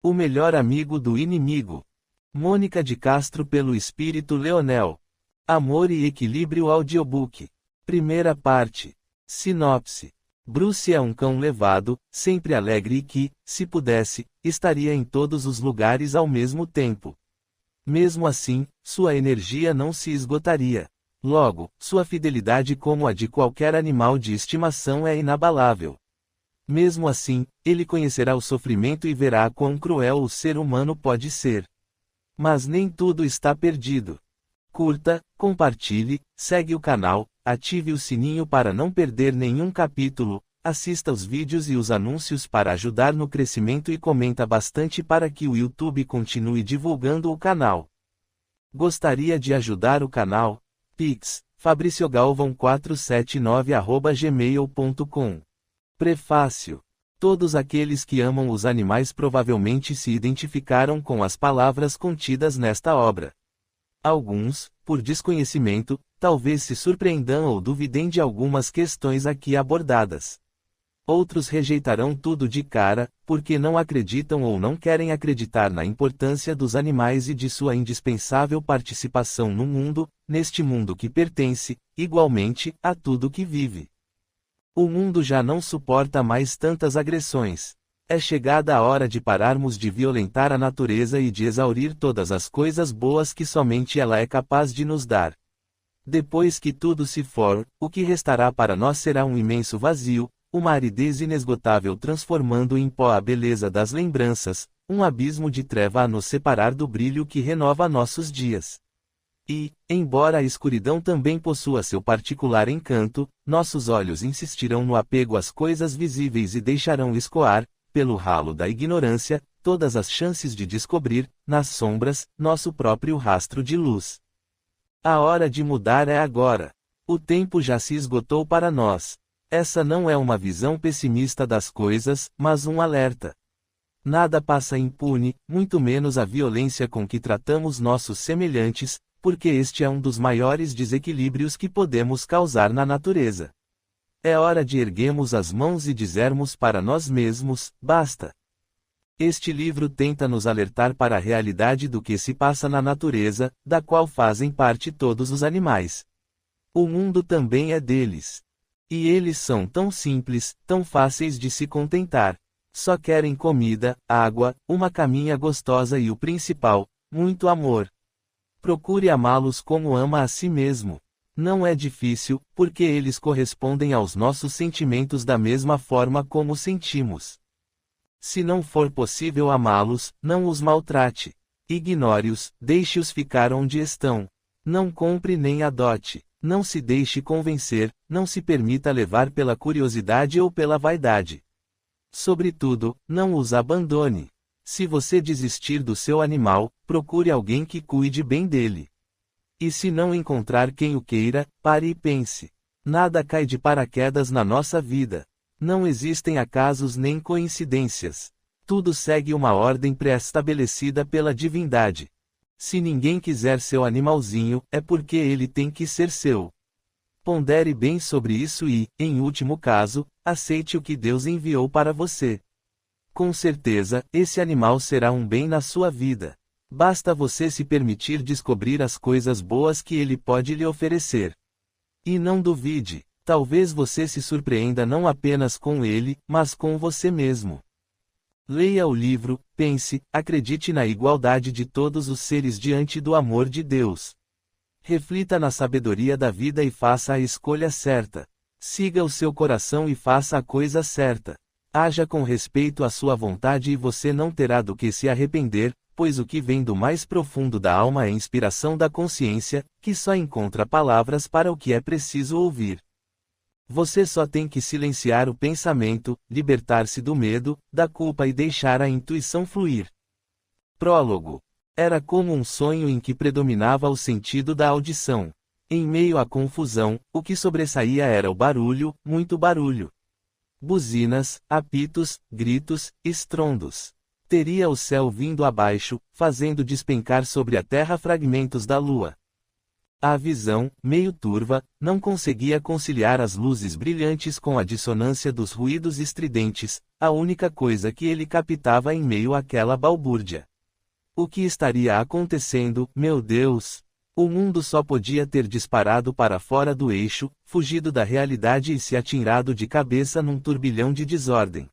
O melhor amigo do inimigo. Mônica de Castro pelo Espírito Leonel. Amor e Equilíbrio Audiobook. Primeira parte. Sinopse. Bruce é um cão levado, sempre alegre e que, se pudesse, estaria em todos os lugares ao mesmo tempo. Mesmo assim, sua energia não se esgotaria. Logo, sua fidelidade como a de qualquer animal de estimação é inabalável. Mesmo assim, ele conhecerá o sofrimento e verá quão cruel o ser humano pode ser. Mas nem tudo está perdido. Curta, compartilhe, segue o canal, ative o sininho para não perder nenhum capítulo, assista os vídeos e os anúncios para ajudar no crescimento e comenta bastante para que o YouTube continue divulgando o canal. Gostaria de ajudar o canal? Pix, fabriciogalvão479@gmail.com. Prefácio. Todos aqueles que amam os animais provavelmente se identificaram com as palavras contidas nesta obra. Alguns, por desconhecimento, talvez se surpreendam ou duvidem de algumas questões aqui abordadas. Outros rejeitarão tudo de cara, porque não acreditam ou não querem acreditar na importância dos animais e de sua indispensável participação no mundo, neste mundo que pertence, igualmente, a tudo que vive. O mundo já não suporta mais tantas agressões. É chegada a hora de pararmos de violentar a natureza e de exaurir todas as coisas boas que somente ela é capaz de nos dar. Depois que tudo se for, o que restará para nós será um imenso vazio, uma aridez inesgotável transformando em pó a beleza das lembranças, um abismo de treva a nos separar do brilho que renova nossos dias. E, embora a escuridão também possua seu particular encanto, nossos olhos insistirão no apego às coisas visíveis e deixarão escoar, pelo ralo da ignorância, todas as chances de descobrir, nas sombras, nosso próprio rastro de luz. A hora de mudar é agora. O tempo já se esgotou para nós. Essa não é uma visão pessimista das coisas, mas um alerta. Nada passa impune, muito menos a violência com que tratamos nossos semelhantes, porque este é um dos maiores desequilíbrios que podemos causar na natureza. É hora de erguermos as mãos e dizermos para nós mesmos, basta. Este livro tenta nos alertar para a realidade do que se passa na natureza, da qual fazem parte todos os animais. O mundo também é deles. E eles são tão simples, tão fáceis de se contentar. Só querem comida, água, uma caminha gostosa e o principal, muito amor. Procure amá-los como ama a si mesmo. Não é difícil, porque eles correspondem aos nossos sentimentos da mesma forma como sentimos. Se não for possível amá-los, não os maltrate. Ignore-os, deixe-os ficar onde estão. Não compre nem adote. Não se deixe convencer, não se permita levar pela curiosidade ou pela vaidade. Sobretudo, não os abandone. Se você desistir do seu animal, procure alguém que cuide bem dele. E se não encontrar quem o queira, pare e pense. Nada cai de paraquedas na nossa vida. Não existem acasos nem coincidências. Tudo segue uma ordem pré-estabelecida pela divindade. Se ninguém quiser seu animalzinho, é porque ele tem que ser seu. Pondere bem sobre isso e, em último caso, aceite o que Deus enviou para você. Com certeza, esse animal será um bem na sua vida. Basta você se permitir descobrir as coisas boas que ele pode lhe oferecer. E não duvide, talvez você se surpreenda não apenas com ele, mas com você mesmo. Leia o livro, pense, acredite na igualdade de todos os seres diante do amor de Deus. Reflita na sabedoria da vida e faça a escolha certa. Siga o seu coração e faça a coisa certa. Haja com respeito à sua vontade e você não terá do que se arrepender, pois o que vem do mais profundo da alma é inspiração da consciência, que só encontra palavras para o que é preciso ouvir. Você só tem que silenciar o pensamento, libertar-se do medo, da culpa e deixar a intuição fluir. Prólogo. Era como um sonho em que predominava o sentido da audição. Em meio à confusão, o que sobressaía era o barulho, muito barulho. Buzinas, apitos, gritos, estrondos. Teria o céu vindo abaixo, fazendo despencar sobre a terra fragmentos da lua. A visão, meio turva, não conseguia conciliar as luzes brilhantes com a dissonância dos ruídos estridentes, a única coisa que ele captava em meio àquela balbúrdia. O que estaria acontecendo, meu Deus? O mundo só podia ter disparado para fora do eixo, fugido da realidade e se atirado de cabeça num turbilhão de desordem.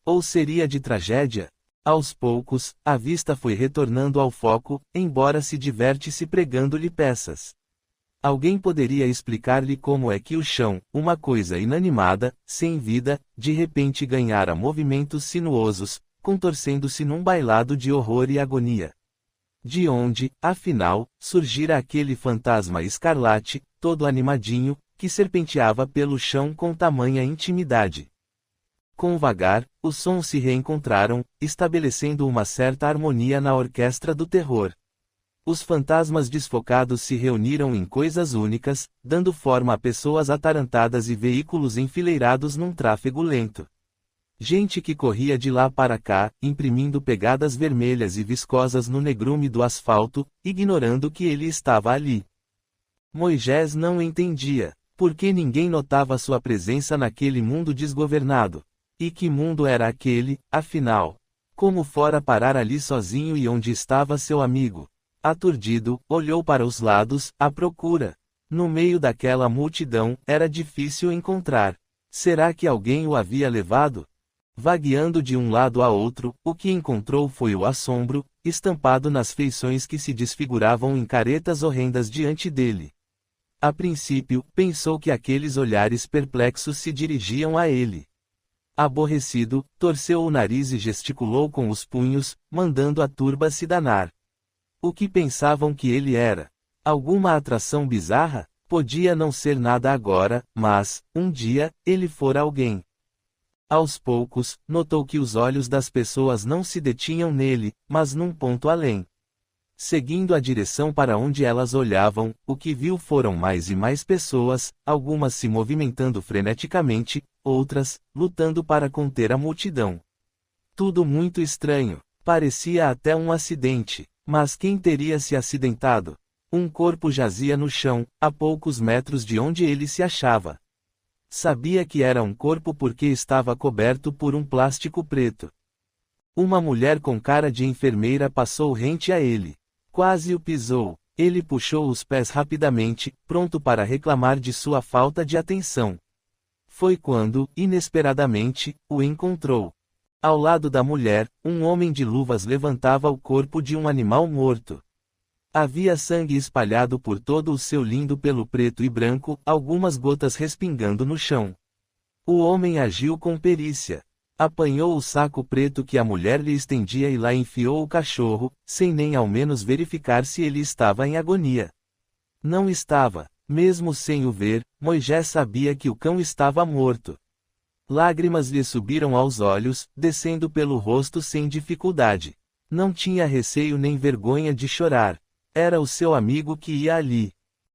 Ou seria de tragédia? Aos poucos, a vista foi retornando ao foco, embora se divertisse pregando-lhe peças. Alguém poderia explicar-lhe como é que o chão, uma coisa inanimada, sem vida, de repente ganhara movimentos sinuosos, contorcendo-se num bailado de horror e agonia. De onde, afinal, surgira aquele fantasma escarlate, todo animadinho, que serpenteava pelo chão com tamanha intimidade. Com vagar, os sons se reencontraram, estabelecendo uma certa harmonia na orquestra do terror. Os fantasmas desfocados se reuniram em coisas únicas, dando forma a pessoas atarantadas e veículos enfileirados num tráfego lento. Gente que corria de lá para cá, imprimindo pegadas vermelhas e viscosas no negrume do asfalto, ignorando que ele estava ali. Moisés não entendia, porque ninguém notava sua presença naquele mundo desgovernado. E que mundo era aquele, afinal? Como fora parar ali sozinho e onde estava seu amigo? Aturdido, olhou para os lados, à procura. No meio daquela multidão, era difícil encontrar. Será que alguém o havia levado? Vagueando de um lado a outro, o que encontrou foi o assombro, estampado nas feições que se desfiguravam em caretas horrendas diante dele. A princípio, pensou que aqueles olhares perplexos se dirigiam a ele. Aborrecido, torceu o nariz e gesticulou com os punhos, mandando a turba se danar. O que pensavam que ele era? Alguma atração bizarra? Podia não ser nada agora, mas, um dia, ele fora alguém. Aos poucos, notou que os olhos das pessoas não se detinham nele, mas num ponto além. Seguindo a direção para onde elas olhavam, o que viu foram mais e mais pessoas, algumas se movimentando freneticamente, outras, lutando para conter a multidão. Tudo muito estranho. Parecia até um acidente. Mas quem teria se acidentado? Um corpo jazia no chão, a poucos metros de onde ele se achava. Sabia que era um corpo porque estava coberto por um plástico preto. Uma mulher com cara de enfermeira passou rente a ele. Quase o pisou. Ele puxou os pés rapidamente, pronto para reclamar de sua falta de atenção. Foi quando, inesperadamente, o encontrou. Ao lado da mulher, um homem de luvas levantava o corpo de um animal morto. Havia sangue espalhado por todo o seu lindo pelo preto e branco, algumas gotas respingando no chão. O homem agiu com perícia. Apanhou o saco preto que a mulher lhe estendia e lá enfiou o cachorro, sem nem ao menos verificar se ele estava em agonia. Não estava. Mesmo sem o ver, Moisés sabia que o cão estava morto. Lágrimas lhe subiram aos olhos, descendo pelo rosto sem dificuldade. Não tinha receio nem vergonha de chorar. Era o seu amigo que ia ali.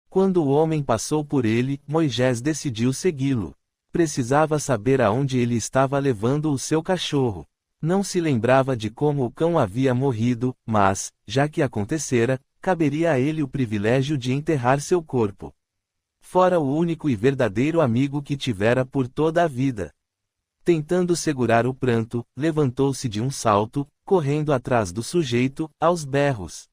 Quando o homem passou por ele, Moisés decidiu segui-lo. Precisava saber aonde ele estava levando o seu cachorro. Não se lembrava de como o cão havia morrido, mas, já que acontecera, caberia a ele o privilégio de enterrar seu corpo. Fora o único e verdadeiro amigo que tivera por toda a vida. Tentando segurar o pranto, levantou-se de um salto, correndo atrás do sujeito, aos berros.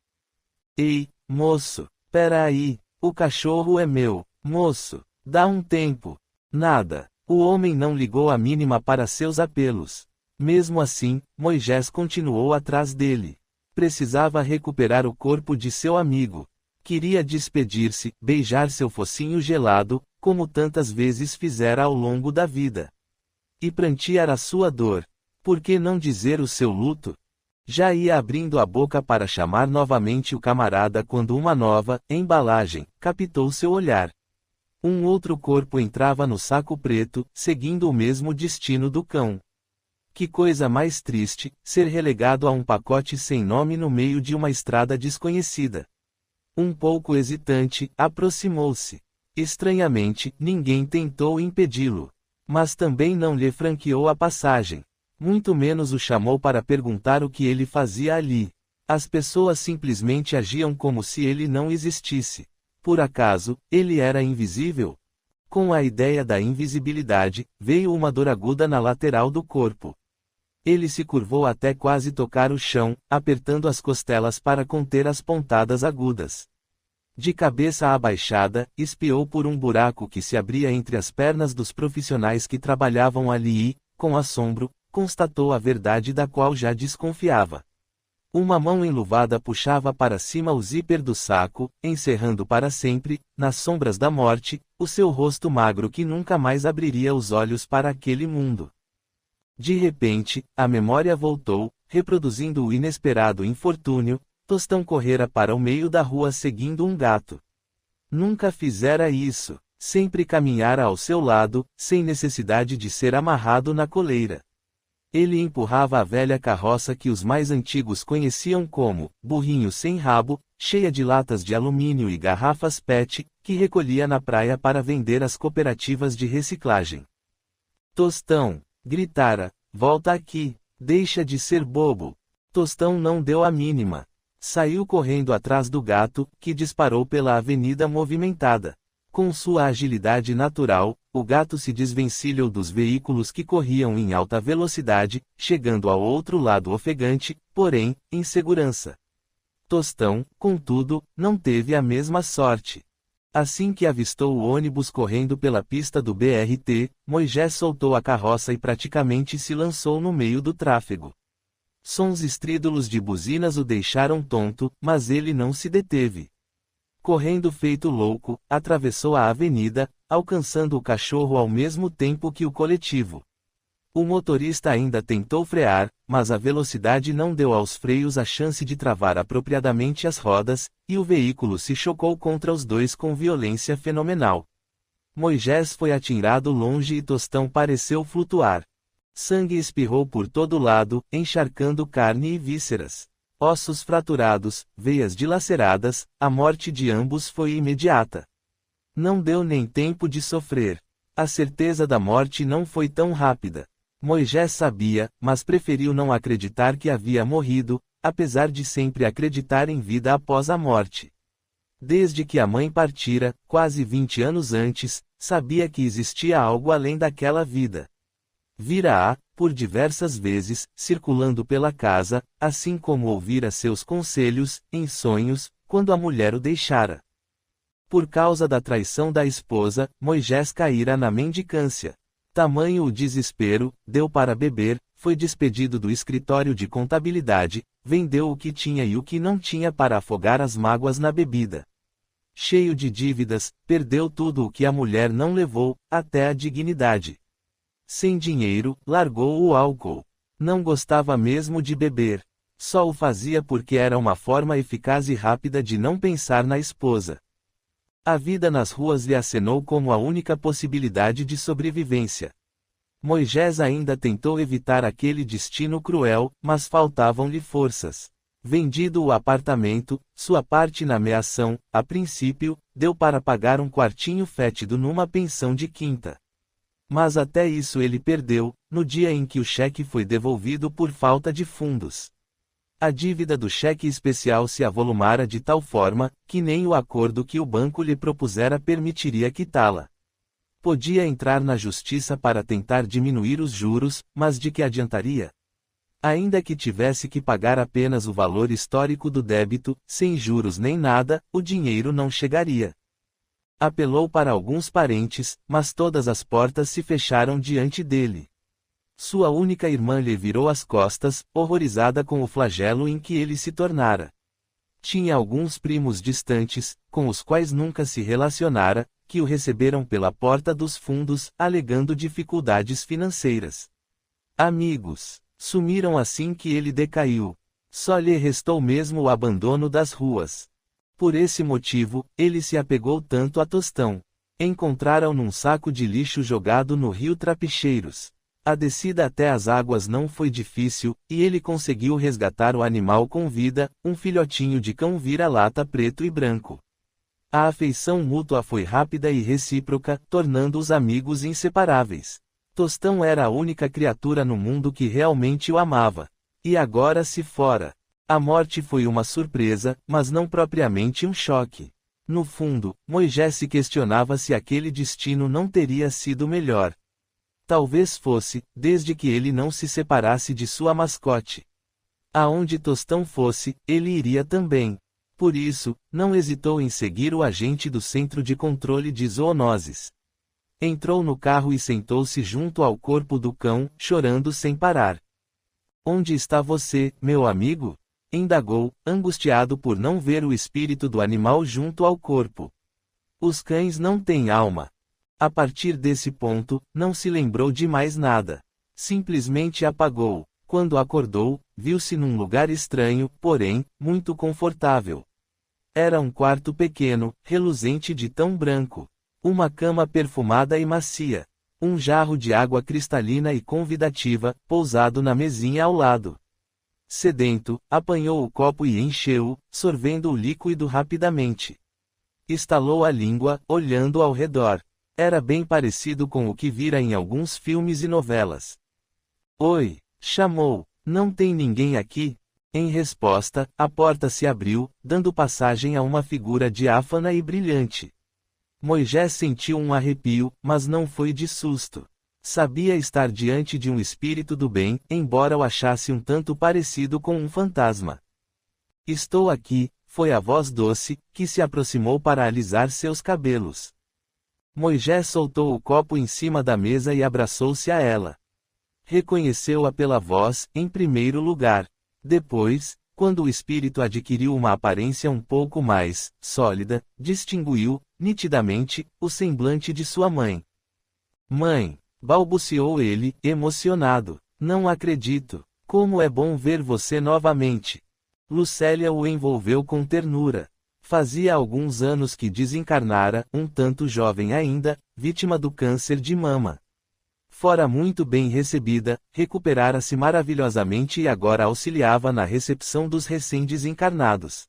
Ei, moço, pera aí, o cachorro é meu, moço, dá um tempo. Nada. O homem não ligou a mínima para seus apelos. Mesmo assim, Moisés continuou atrás dele. Precisava recuperar o corpo de seu amigo. Queria despedir-se, beijar seu focinho gelado, como tantas vezes fizera ao longo da vida. E prantear a sua dor. Por que não dizer o seu luto? Já ia abrindo a boca para chamar novamente o camarada quando uma nova embalagem captou seu olhar. Um outro corpo entrava no saco preto, seguindo o mesmo destino do cão. Que coisa mais triste, ser relegado a um pacote sem nome no meio de uma estrada desconhecida. Um pouco hesitante, aproximou-se. Estranhamente, ninguém tentou impedi-lo. Mas também não lhe franqueou a passagem. Muito menos o chamou para perguntar o que ele fazia ali. As pessoas simplesmente agiam como se ele não existisse. Por acaso, ele era invisível? Com a ideia da invisibilidade, veio uma dor aguda na lateral do corpo. Ele se curvou até quase tocar o chão, apertando as costelas para conter as pontadas agudas. De cabeça abaixada, espiou por um buraco que se abria entre as pernas dos profissionais que trabalhavam ali e, com assombro, constatou a verdade da qual já desconfiava. Uma mão enluvada puxava para cima o zíper do saco, encerrando para sempre, nas sombras da morte, o seu rosto magro que nunca mais abriria os olhos para aquele mundo. De repente, a memória voltou, reproduzindo o inesperado infortúnio. Tostão correra para o meio da rua seguindo um gato. Nunca fizera isso, sempre caminhara ao seu lado, sem necessidade de ser amarrado na coleira. Ele empurrava a velha carroça que os mais antigos conheciam como burrinho sem rabo, cheia de latas de alumínio e garrafas PET, que recolhia na praia para vender às cooperativas de reciclagem. Tostão! Gritara, volta aqui, deixa de ser bobo. Tostão não deu a mínima. Saiu correndo atrás do gato, que disparou pela avenida movimentada. Com sua agilidade natural, o gato se desvencilhou dos veículos que corriam em alta velocidade, chegando ao outro lado ofegante, porém, em segurança. Tostão, contudo, não teve a mesma sorte. Assim que avistou o ônibus correndo pela pista do BRT, Moisés soltou a carroça e praticamente se lançou no meio do tráfego. Sons estrídulos de buzinas o deixaram tonto, mas ele não se deteve. Correndo feito louco, atravessou a avenida, alcançando o cachorro ao mesmo tempo que o coletivo. O motorista ainda tentou frear, mas a velocidade não deu aos freios a chance de travar apropriadamente as rodas, e o veículo se chocou contra os dois com violência fenomenal. Moisés foi atirado longe e Tostão pareceu flutuar. Sangue espirrou por todo lado, encharcando carne e vísceras. Ossos fraturados, veias dilaceradas, a morte de ambos foi imediata. Não deu nem tempo de sofrer. A certeza da morte não foi tão rápida. Moisés sabia, mas preferiu não acreditar que havia morrido, apesar de sempre acreditar em vida após a morte. Desde que a mãe partira, quase 20 anos antes, sabia que existia algo além daquela vida. Vira-a, por diversas vezes, circulando pela casa, assim como ouvira seus conselhos, em sonhos, quando a mulher o deixara. Por causa da traição da esposa, Moisés caíra na mendicância. Tamanho o desespero, deu para beber, foi despedido do escritório de contabilidade, vendeu o que tinha e o que não tinha para afogar as mágoas na bebida. Cheio de dívidas, perdeu tudo o que a mulher não levou, até a dignidade. Sem dinheiro, largou o álcool. Não gostava mesmo de beber. Só o fazia porque era uma forma eficaz e rápida de não pensar na esposa. A vida nas ruas lhe acenou como a única possibilidade de sobrevivência. Moisés ainda tentou evitar aquele destino cruel, mas faltavam-lhe forças. Vendido o apartamento, sua parte na meação, a princípio, deu para pagar um quartinho fétido numa pensão de quinta. Mas até isso ele perdeu, no dia em que o cheque foi devolvido por falta de fundos. A dívida do cheque especial se avolumara de tal forma, que nem o acordo que o banco lhe propusera permitiria quitá-la. Podia entrar na justiça para tentar diminuir os juros, mas de que adiantaria? Ainda que tivesse que pagar apenas o valor histórico do débito, sem juros nem nada, o dinheiro não chegaria. Apelou para alguns parentes, mas todas as portas se fecharam diante dele. Sua única irmã lhe virou as costas, horrorizada com o flagelo em que ele se tornara. Tinha alguns primos distantes, com os quais nunca se relacionara, que o receberam pela porta dos fundos, alegando dificuldades financeiras. Amigos, sumiram assim que ele decaiu. Só lhe restou mesmo o abandono das ruas. Por esse motivo, ele se apegou tanto a Tostão. Encontraram num saco de lixo jogado no rio Trapicheiros. A descida até as águas não foi difícil, e ele conseguiu resgatar o animal com vida, um filhotinho de cão vira-lata preto e branco. A afeição mútua foi rápida e recíproca, tornando-os amigos inseparáveis. Tostão era a única criatura no mundo que realmente o amava. E agora se fora. A morte foi uma surpresa, mas não propriamente um choque. No fundo, Moisés se questionava se aquele destino não teria sido melhor. Talvez fosse, desde que ele não se separasse de sua mascote. Aonde Tostão fosse, ele iria também. Por isso, não hesitou em seguir o agente do Centro de Controle de Zoonoses. Entrou no carro e sentou-se junto ao corpo do cão, chorando sem parar. Onde está você, meu amigo? Indagou, angustiado por não ver o espírito do animal junto ao corpo. Os cães não têm alma. A partir desse ponto, não se lembrou de mais nada. Simplesmente apagou. Quando acordou, viu-se num lugar estranho, porém, muito confortável. Era um quarto pequeno, reluzente de tão branco. Uma cama perfumada e macia. Um jarro de água cristalina e convidativa, pousado na mesinha ao lado. Sedento, apanhou o copo e encheu-o, sorvendo o líquido rapidamente. Estalou a língua, olhando ao redor. Era bem parecido com o que vira em alguns filmes e novelas. Oi, chamou. Não tem ninguém aqui? Em resposta, a porta se abriu, dando passagem a uma figura diáfana e brilhante. Moisés sentiu um arrepio, mas não foi de susto. Sabia estar diante de um espírito do bem, embora o achasse um tanto parecido com um fantasma. Estou aqui, foi a voz doce, que se aproximou para alisar seus cabelos. Moisés soltou o copo em cima da mesa e abraçou-se a ela. Reconheceu-a pela voz, em primeiro lugar. Depois, quando o espírito adquiriu uma aparência um pouco mais sólida, distinguiu, nitidamente, o semblante de sua mãe. Mãe! Balbuciou ele, emocionado. Não acredito. Como é bom ver você novamente. Lucélia o envolveu com ternura. Fazia alguns anos que desencarnara, um tanto jovem ainda, vítima do câncer de mama. Fora muito bem recebida, recuperara-se maravilhosamente e agora auxiliava na recepção dos recém-desencarnados.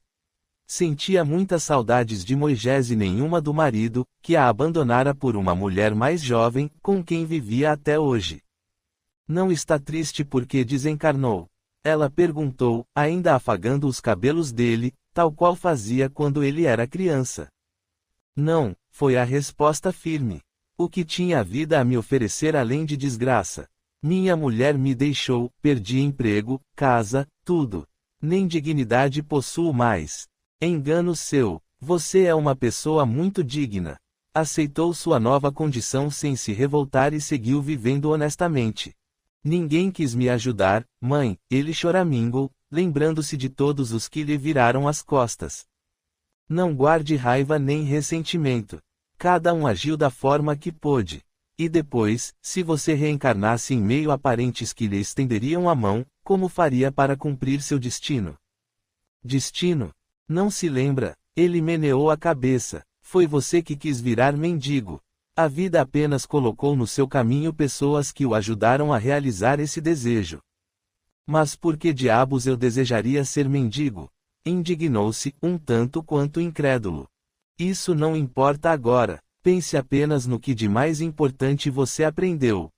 Sentia muitas saudades de Moisés e nenhuma do marido, que a abandonara por uma mulher mais jovem, com quem vivia até hoje. Não está triste porque desencarnou? Ela perguntou, ainda afagando os cabelos dele, tal qual fazia quando ele era criança. Não, foi a resposta firme. O que tinha a vida a me oferecer além de desgraça? Minha mulher me deixou, perdi emprego, casa, tudo. Nem dignidade possuo mais. Engano seu. Você é uma pessoa muito digna. Aceitou sua nova condição sem se revoltar e seguiu vivendo honestamente. Ninguém quis me ajudar, mãe, ele choramingou, lembrando-se de todos os que lhe viraram as costas. Não guarde raiva nem ressentimento. Cada um agiu da forma que pôde. E depois, se você reencarnasse em meio a parentes que lhe estenderiam a mão, como faria para cumprir seu destino? Destino? Não se lembra? Ele meneou a cabeça. Foi você que quis virar mendigo. A vida apenas colocou no seu caminho pessoas que o ajudaram a realizar esse desejo. Mas por que diabos eu desejaria ser mendigo? Indignou-se, um tanto quanto incrédulo. Isso não importa agora. Pense apenas no que de mais importante você aprendeu.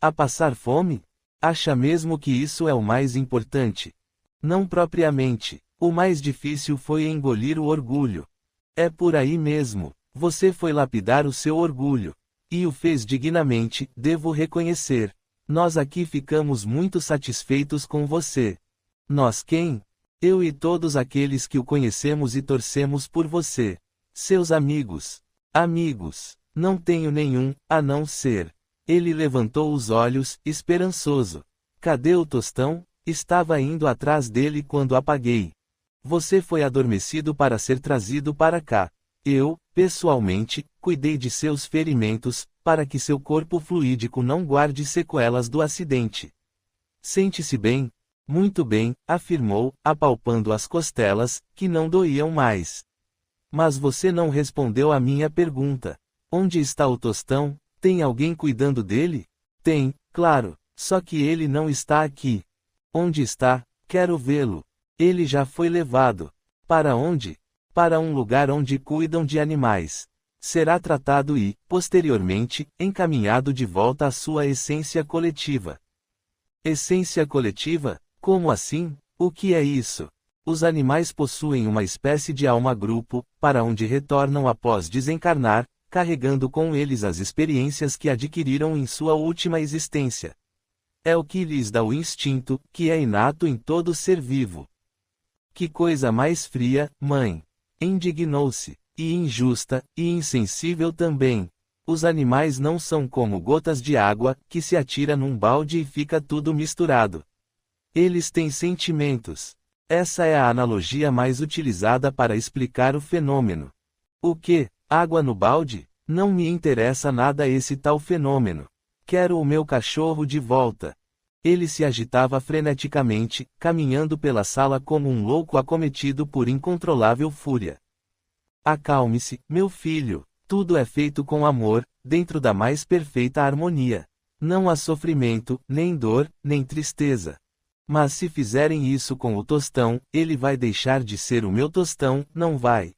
A passar fome? Acha mesmo que isso é o mais importante? Não propriamente. O mais difícil foi engolir o orgulho. É por aí mesmo. Você foi lapidar o seu orgulho. E o fez dignamente, devo reconhecer. Nós aqui ficamos muito satisfeitos com você. Nós quem? Eu e todos aqueles que o conhecemos e torcemos por você. Seus amigos. Amigos. Não tenho nenhum, a não ser. Ele levantou os olhos, esperançoso. Cadê o tostão? Estava indo atrás dele quando apaguei. Você foi adormecido para ser trazido para cá. Eu, pessoalmente, cuidei de seus ferimentos, para que seu corpo fluídico não guarde sequelas do acidente. Sente-se bem? Muito bem, afirmou, apalpando as costelas, que não doíam mais. Mas você não respondeu à minha pergunta. Onde está o tostão? Tem alguém cuidando dele? Tem, claro, só que ele não está aqui. Onde está? Quero vê-lo. Ele já foi levado. Para onde? Para um lugar onde cuidam de animais. Será tratado e, posteriormente, encaminhado de volta à sua essência coletiva. Essência coletiva? Como assim? O que é isso? Os animais possuem uma espécie de alma-grupo, para onde retornam após desencarnar, carregando com eles as experiências que adquiriram em sua última existência. É o que lhes dá o instinto, que é inato em todo ser vivo. Que coisa mais fria, mãe! Indignou-se, e injusta, e insensível também. Os animais não são como gotas de água, que se atira num balde e fica tudo misturado. Eles têm sentimentos. Essa é a analogia mais utilizada para explicar o fenômeno. O que? Água no balde? Não me interessa nada esse tal fenômeno. Quero o meu cachorro de volta. Ele se agitava freneticamente, caminhando pela sala como um louco acometido por incontrolável fúria. Acalme-se, meu filho. Tudo é feito com amor, dentro da mais perfeita harmonia. Não há sofrimento, nem dor, nem tristeza. Mas se fizerem isso com o tostão, ele vai deixar de ser o meu tostão, não vai?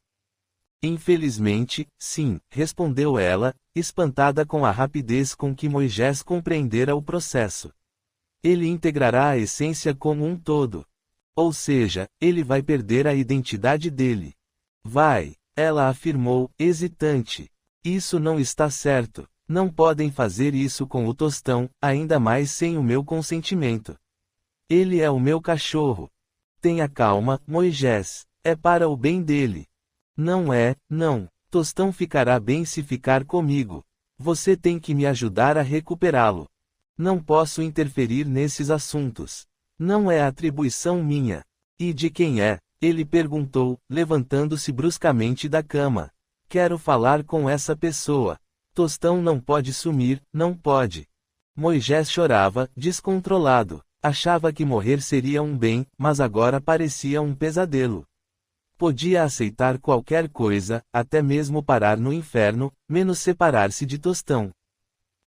Infelizmente, sim, respondeu ela, espantada com a rapidez com que Moisés compreendera o processo. Ele integrará a essência como um todo. Ou seja, ele vai perder a identidade dele. Vai, ela afirmou, hesitante. Isso não está certo. Não podem fazer isso com o tostão, ainda mais sem o meu consentimento. Ele é o meu cachorro. Tenha calma, Moisés. É para o bem dele. Não é, não. Tostão ficará bem se ficar comigo. Você tem que me ajudar a recuperá-lo. Não posso interferir nesses assuntos. Não é atribuição minha. E de quem é? Ele perguntou, levantando-se bruscamente da cama. Quero falar com essa pessoa. Tostão não pode sumir, não pode. Moisés chorava, descontrolado. Achava que morrer seria um bem, mas agora parecia um pesadelo. Podia aceitar qualquer coisa, até mesmo parar no inferno, menos separar-se de Tostão.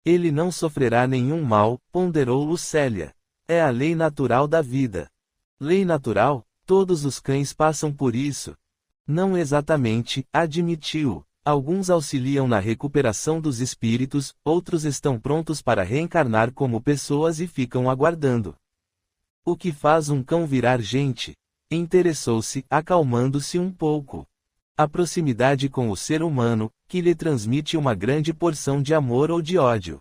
Ele não sofrerá nenhum mal, ponderou Lucélia. É a lei natural da vida. Lei natural? Todos os cães passam por isso. Não exatamente, admitiu. Alguns auxiliam na recuperação dos espíritos, outros estão prontos para reencarnar como pessoas e ficam aguardando. O que faz um cão virar gente? Interessou-se, acalmando-se um pouco. A proximidade com o ser humano, que lhe transmite uma grande porção de amor ou de ódio.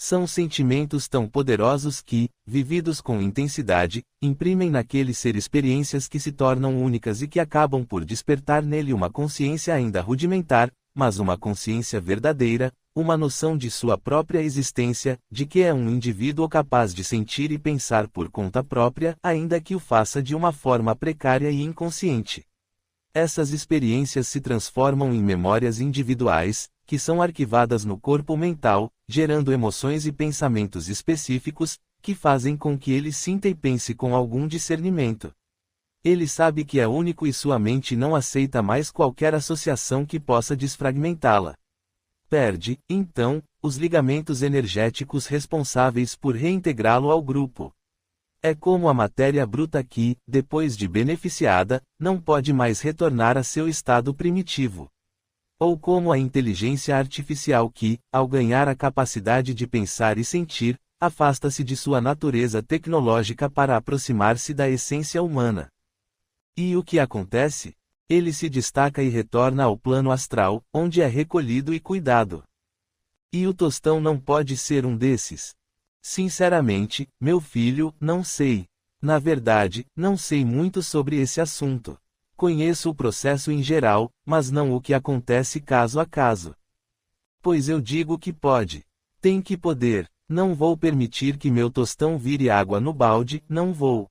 São sentimentos tão poderosos que, vividos com intensidade, imprimem naquele ser experiências que se tornam únicas e que acabam por despertar nele uma consciência ainda rudimentar, mas uma consciência verdadeira, uma noção de sua própria existência, de que é um indivíduo capaz de sentir e pensar por conta própria, ainda que o faça de uma forma precária e inconsciente. Essas experiências se transformam em memórias individuais, que são arquivadas no corpo mental, gerando emoções e pensamentos específicos, que fazem com que ele sinta e pense com algum discernimento. Ele sabe que é único e sua mente não aceita mais qualquer associação que possa desfragmentá-la. Perde, então, os ligamentos energéticos responsáveis por reintegrá-lo ao grupo. É como a matéria bruta que, depois de beneficiada, não pode mais retornar a seu estado primitivo. Ou como a inteligência artificial que, ao ganhar a capacidade de pensar e sentir, afasta-se de sua natureza tecnológica para aproximar-se da essência humana. E o que acontece? Ele se destaca e retorna ao plano astral, onde é recolhido e cuidado. E o Tostão não pode ser um desses. Sinceramente, meu filho, não sei. Na verdade, não sei muito sobre esse assunto. Conheço o processo em geral, mas não o que acontece caso a caso. Pois eu digo que pode. Tem que poder. Não vou permitir que meu Tostão vire água no balde, não vou.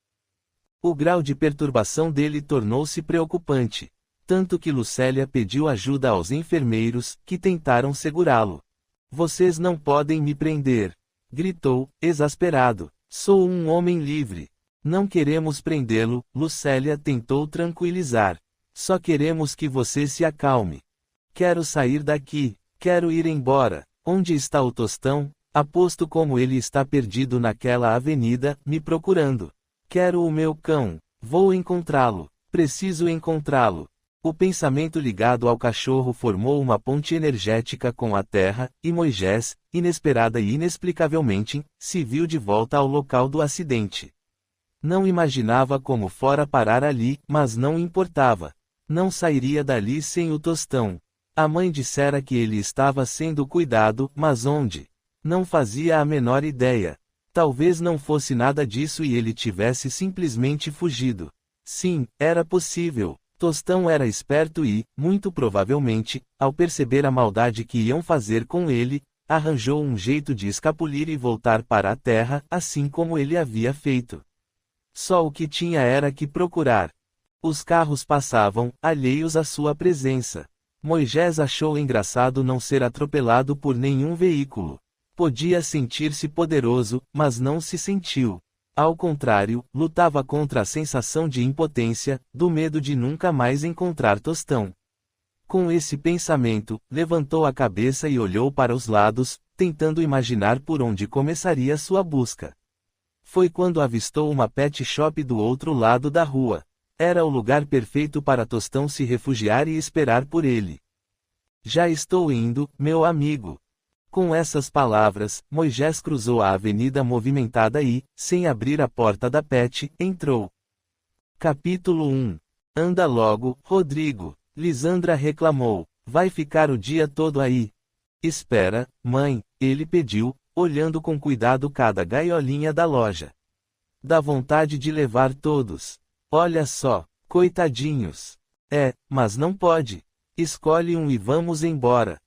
O grau de perturbação dele tornou-se preocupante. Tanto que Lucélia pediu ajuda aos enfermeiros, que tentaram segurá-lo. Vocês não podem me prender. Gritou, exasperado. Sou um homem livre. Não queremos prendê-lo, Lucélia tentou tranquilizar. Só queremos que você se acalme. Quero sair daqui. Quero ir embora. Onde está o Tostão? Aposto como ele está perdido naquela avenida, me procurando. Quero o meu cão. Vou encontrá-lo. Preciso encontrá-lo. O pensamento ligado ao cachorro formou uma ponte energética com a terra, e Moisés, inesperada e inexplicavelmente, se viu de volta ao local do acidente. Não imaginava como fora parar ali, mas não importava. Não sairia dali sem o tostão. A mãe dissera que ele estava sendo cuidado, mas onde? Não fazia a menor ideia. Talvez não fosse nada disso e ele tivesse simplesmente fugido. Sim, era possível. Tostão era esperto e, muito provavelmente, ao perceber a maldade que iam fazer com ele, arranjou um jeito de escapulir e voltar para a terra, assim como ele havia feito. Só o que tinha era que procurar. Os carros passavam, alheios à sua presença. Moisés achou engraçado não ser atropelado por nenhum veículo. Podia sentir-se poderoso, mas não se sentiu. Ao contrário, lutava contra a sensação de impotência, do medo de nunca mais encontrar Tostão. Com esse pensamento, levantou a cabeça e olhou para os lados, tentando imaginar por onde começaria sua busca. Foi quando avistou uma pet shop do outro lado da rua. Era o lugar perfeito para Tostão se refugiar e esperar por ele. Já estou indo, meu amigo. Com essas palavras, Moisés cruzou a avenida movimentada e, sem abrir a porta da pet, entrou. Capítulo 1. Anda logo, Rodrigo. Lisandra reclamou. Vai ficar o dia todo aí. Espera, mãe, ele pediu, olhando com cuidado cada gaiolinha da loja. Dá vontade de levar todos. Olha só, coitadinhos. Mas não pode. Escolhe um e vamos embora.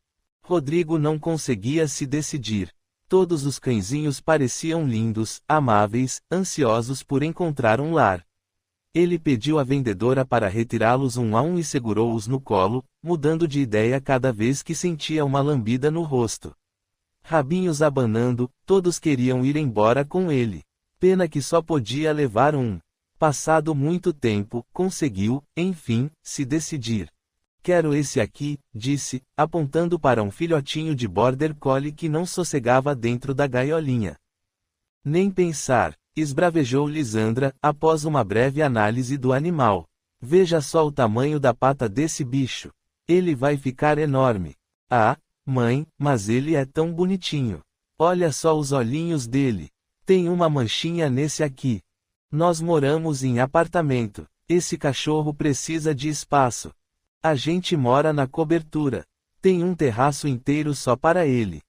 Rodrigo não conseguia se decidir. Todos os cãezinhos pareciam lindos, amáveis, ansiosos por encontrar um lar. Ele pediu à vendedora para retirá-los um a um e segurou-os no colo, mudando de ideia cada vez que sentia uma lambida no rosto. Rabinhos abanando, todos queriam ir embora com ele. Pena que só podia levar um. Passado muito tempo, conseguiu, enfim, se decidir. Quero esse aqui, disse, apontando para um filhotinho de Border Collie que não sossegava dentro da gaiolinha. Nem pensar, esbravejou Lisandra, após uma breve análise do animal. Veja só o tamanho da pata desse bicho. Ele vai ficar enorme. Ah, mãe, mas ele é tão bonitinho. Olha só os olhinhos dele. Tem uma manchinha nesse aqui. Nós moramos em apartamento. Esse cachorro precisa de espaço. A gente mora na cobertura. Tem um terraço inteiro só para ele.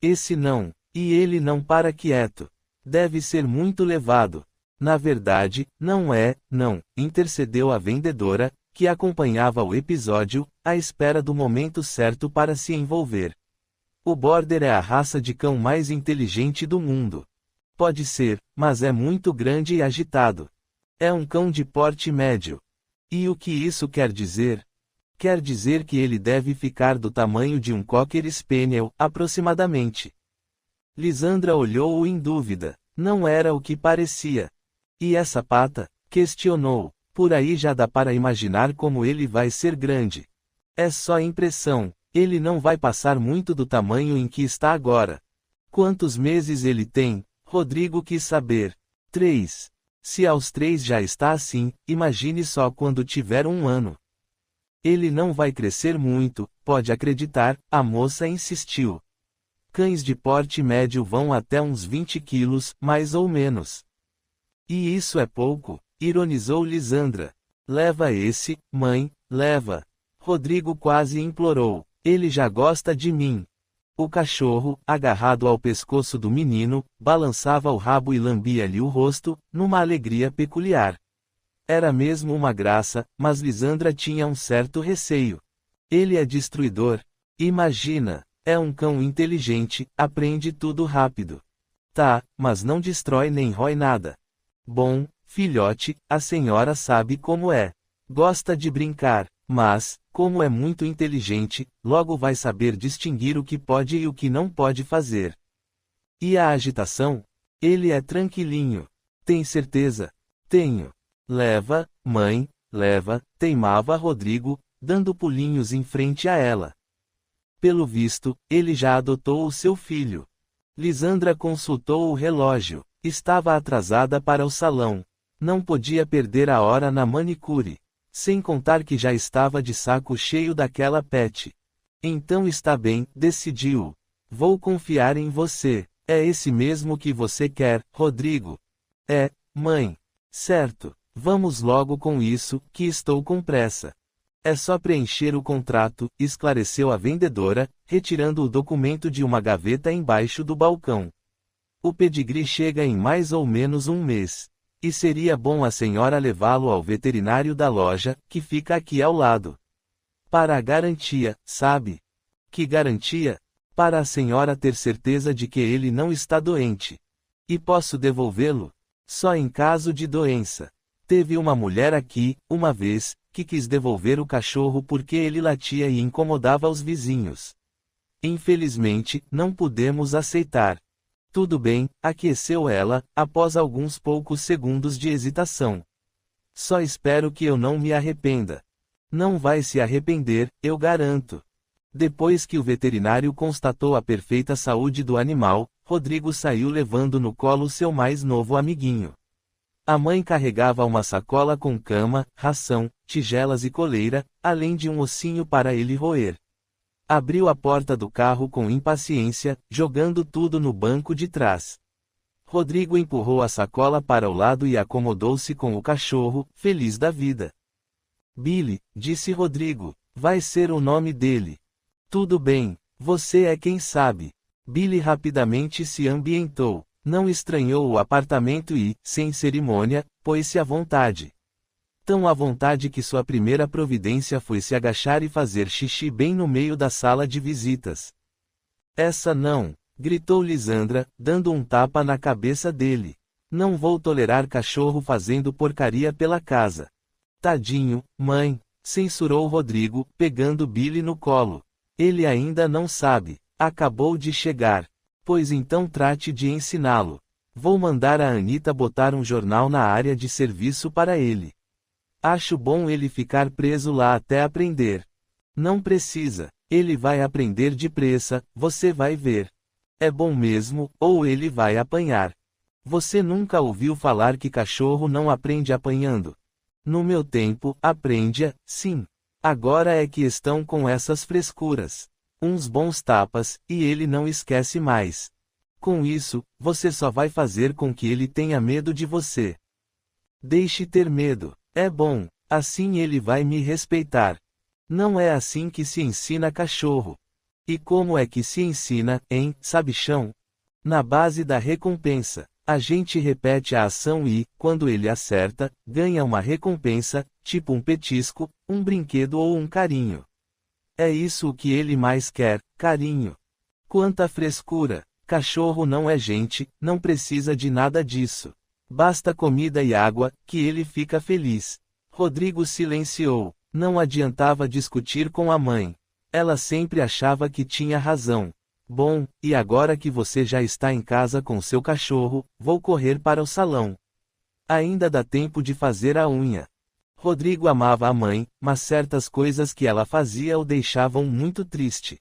Esse não. E ele não para quieto. Deve ser muito levado. Na verdade, não é, não, intercedeu a vendedora, que acompanhava o episódio, à espera do momento certo para se envolver. O Border é a raça de cão mais inteligente do mundo. Pode ser, mas é muito grande e agitado. É um cão de porte médio. E o que isso quer dizer? Quer dizer que ele deve ficar do tamanho de um Cocker Spaniel, aproximadamente. Lisandra olhou-o em dúvida. Não era o que parecia. E essa pata? Questionou. Por aí já dá para imaginar como ele vai ser grande. É só impressão. Ele não vai passar muito do tamanho em que está agora. Quantos meses ele tem? Rodrigo quis saber. 3. Se aos 3 já está assim, imagine só quando tiver 1 ano. Ele não vai crescer muito, pode acreditar, a moça insistiu. Cães de porte médio vão até uns 20 quilos, mais ou menos. E isso é pouco, ironizou Lisandra. Leva esse, mãe, leva. Rodrigo quase implorou. Ele já gosta de mim. O cachorro, agarrado ao pescoço do menino, balançava o rabo e lambia-lhe o rosto, numa alegria peculiar. Era mesmo uma graça, mas Lisandra tinha um certo receio. Ele é destruidor. Imagina, é um cão inteligente, aprende tudo rápido. Tá, mas não destrói nem rói nada. Bom, filhote, a senhora sabe como é. Gosta de brincar, mas, como é muito inteligente, logo vai saber distinguir o que pode e o que não pode fazer. E a agitação? Ele é tranquilinho. Tem certeza? Tenho. Leva, mãe, leva, teimava Rodrigo, dando pulinhos em frente a ela. Pelo visto, ele já adotou o seu filho. Lisandra consultou o relógio. Estava atrasada para o salão. Não podia perder a hora na manicure. Sem contar que já estava de saco cheio daquela pet. Então está bem, decidiu. Vou confiar em você. É esse mesmo que você quer, Rodrigo? É, mãe. Certo, vamos logo com isso, que estou com pressa. É só preencher o contrato, esclareceu a vendedora, retirando o documento de uma gaveta embaixo do balcão. O pedigree chega em mais ou menos um mês. E seria bom a senhora levá-lo ao veterinário da loja, que fica aqui ao lado. Para a garantia, sabe? Que garantia? Para a senhora ter certeza de que ele não está doente. E posso devolvê-lo? Só em caso de doença. Teve uma mulher aqui, uma vez, que quis devolver o cachorro porque ele latia e incomodava os vizinhos. Infelizmente, não pudemos aceitar. Tudo bem, aqueceu ela, após alguns poucos segundos de hesitação. Só espero que eu não me arrependa. Não vai se arrepender, eu garanto. Depois que o veterinário constatou a perfeita saúde do animal, Rodrigo saiu levando no colo seu mais novo amiguinho. A mãe carregava uma sacola com cama, ração, tigelas e coleira, além de um ossinho para ele roer. Abriu a porta do carro com impaciência, jogando tudo no banco de trás. Rodrigo empurrou a sacola para o lado e acomodou-se com o cachorro, feliz da vida. Billy, disse Rodrigo, vai ser o nome dele. Tudo bem, você é quem sabe. Billy rapidamente se ambientou. Não estranhou o apartamento e, sem cerimônia, pôs-se à vontade. Tão à vontade que sua primeira providência foi se agachar e fazer xixi bem no meio da sala de visitas. Essa não, gritou Lisandra, dando um tapa na cabeça dele. Não vou tolerar cachorro fazendo porcaria pela casa. Tadinho, mãe, censurou Rodrigo, pegando Billy no colo. Ele ainda não sabe, acabou de chegar. Pois então trate de ensiná-lo. Vou mandar a Anita botar um jornal na área de serviço para ele. Acho bom ele ficar preso lá até aprender. Não precisa, ele vai aprender depressa, você vai ver. É bom mesmo, ou ele vai apanhar. Você nunca ouviu falar que cachorro não aprende apanhando? No meu tempo, aprende, sim. Agora é que estão com essas frescuras. Uns bons tapas, e ele não esquece mais. Com isso, você só vai fazer com que ele tenha medo de você. Deixe ter medo. É bom, assim ele vai me respeitar. Não é assim que se ensina cachorro. E como é que se ensina, hein, sabichão? Na base da recompensa. A gente repete a ação e, quando ele acerta, ganha uma recompensa, tipo um petisco, um brinquedo ou um carinho. É isso o que ele mais quer, carinho. Quanta frescura! Cachorro não é gente, não precisa de nada disso. Basta comida e água, que ele fica feliz. Rodrigo silenciou. Não adiantava discutir com a mãe. Ela sempre achava que tinha razão. Bom, e agora que você já está em casa com seu cachorro, vou correr para o salão. Ainda dá tempo de fazer a unha. Rodrigo amava a mãe, mas certas coisas que ela fazia o deixavam muito triste.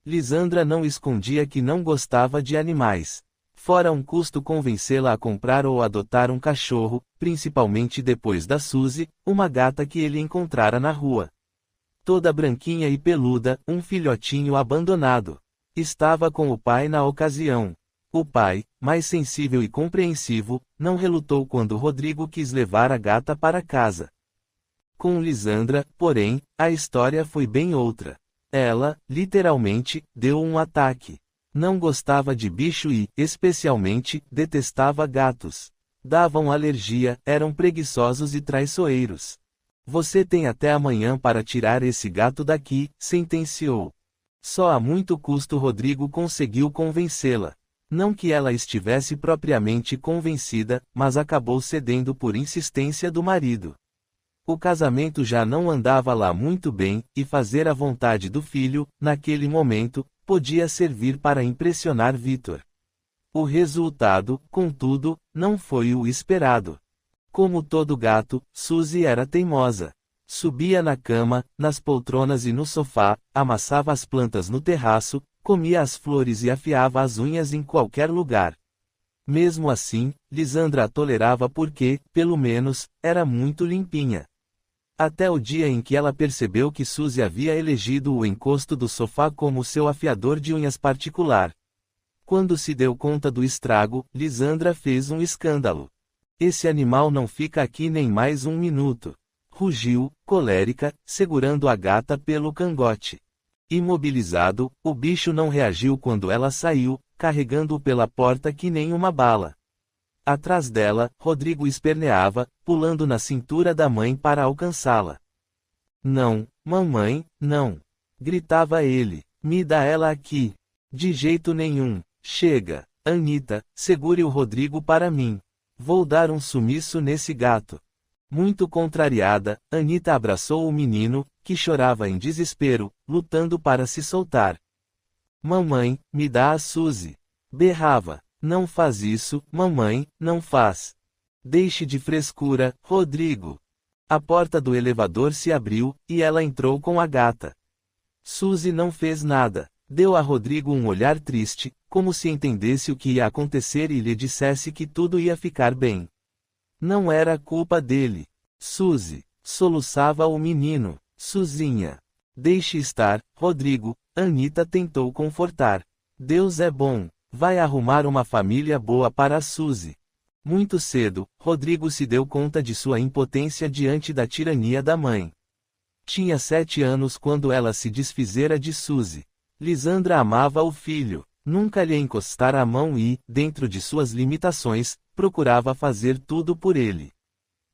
Lisandra não escondia que não gostava de animais. Fora um custo convencê-la a comprar ou adotar um cachorro, principalmente depois da Suzy, uma gata que ele encontrara na rua. Toda branquinha e peluda, um filhotinho abandonado. Estava com o pai na ocasião. O pai, mais sensível e compreensivo, não relutou quando Rodrigo quis levar a gata para casa. Com Lisandra, porém, a história foi bem outra. Ela, literalmente, deu um ataque. Não gostava de bicho e, especialmente, detestava gatos. Davam alergia, eram preguiçosos e traiçoeiros. Você tem até amanhã para tirar esse gato daqui, sentenciou. Só a muito custo Rodrigo conseguiu convencê-la. Não que ela estivesse propriamente convencida, mas acabou cedendo por insistência do marido. O casamento já não andava lá muito bem, e fazer a vontade do filho, naquele momento, podia servir para impressionar Vitor. O resultado, contudo, não foi o esperado. Como todo gato, Suzy era teimosa. Subia na cama, nas poltronas e no sofá, amassava as plantas no terraço, comia as flores e afiava as unhas em qualquer lugar. Mesmo assim, Lisandra a tolerava porque, pelo menos, era muito limpinha. Até o dia em que ela percebeu que Suzy havia elegido o encosto do sofá como seu afiador de unhas particular. Quando se deu conta do estrago, Lisandra fez um escândalo. Esse animal não fica aqui nem mais um minuto. Rugiu, colérica, segurando a gata pelo cangote. Imobilizado, o bicho não reagiu quando ela saiu, carregando-o pela porta que nem uma bala. Atrás dela, Rodrigo esperneava, pulando na cintura da mãe para alcançá-la. Não, mamãe, não! Gritava ele. Me dá ela aqui. De jeito nenhum. Chega. Anita, segure o Rodrigo para mim. Vou dar um sumiço nesse gato. Muito contrariada, Anita abraçou o menino, que chorava em desespero, lutando para se soltar. Mamãe, me dá a Suzy. Berrava. Não faz isso, mamãe, não faz. Deixe de frescura, Rodrigo. A porta do elevador se abriu, e ela entrou com a gata. Suzy não fez nada. Deu a Rodrigo um olhar triste, como se entendesse o que ia acontecer e lhe dissesse que tudo ia ficar bem. Não era culpa dele. Suzy, soluçava o menino. Suzinha. Deixe estar, Rodrigo, Anita tentou confortar. Deus é bom. Vai arrumar uma família boa para a Suzy. Muito cedo, Rodrigo se deu conta de sua impotência diante da tirania da mãe. Tinha 7 anos quando ela se desfizera de Suzy. Lisandra amava o filho, nunca lhe encostara a mão e, dentro de suas limitações, procurava fazer tudo por ele.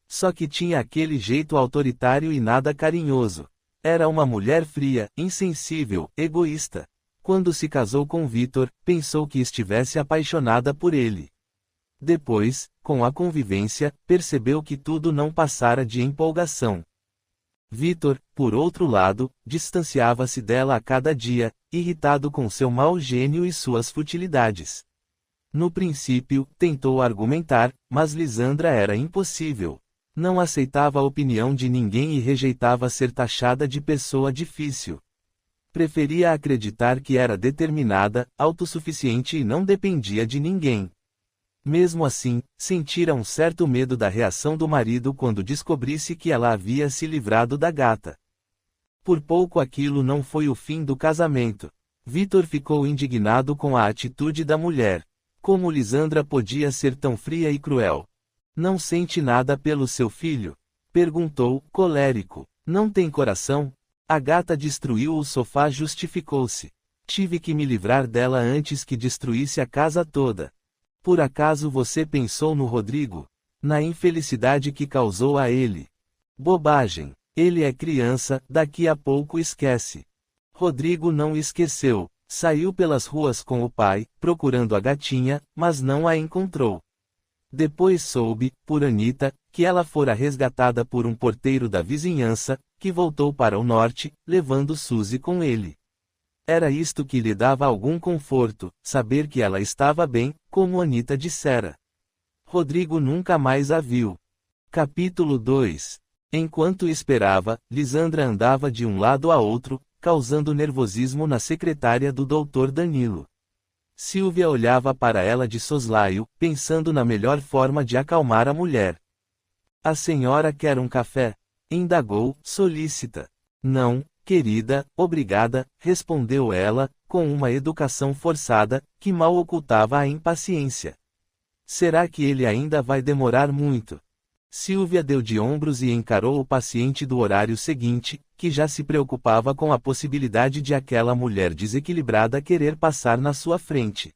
Só que tinha aquele jeito autoritário e nada carinhoso. Era uma mulher fria, insensível, egoísta. Quando se casou com Vitor, pensou que estivesse apaixonada por ele. Depois, com a convivência, percebeu que tudo não passara de empolgação. Vitor, por outro lado, distanciava-se dela a cada dia, irritado com seu mau gênio e suas futilidades. No princípio, tentou argumentar, mas Lisandra era impossível. Não aceitava a opinião de ninguém e rejeitava ser taxada de pessoa difícil. Preferia acreditar que era determinada, autossuficiente e não dependia de ninguém. Mesmo assim, sentira um certo medo da reação do marido quando descobrisse que ela havia se livrado da gata. Por pouco aquilo não foi o fim do casamento. Vitor ficou indignado com a atitude da mulher. Como Lisandra podia ser tão fria e cruel? Não sente nada pelo seu filho? Perguntou, colérico. Não tem coração? A gata destruiu o sofá, justificou-se. Tive que me livrar dela antes que destruísse a casa toda. Por acaso você pensou no Rodrigo? Na infelicidade que causou a ele? Bobagem. Ele é criança, daqui a pouco esquece. Rodrigo não esqueceu. Saiu pelas ruas com o pai, procurando a gatinha, mas não a encontrou. Depois soube, por Anita, que ela fora resgatada por um porteiro da vizinhança, que voltou para o norte, levando Suzy com ele. Era isto que lhe dava algum conforto, saber que ela estava bem, como Anita dissera. Rodrigo nunca mais a viu. Capítulo 2. Enquanto esperava, Lisandra andava de um lado a outro, causando nervosismo na secretária do Dr. Danilo. Silvia olhava para ela de soslaio, pensando na melhor forma de acalmar a mulher. A senhora quer um café? Indagou, solícita. Não, querida, obrigada, respondeu ela, com uma educação forçada, que mal ocultava a impaciência. Será que ele ainda vai demorar muito? Silvia deu de ombros e encarou o paciente do horário seguinte, que já se preocupava com a possibilidade de aquela mulher desequilibrada querer passar na sua frente.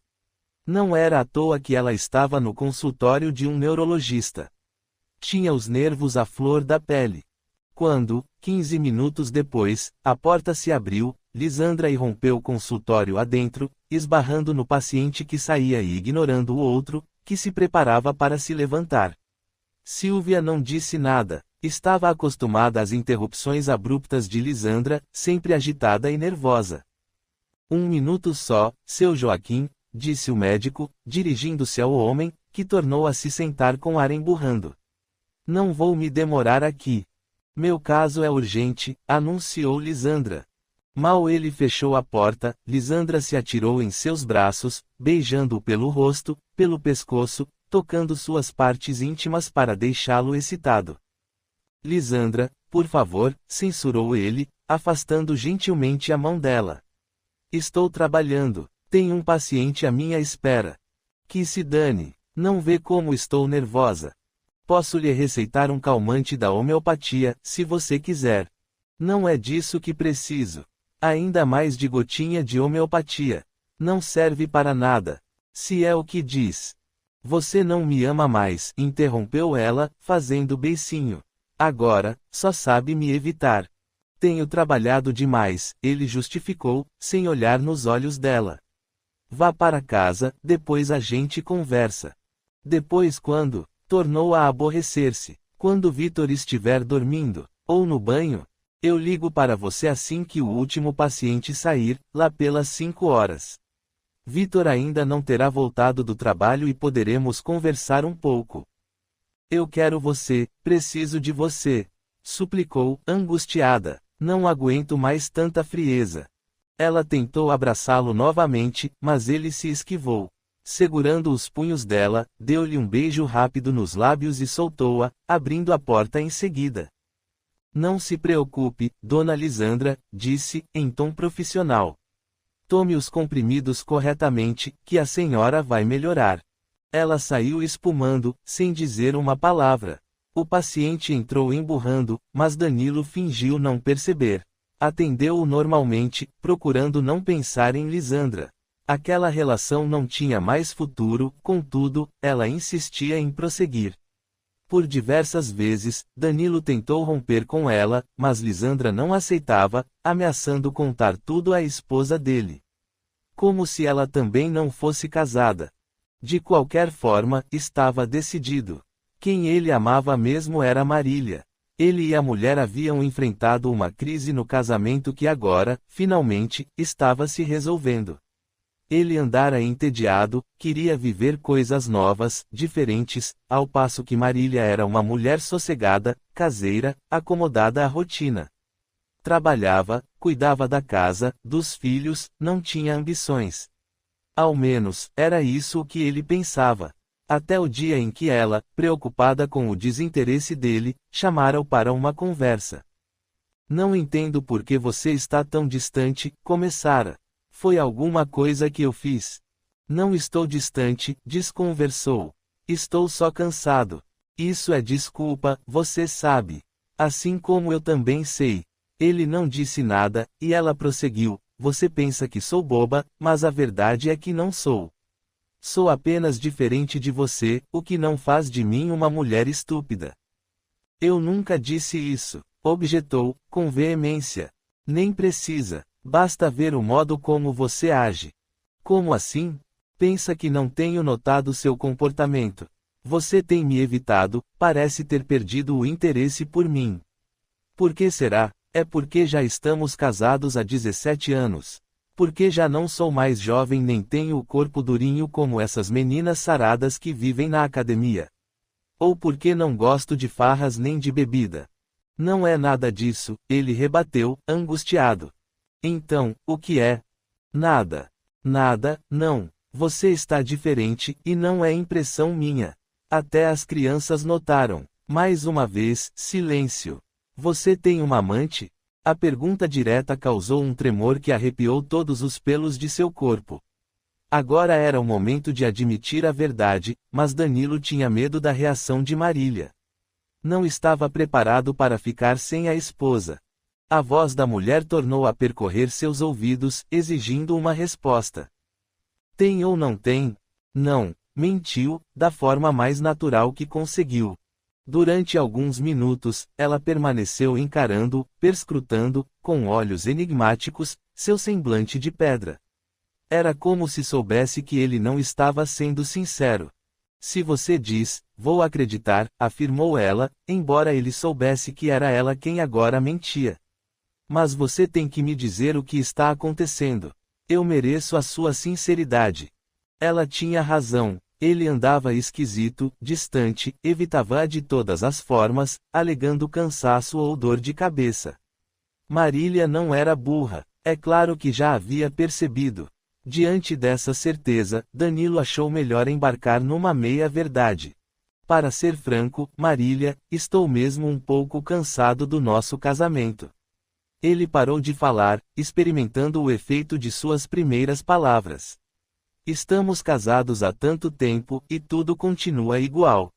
Não era à toa que ela estava no consultório de um neurologista. Tinha os nervos à flor da pele. Quando, 15 minutos depois, a porta se abriu, Lisandra irrompeu o consultório adentro, esbarrando no paciente que saía e ignorando o outro, que se preparava para se levantar. Silvia não disse nada. Estava acostumada às interrupções abruptas de Lisandra, sempre agitada e nervosa. Um minuto só, seu Joaquim, disse o médico, dirigindo-se ao homem, que tornou a se sentar com ar emburrando. Não vou me demorar aqui. Meu caso é urgente, anunciou Lisandra. Mal ele fechou a porta, Lisandra se atirou em seus braços, beijando-o pelo rosto, pelo pescoço, tocando suas partes íntimas para deixá-lo excitado. Lisandra, por favor, censurou ele, afastando gentilmente a mão dela. Estou trabalhando. Tenho um paciente à minha espera. Que se dane. Não vê como estou nervosa. Posso lhe receitar um calmante da homeopatia, se você quiser. Não é disso que preciso. Ainda mais de gotinha de homeopatia. Não serve para nada. Se é o que diz. Você não me ama mais, interrompeu ela, fazendo beicinho. Agora, só sabe me evitar. Tenho trabalhado demais, ele justificou, sem olhar nos olhos dela. Vá para casa, depois a gente conversa. Depois quando? Tornou a aborrecer-se. Quando Vitor estiver dormindo, ou no banho? Eu ligo para você assim que o último paciente sair, lá pelas 5 horas. Vitor ainda não terá voltado do trabalho e poderemos conversar um pouco. Eu quero você, preciso de você, suplicou, angustiada. Não aguento mais tanta frieza. Ela tentou abraçá-lo novamente, mas ele se esquivou. Segurando os punhos dela, deu-lhe um beijo rápido nos lábios e soltou-a, abrindo a porta em seguida. Não se preocupe, dona Lisandra, disse, em tom profissional. Tome os comprimidos corretamente, que a senhora vai melhorar. Ela saiu espumando, sem dizer uma palavra. O paciente entrou emburrando, mas Danilo fingiu não perceber. Atendeu-o normalmente, procurando não pensar em Lisandra. Aquela relação não tinha mais futuro, contudo, ela insistia em prosseguir. Por diversas vezes, Danilo tentou romper com ela, mas Lisandra não aceitava, ameaçando contar tudo à esposa dele. Como se ela também não fosse casada. De qualquer forma, estava decidido. Quem ele amava mesmo era Marília. Ele e a mulher haviam enfrentado uma crise no casamento que agora, finalmente, estava se resolvendo. Ele andara entediado, queria viver coisas novas, diferentes, ao passo que Marília era uma mulher sossegada, caseira, acomodada à rotina. Trabalhava, cuidava da casa, dos filhos, não tinha ambições. Ao menos, era isso o que ele pensava. Até o dia em que ela, preocupada com o desinteresse dele, chamara-o para uma conversa. Não entendo por que você está tão distante, começara. Foi alguma coisa que eu fiz. Não estou distante, desconversou. Estou só cansado. Isso é desculpa, você sabe. Assim como eu também sei. Ele não disse nada, e ela prosseguiu. Você pensa que sou boba, mas a verdade é que não sou. Sou apenas diferente de você, o que não faz de mim uma mulher estúpida. Eu nunca disse isso, objetou, com veemência. Nem precisa. Basta ver o modo como você age. Como assim? Pensa que não tenho notado seu comportamento. Você tem me evitado, parece ter perdido o interesse por mim. Por que será? É porque já estamos casados há 17 anos. Porque já não sou mais jovem nem tenho o corpo durinho como essas meninas saradas que vivem na academia. Ou porque não gosto de farras nem de bebida. Não é nada disso, ele rebateu, angustiado. Então, o que é? Nada. Nada, não. Você está diferente, e não é impressão minha. Até as crianças notaram. Mais uma vez, silêncio. Você tem uma amante? A pergunta direta causou um tremor que arrepiou todos os pelos de seu corpo. Agora era o momento de admitir a verdade, mas Danilo tinha medo da reação de Marília. Não estava preparado para ficar sem a esposa. A voz da mulher tornou a percorrer seus ouvidos, exigindo uma resposta. Tem ou não tem? Não, mentiu, da forma mais natural que conseguiu. Durante alguns minutos, ela permaneceu encarando, perscrutando, com olhos enigmáticos, seu semblante de pedra. Era como se soubesse que ele não estava sendo sincero. Se você diz, vou acreditar, afirmou ela, embora ele soubesse que era ela quem agora mentia. Mas você tem que me dizer o que está acontecendo. Eu mereço a sua sinceridade. Ela tinha razão. Ele andava esquisito, distante, evitava-a de todas as formas, alegando cansaço ou dor de cabeça. Marília não era burra. É claro que já havia percebido. Diante dessa certeza, Danilo achou melhor embarcar numa meia-verdade. Para ser franco, Marília, estou mesmo um pouco cansado do nosso casamento. Ele parou de falar, experimentando o efeito de suas primeiras palavras. Estamos casados há tanto tempo, e tudo continua igual.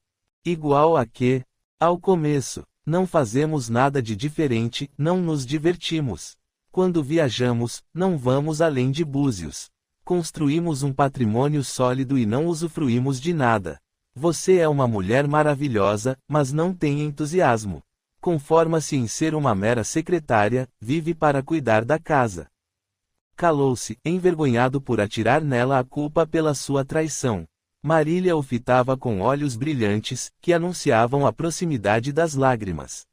Igual a que, ao começo, não fazemos nada de diferente, não nos divertimos. Quando viajamos, não vamos além de Búzios. Construímos um patrimônio sólido e não usufruímos de nada. Você é uma mulher maravilhosa, mas não tem entusiasmo. Conforma-se em ser uma mera secretária, vive para cuidar da casa. Calou-se, envergonhado por atirar nela a culpa pela sua traição. Marília o fitava com olhos brilhantes, que anunciavam a proximidade das lágrimas.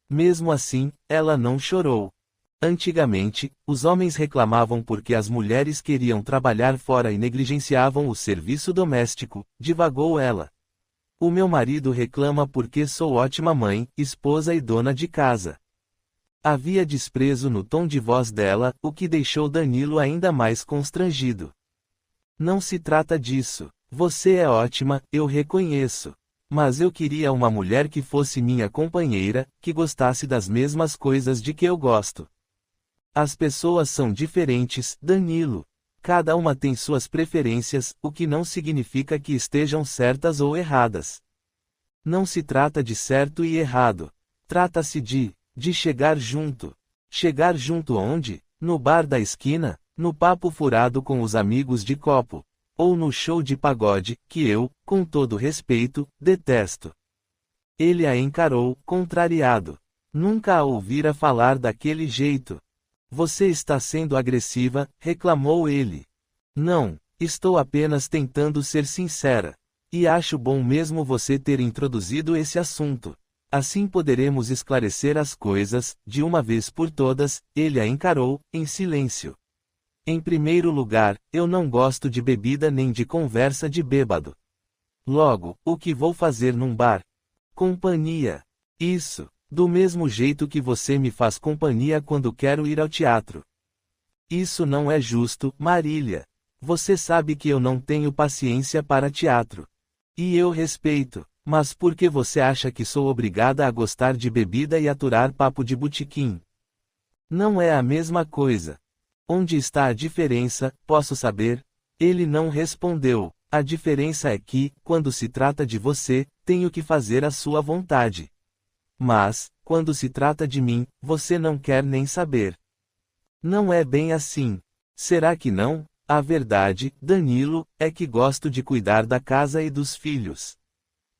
Mesmo assim, ela não chorou. Antigamente, os homens reclamavam porque as mulheres queriam trabalhar fora e negligenciavam o serviço doméstico, divagou ela. O meu marido reclama porque sou ótima mãe, esposa e dona de casa. Havia desprezo no tom de voz dela, o que deixou Danilo ainda mais constrangido. Não se trata disso. Você é ótima, eu reconheço. Mas eu queria uma mulher que fosse minha companheira, que gostasse das mesmas coisas de que eu gosto. As pessoas são diferentes, Danilo. Cada uma tem suas preferências, o que não significa que estejam certas ou erradas. Não se trata de certo e errado. Trata-se de chegar junto. Chegar junto onde? No bar da esquina? No papo furado com os amigos de copo? Ou no show de pagode, que eu, com todo respeito, detesto. Ele a encarou, contrariado. Nunca a ouvira falar daquele jeito. Você está sendo agressiva, reclamou ele. Não, estou apenas tentando ser sincera. E acho bom mesmo você ter introduzido esse assunto. Assim poderemos esclarecer as coisas, de uma vez por todas. Ele a encarou, em silêncio. Em primeiro lugar, eu não gosto de bebida nem de conversa de bêbado. Logo, o que vou fazer num bar? Companhia. Isso, do mesmo jeito que você me faz companhia quando quero ir ao teatro. Isso não é justo, Marília. Você sabe que eu não tenho paciência para teatro. E eu respeito, mas por que você acha que sou obrigada a gostar de bebida e aturar papo de botequim? Não é a mesma coisa. Onde está a diferença, posso saber? Ele não respondeu. A diferença é que, quando se trata de você, tenho que fazer a sua vontade. Mas, quando se trata de mim, você não quer nem saber. Não é bem assim. Será que não? A verdade, Danilo, é que gosto de cuidar da casa e dos filhos.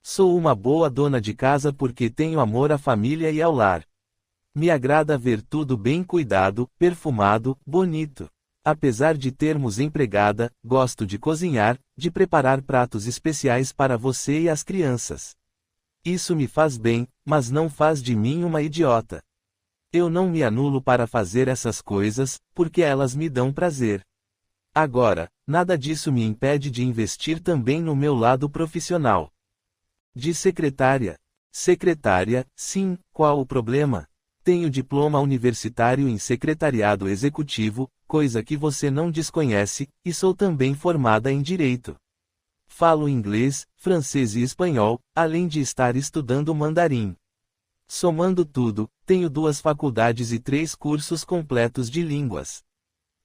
Sou uma boa dona de casa porque tenho amor à família e ao lar. Me agrada ver tudo bem cuidado, perfumado, bonito. Apesar de termos empregada, gosto de cozinhar, de preparar pratos especiais para você e as crianças. Isso me faz bem, mas não faz de mim uma idiota. Eu não me anulo para fazer essas coisas, porque elas me dão prazer. Agora, nada disso me impede de investir também no meu lado profissional. De secretária. Secretária, sim, qual o problema? Tenho diploma universitário em secretariado executivo, coisa que você não desconhece, e sou também formada em direito. Falo inglês, francês e espanhol, além de estar estudando mandarim. Somando tudo, tenho 2 faculdades e 3 cursos completos de línguas.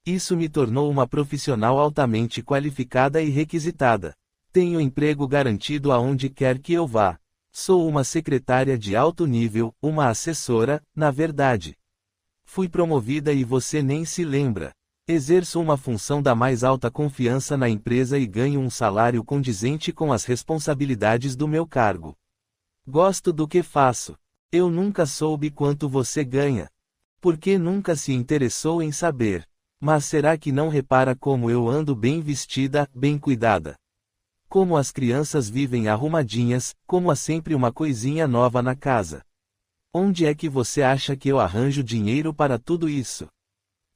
Isso me tornou uma profissional altamente qualificada e requisitada. Tenho emprego garantido aonde quer que eu vá. Sou uma secretária de alto nível, uma assessora, na verdade. Fui promovida e você nem se lembra. Exerço uma função da mais alta confiança na empresa e ganho um salário condizente com as responsabilidades do meu cargo. Gosto do que faço. Eu nunca soube quanto você ganha. Por que nunca se interessou em saber? Mas será que não repara como eu ando bem vestida, bem cuidada? Como as crianças vivem arrumadinhas, como há sempre uma coisinha nova na casa. Onde é que você acha que eu arranjo dinheiro para tudo isso?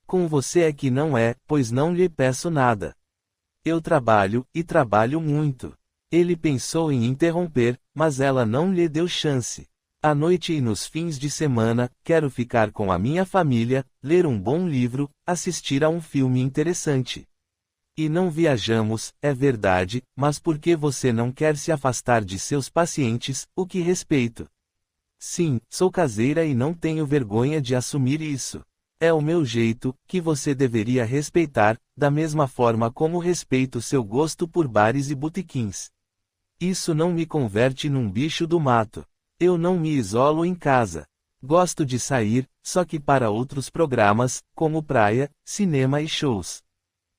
Com você é que não é, pois não lhe peço nada. Eu trabalho, e trabalho muito. Ele pensou em interromper, mas ela não lhe deu chance. À noite e nos fins de semana, quero ficar com a minha família, ler um bom livro, assistir a um filme interessante. E não viajamos, é verdade, mas por que você não quer se afastar de seus pacientes, o que respeito? Sim, sou caseira e não tenho vergonha de assumir isso. É o meu jeito, que você deveria respeitar, da mesma forma como respeito seu gosto por bares e botequins. Isso não me converte num bicho do mato. Eu não me isolo em casa. Gosto de sair, só que para outros programas, como praia, cinema e shows.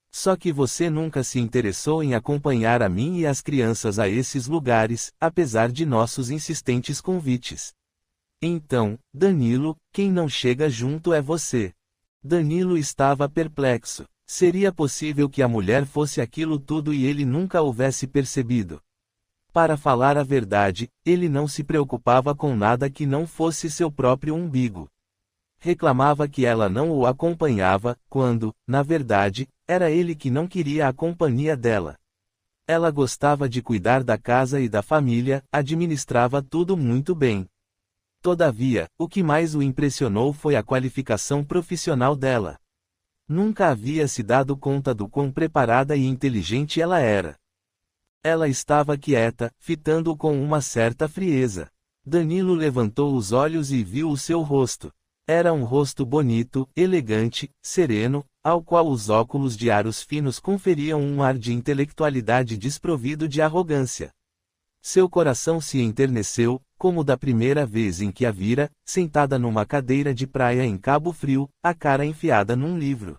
Só que você nunca se interessou em acompanhar a mim e as crianças a esses lugares, apesar de nossos insistentes convites. Então, Danilo, quem não chega junto é você. Danilo estava perplexo. Seria possível que a mulher fosse aquilo tudo e ele nunca houvesse percebido? Para falar a verdade, ele não se preocupava com nada que não fosse seu próprio umbigo. Reclamava que ela não o acompanhava, quando, na verdade, era ele que não queria a companhia dela. Ela gostava de cuidar da casa e da família, administrava tudo muito bem. Todavia, o que mais o impressionou foi a qualificação profissional dela. Nunca havia se dado conta do quão preparada e inteligente ela era. Ela estava quieta, fitando-o com uma certa frieza. Danilo levantou os olhos e viu o seu rosto. Era um rosto bonito, elegante, sereno, ao qual os óculos de aros finos conferiam um ar de intelectualidade desprovido de arrogância. Seu coração se enterneceu, como da primeira vez em que a vira, sentada numa cadeira de praia em Cabo Frio, a cara enfiada num livro.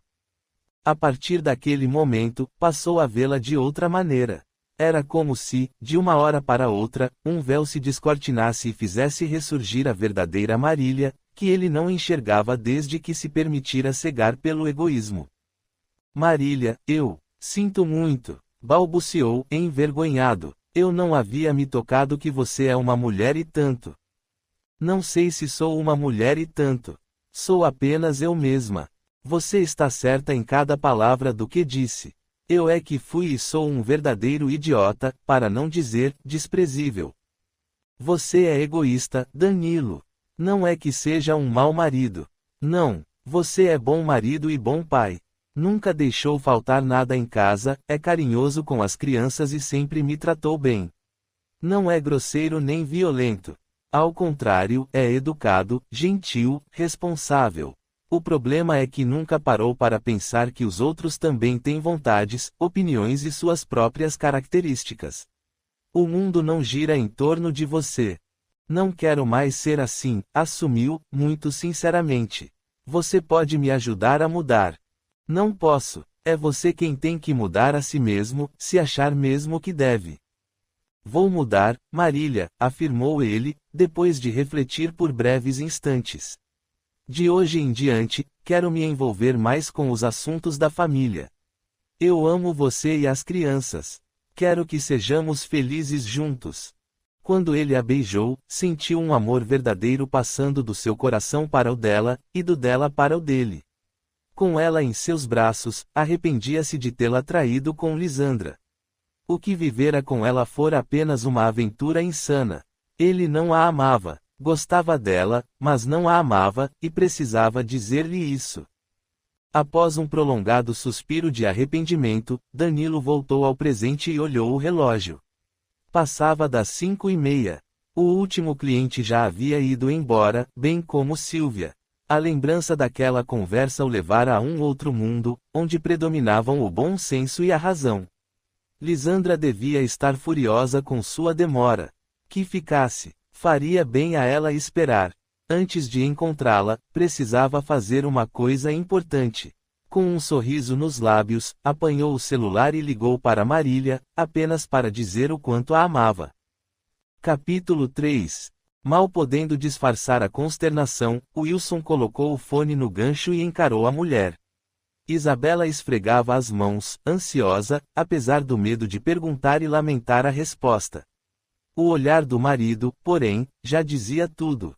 A partir daquele momento, passou a vê-la de outra maneira. Era como se, de uma hora para outra, um véu se descortinasse e fizesse ressurgir a verdadeira Marília, que ele não enxergava desde que se permitira cegar pelo egoísmo. Marília, eu sinto muito, balbuciou, envergonhado. Eu não havia me tocado que você é uma mulher e tanto. Não sei se sou uma mulher e tanto. Sou apenas eu mesma. Você está certa em cada palavra do que disse. Eu é que fui e sou um verdadeiro idiota, para não dizer, desprezível. Você é egoísta, Danilo. Não é que seja um mau marido. Não, você é bom marido e bom pai. Nunca deixou faltar nada em casa, é carinhoso com as crianças e sempre me tratou bem. Não é grosseiro nem violento. Ao contrário, é educado, gentil, responsável. O problema é que nunca parou para pensar que os outros também têm vontades, opiniões e suas próprias características. O mundo não gira em torno de você. Não quero mais ser assim, assumiu, muito sinceramente. Você pode me ajudar a mudar. Não posso. É você quem tem que mudar a si mesmo, se achar mesmo que deve. Vou mudar, Marília, afirmou ele, depois de refletir por breves instantes. De hoje em diante, quero me envolver mais com os assuntos da família. Eu amo você e as crianças. Quero que sejamos felizes juntos. Quando ele a beijou, sentiu um amor verdadeiro passando do seu coração para o dela, e do dela para o dele. Com ela em seus braços, arrependia-se de tê-la traído com Lisandra. O que vivera com ela fora apenas uma aventura insana. Ele não a amava, gostava dela, mas não a amava, e precisava dizer-lhe isso. Após um prolongado suspiro de arrependimento, Danilo voltou ao presente e olhou o relógio. Passava das 5:30. O último cliente já havia ido embora, bem como Silvia. A lembrança daquela conversa o levara a um outro mundo, onde predominavam o bom senso e a razão. Lisandra devia estar furiosa com sua demora. Que ficasse. Faria bem a ela esperar. Antes de encontrá-la, precisava fazer uma coisa importante. Com um sorriso nos lábios, apanhou o celular e ligou para Marília, apenas para dizer o quanto a amava. Capítulo 3. Mal podendo disfarçar a consternação, Wilson colocou o fone no gancho e encarou a mulher. Isabela esfregava as mãos, ansiosa, apesar do medo de perguntar e lamentar a resposta. O olhar do marido, porém, já dizia tudo.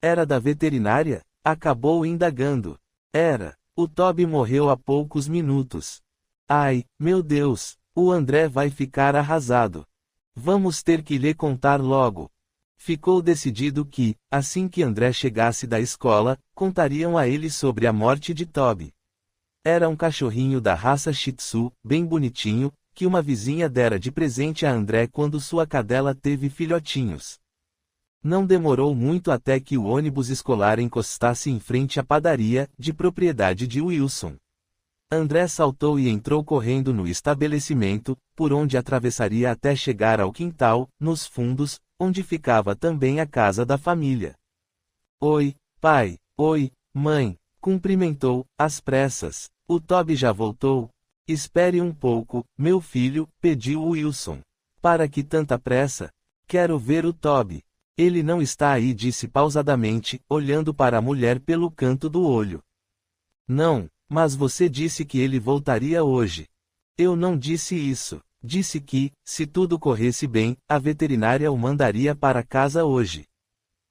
Era da veterinária? Acabou indagando. Era. O Toby morreu há poucos minutos. Ai, meu Deus, o André vai ficar arrasado. Vamos ter que lhe contar logo. Ficou decidido que, assim que André chegasse da escola, contariam a ele sobre a morte de Toby. Era um cachorrinho da raça Shih Tzu, bem bonitinho, que uma vizinha dera de presente a André quando sua cadela teve filhotinhos. Não demorou muito até que o ônibus escolar encostasse em frente à padaria, de propriedade de Wilson. André saltou e entrou correndo no estabelecimento, por onde atravessaria até chegar ao quintal, nos fundos, onde ficava também a casa da família. Oi, pai. Oi, mãe. Cumprimentou, às pressas. O Toby já voltou? Espere um pouco, meu filho, pediu Wilson. Para que tanta pressa? Quero ver o Toby. Ele não está aí, disse pausadamente, olhando para a mulher pelo canto do olho. Não, mas você disse que ele voltaria hoje. Eu não disse isso. Disse que, se tudo corresse bem, a veterinária o mandaria para casa hoje.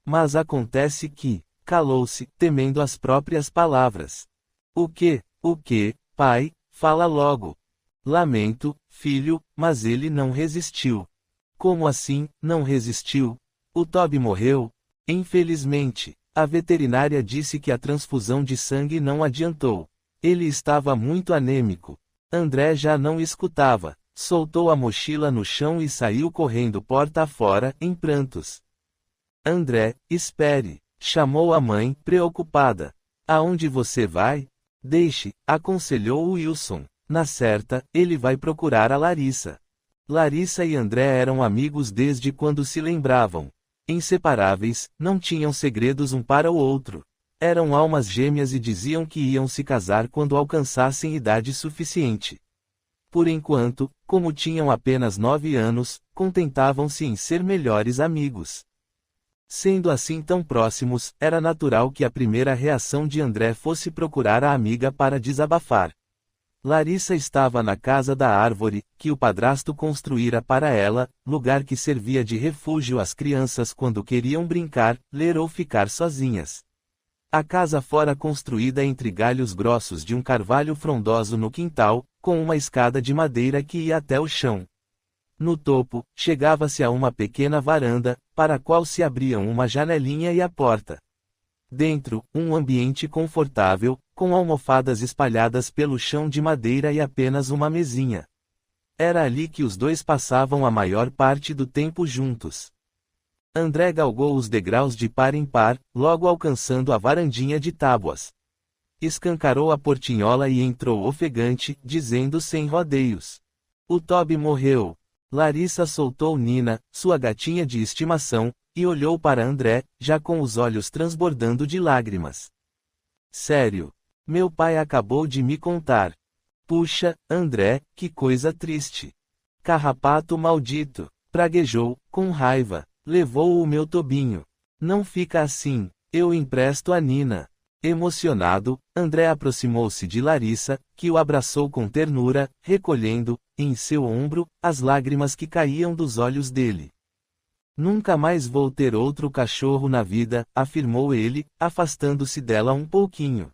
Mas acontece que, calou-se, temendo as próprias palavras. O que, pai? Fala logo. Lamento, filho, mas ele não resistiu. Como assim, não resistiu? O Toby morreu? Infelizmente. A veterinária disse que a transfusão de sangue não adiantou. Ele estava muito anêmico. André já não escutava. Soltou a mochila no chão e saiu correndo porta afora, em prantos. André, espere. Chamou a mãe, preocupada. Aonde você vai? Deixe, aconselhou Wilson. Na certa, ele vai procurar a Larissa. Larissa e André eram amigos desde quando se lembravam. Inseparáveis, não tinham segredos um para o outro. Eram almas gêmeas e diziam que iam se casar quando alcançassem idade suficiente. Por enquanto, como tinham apenas 9 anos, contentavam-se em ser melhores amigos. Sendo assim tão próximos, era natural que a primeira reação de André fosse procurar a amiga para desabafar. Larissa estava na casa da árvore, que o padrasto construíra para ela, lugar que servia de refúgio às crianças quando queriam brincar, ler ou ficar sozinhas. A casa fora construída entre galhos grossos de um carvalho frondoso no quintal, com uma escada de madeira que ia até o chão. No topo, chegava-se a uma pequena varanda, para a qual se abriam uma janelinha e a porta. Dentro, um ambiente confortável, com almofadas espalhadas pelo chão de madeira e apenas uma mesinha. Era ali que os dois passavam a maior parte do tempo juntos. André galgou os degraus de par em par, logo alcançando a varandinha de tábuas. Escancarou a portinhola e entrou ofegante, dizendo sem rodeios: O Toby morreu. Larissa soltou Nina, sua gatinha de estimação, e olhou para André, já com os olhos transbordando de lágrimas. Sério. Meu pai acabou de me contar. Puxa, André, que coisa triste. Carrapato maldito. Praguejou, com raiva. Levou o meu Tobinho. Não fica assim. Eu empresto a Nina. Emocionado, André aproximou-se de Larissa, que o abraçou com ternura, recolhendo, em seu ombro, as lágrimas que caíam dos olhos dele. Nunca mais vou ter outro cachorro na vida, afirmou ele, afastando-se dela um pouquinho.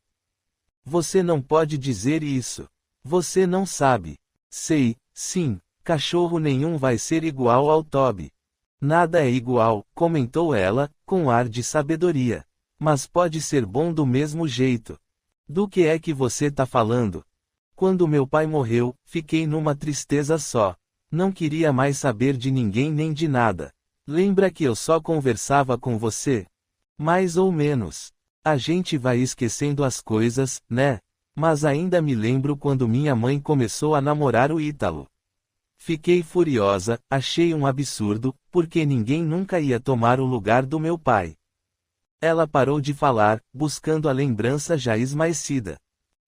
Você não pode dizer isso. Você não sabe. Sei, sim, cachorro nenhum vai ser igual ao Toby. Nada é igual, comentou ela, com ar de sabedoria. Mas pode ser bom do mesmo jeito. Do que é que você tá falando? Quando meu pai morreu, fiquei numa tristeza só. Não queria mais saber de ninguém nem de nada. Lembra que eu só conversava com você? Mais ou menos. A gente vai esquecendo as coisas, né? Mas ainda me lembro quando minha mãe começou a namorar o Ítalo. Fiquei furiosa, achei um absurdo, porque ninguém nunca ia tomar o lugar do meu pai. Ela parou de falar, buscando a lembrança já esmaecida.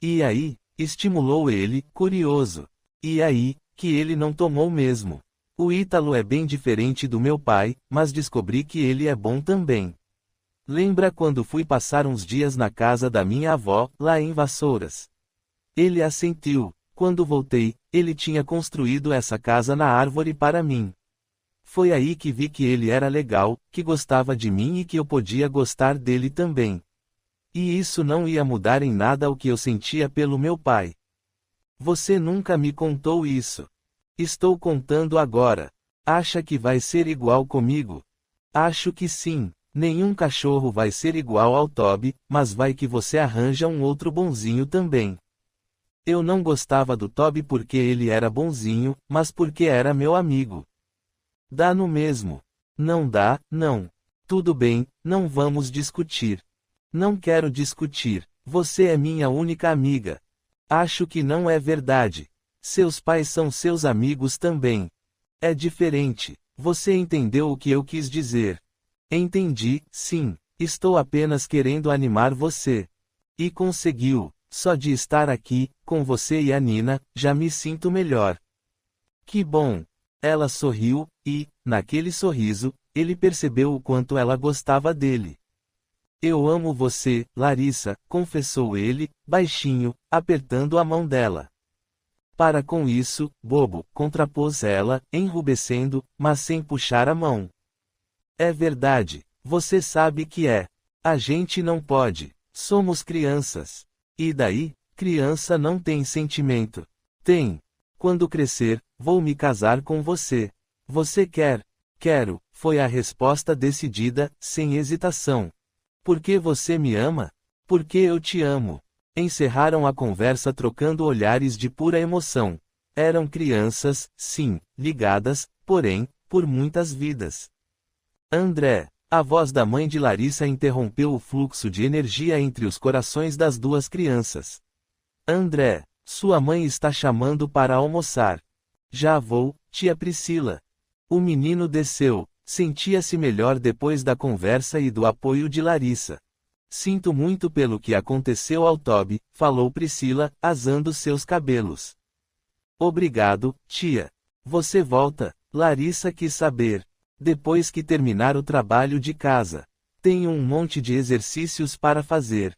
E aí? Estimulou ele, curioso. E aí, que ele não tomou mesmo. O Ítalo é bem diferente do meu pai, mas descobri que ele é bom também. Lembra quando fui passar uns dias na casa da minha avó, lá em Vassouras? Ele assentiu. Quando voltei, ele tinha construído essa casa na árvore para mim. Foi aí que vi que ele era legal, que gostava de mim e que eu podia gostar dele também. E isso não ia mudar em nada o que eu sentia pelo meu pai. Você nunca me contou isso. Estou contando agora. Acha que vai ser igual comigo? Acho que sim. Nenhum cachorro vai ser igual ao Toby, mas vai que você arranja um outro bonzinho também. Eu não gostava do Toby porque ele era bonzinho, mas porque era meu amigo. Dá no mesmo. Não dá, não. Tudo bem, não vamos discutir. Não quero discutir. Você é minha única amiga. Acho que não é verdade. Seus pais são seus amigos também. É diferente. Você entendeu o que eu quis dizer? Entendi, sim. Estou apenas querendo animar você. E conseguiu. Só de estar aqui, com você e a Nina, já me sinto melhor. Que bom. Ela sorriu, e, naquele sorriso, ele percebeu o quanto ela gostava dele. Eu amo você, Larissa, confessou ele, baixinho, apertando a mão dela. Para com isso, bobo, contrapôs ela, enrubescendo, mas sem puxar a mão. É verdade. Você sabe que é. A gente não pode. Somos crianças. E daí? Criança não tem sentimento. Tem. Quando crescer, vou me casar com você. Você quer? Quero, foi a resposta decidida, sem hesitação. Porque você me ama? Porque eu te amo. Encerraram a conversa trocando olhares de pura emoção. Eram crianças, sim, ligadas, porém, por muitas vidas. André. A voz da mãe de Larissa interrompeu o fluxo de energia entre os corações das duas crianças. André, sua mãe está chamando para almoçar. Já vou, tia Priscila. O menino desceu, sentia-se melhor depois da conversa e do apoio de Larissa. Sinto muito pelo que aconteceu ao Toby, falou Priscila, asando seus cabelos. Obrigado, tia. Você volta? Larissa quis saber. Depois que terminar o trabalho de casa. Tenho um monte de exercícios para fazer.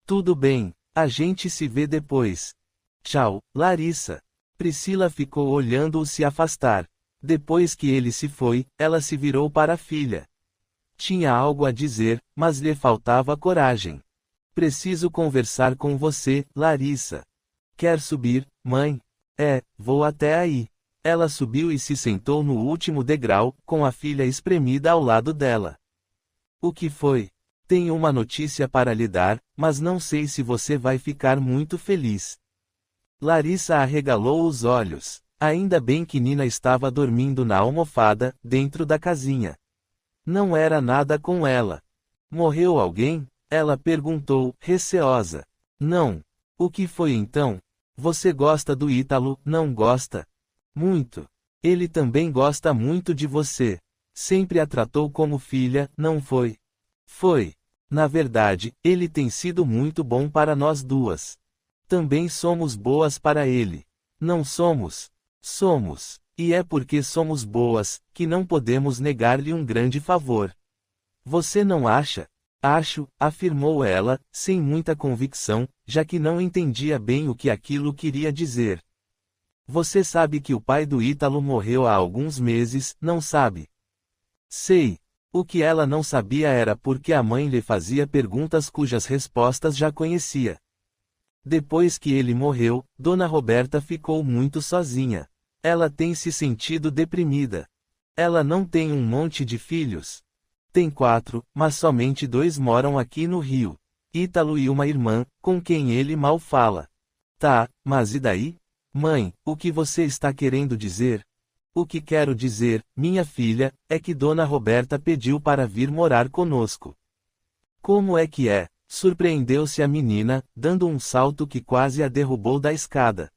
Tudo bem, a gente se vê depois. Tchau, Larissa. Priscila ficou olhando-o se afastar. Depois que ele se foi, ela se virou para a filha. Tinha algo a dizer, mas lhe faltava coragem. Preciso conversar com você, Larissa. Quer subir, mãe? Vou até aí. Ela subiu e se sentou no último degrau, com a filha espremida ao lado dela. O que foi? Tenho uma notícia para lhe dar, mas não sei se você vai ficar muito feliz. Larissa arregalou os olhos. Ainda bem que Nina estava dormindo na almofada, dentro da casinha. Não era nada com ela. Morreu alguém? Ela perguntou, receosa. Não. O que foi então? Você gosta do Ítalo, não gosta? Muito. Ele também gosta muito de você. Sempre a tratou como filha, não foi? Foi. Na verdade, ele tem sido muito bom para nós duas. Também somos boas para ele. Não somos? Somos. E é porque somos boas, que não podemos negar-lhe um grande favor. Você não acha? Acho, afirmou ela, sem muita convicção, já que não entendia bem o que aquilo queria dizer. Você sabe que o pai do Ítalo morreu há alguns meses, não sabe? Sei. O que ela não sabia era porque a mãe lhe fazia perguntas cujas respostas já conhecia. Depois que ele morreu, Dona Roberta ficou muito sozinha. Ela tem se sentido deprimida. Ela não tem um monte de filhos. Tem 4, mas somente 2 moram aqui no Rio. Ítalo e uma irmã, com quem ele mal fala. Tá, mas e daí? Mãe, o que você está querendo dizer? O que quero dizer, minha filha, é que Dona Roberta pediu para vir morar conosco. Como é que é? Surpreendeu-se a menina, dando um salto que quase a derrubou da escada.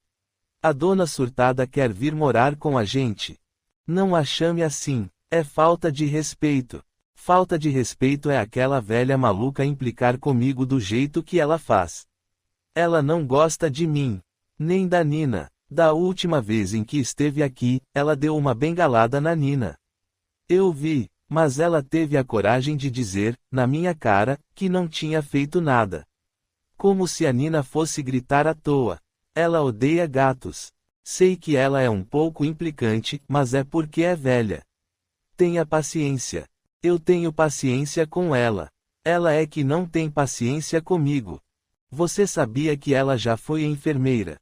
A dona surtada quer vir morar com a gente. Não a chame assim, é falta de respeito. Falta de respeito é aquela velha maluca implicar comigo do jeito que ela faz. Ela não gosta de mim. Nem da Nina. Da última vez em que esteve aqui, ela deu uma bengalada na Nina. Eu vi, mas ela teve a coragem de dizer, na minha cara, que não tinha feito nada. Como se a Nina fosse gritar à toa. Ela odeia gatos. Sei que ela é um pouco implicante, mas é porque é velha. Tenha paciência. Eu tenho paciência com ela. Ela é que não tem paciência comigo. Você sabia que ela já foi enfermeira?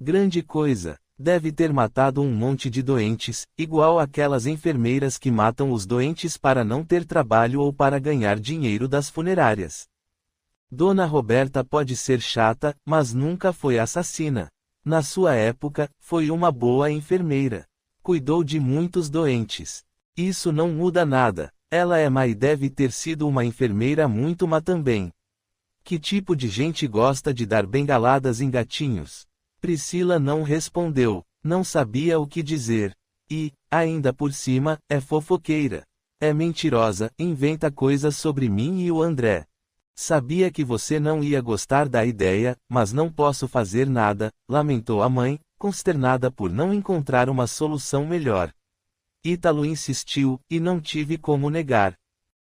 Grande coisa, deve ter matado um monte de doentes, igual aquelas enfermeiras que matam os doentes para não ter trabalho ou para ganhar dinheiro das funerárias. Dona Roberta pode ser chata, mas nunca foi assassina. Na sua época, foi uma boa enfermeira. Cuidou de muitos doentes. Isso não muda nada. Ela é má e deve ter sido uma enfermeira muito má também. Que tipo de gente gosta de dar bengaladas em gatinhos? Priscila não respondeu, não sabia o que dizer. E, ainda por cima, é fofoqueira. É mentirosa, inventa coisas sobre mim e o André. Sabia que você não ia gostar da ideia, mas não posso fazer nada, lamentou a mãe, consternada por não encontrar uma solução melhor. Ítalo insistiu, e não tive como negar.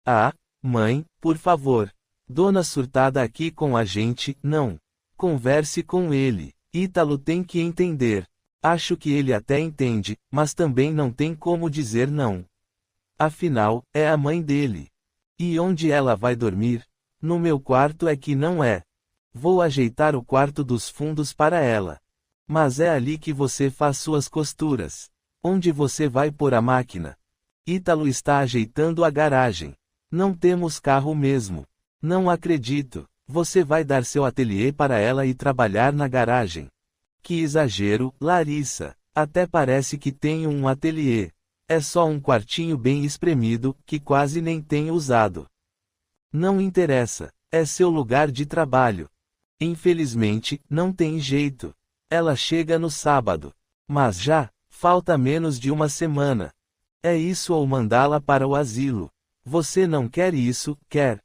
Ah, mãe, por favor. Dona Surtada aqui com a gente, não. Converse com ele. Ítalo tem que entender. Acho que ele até entende, mas também não tem como dizer não. Afinal, é a mãe dele. E onde ela vai dormir? No meu quarto é que não é. Vou ajeitar o quarto dos fundos para ela. Mas é ali que você faz suas costuras. Onde você vai pôr a máquina? Ítalo está ajeitando a garagem. Não temos carro mesmo. Não acredito. Você vai dar seu ateliê para ela e trabalhar na garagem. Que exagero, Larissa. Até parece que tenho um ateliê. É só um quartinho bem espremido, que quase nem tenho usado. Não interessa. É seu lugar de trabalho. Infelizmente, não tem jeito. Ela chega no sábado. Mas já, falta menos de uma semana. É isso ou mandá-la para o asilo. Você não quer isso, quer?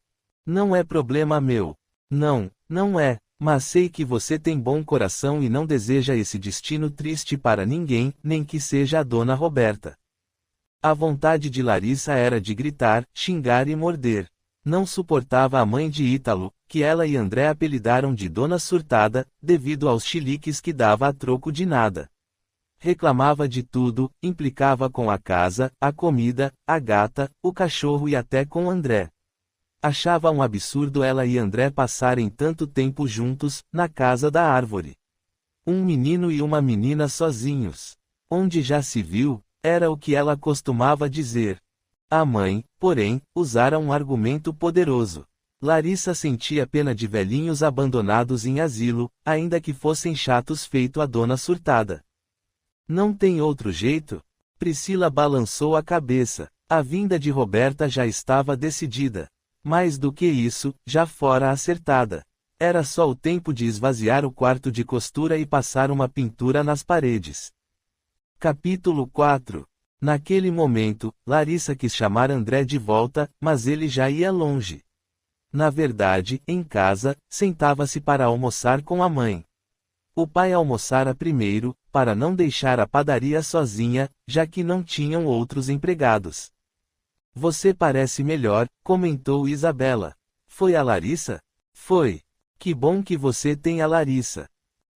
Não é problema meu. Não, não é, mas sei que você tem bom coração e não deseja esse destino triste para ninguém, nem que seja a Dona Roberta. A vontade de Larissa era de gritar, xingar e morder. Não suportava a mãe de Ítalo, que ela e André apelidaram de Dona Surtada, devido aos chiliques que dava a troco de nada. Reclamava de tudo, implicava com a casa, a comida, a gata, o cachorro e até com André. Achava um absurdo ela e André passarem tanto tempo juntos, na casa da árvore. Um menino e uma menina sozinhos. Onde já se viu, era o que ela costumava dizer. A mãe, porém, usara um argumento poderoso. Larissa sentia pena de velhinhos abandonados em asilo, ainda que fossem chatos feito a Dona Surtada. Não tem outro jeito? Priscila balançou a cabeça. A vinda de Roberta já estava decidida. Mais do que isso, já fora acertada. Era só o tempo de esvaziar o quarto de costura e passar uma pintura nas paredes. Capítulo 4. Naquele momento, Larissa quis chamar André de volta, mas ele já ia longe. Na verdade, em casa, sentava-se para almoçar com a mãe. O pai almoçara primeiro, para não deixar a padaria sozinha, já que não tinham outros empregados. Você parece melhor, comentou Isabela. Foi a Larissa? Foi. Que bom que você tem a Larissa.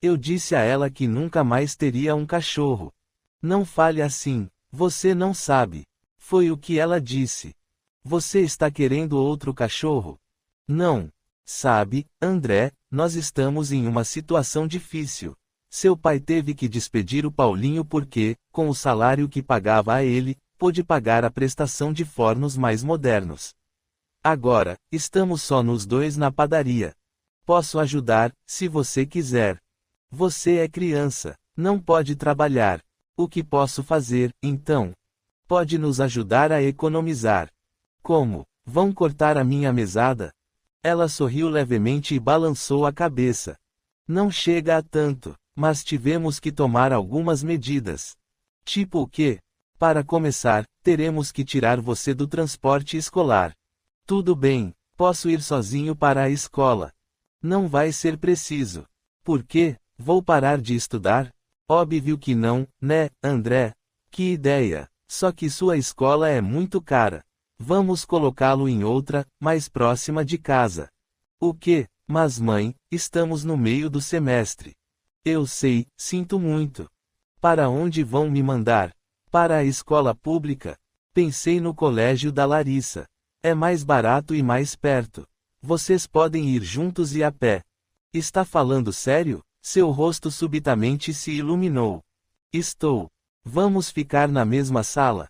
Eu disse a ela que nunca mais teria um cachorro. Não fale assim, você não sabe. Foi o que ela disse. Você está querendo outro cachorro? Não. Sabe, André, nós estamos em uma situação difícil. Seu pai teve que despedir o Paulinho porque, com o salário que pagava a ele, pôde pagar a prestação de fornos mais modernos. Agora, estamos só nos dois na padaria. Posso ajudar, se você quiser. Você é criança, não pode trabalhar. O que posso fazer, então? Pode nos ajudar a economizar. Como? Vão cortar a minha mesada? Ela sorriu levemente e balançou a cabeça. Não chega a tanto, mas tivemos que tomar algumas medidas. Tipo o quê? Para começar, teremos que tirar você do transporte escolar. Tudo bem, posso ir sozinho para a escola. Não vai ser preciso. Por quê? Vou parar de estudar? Óbvio que não, né, André? Que ideia! Só que sua escola é muito cara. Vamos colocá-lo em outra, mais próxima de casa. O quê? Mas mãe, estamos no meio do semestre. Eu sei, sinto muito. Para onde vão me mandar? Para a escola pública? Pensei no colégio da Larissa. É mais barato e mais perto. Vocês podem ir juntos e a pé. Está falando sério? Seu rosto subitamente se iluminou. Estou. Vamos ficar na mesma sala?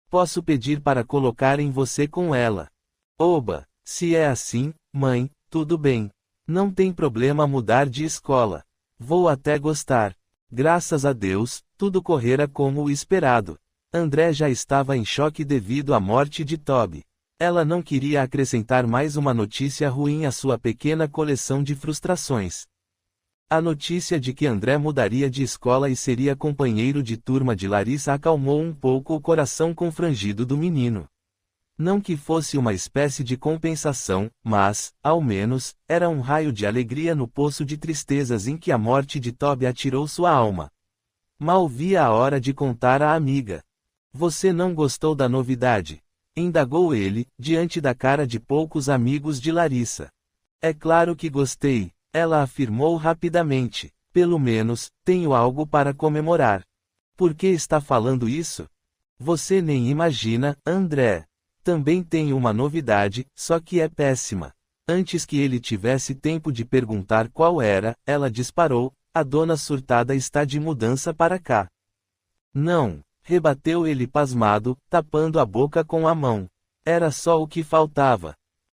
Posso pedir para colocarem você com ela. Oba, se é assim, mãe, tudo bem. Não tem problema mudar de escola. Vou até gostar. Graças a Deus, tudo correra como o esperado. André já estava em choque devido à morte de Toby. Ela não queria acrescentar mais uma notícia ruim à sua pequena coleção de frustrações. A notícia de que André mudaria de escola e seria companheiro de turma de Larissa acalmou um pouco o coração confrangido do menino. Não que fosse uma espécie de compensação, mas, ao menos, era um raio de alegria no poço de tristezas em que a morte de Toby atirou sua alma. Mal via a hora de contar à amiga. Você não gostou da novidade? Indagou ele, diante da cara de poucos amigos de Larissa. É claro que gostei, ela afirmou rapidamente. Pelo menos, tenho algo para comemorar. Por que está falando isso? Você nem imagina, André. Também tenho uma novidade, só que é péssima. Antes que ele tivesse tempo de perguntar qual era, ela disparou: a dona surtada está de mudança para cá. Não, rebateu ele pasmado, tapando a boca com a mão. Era só o que faltava.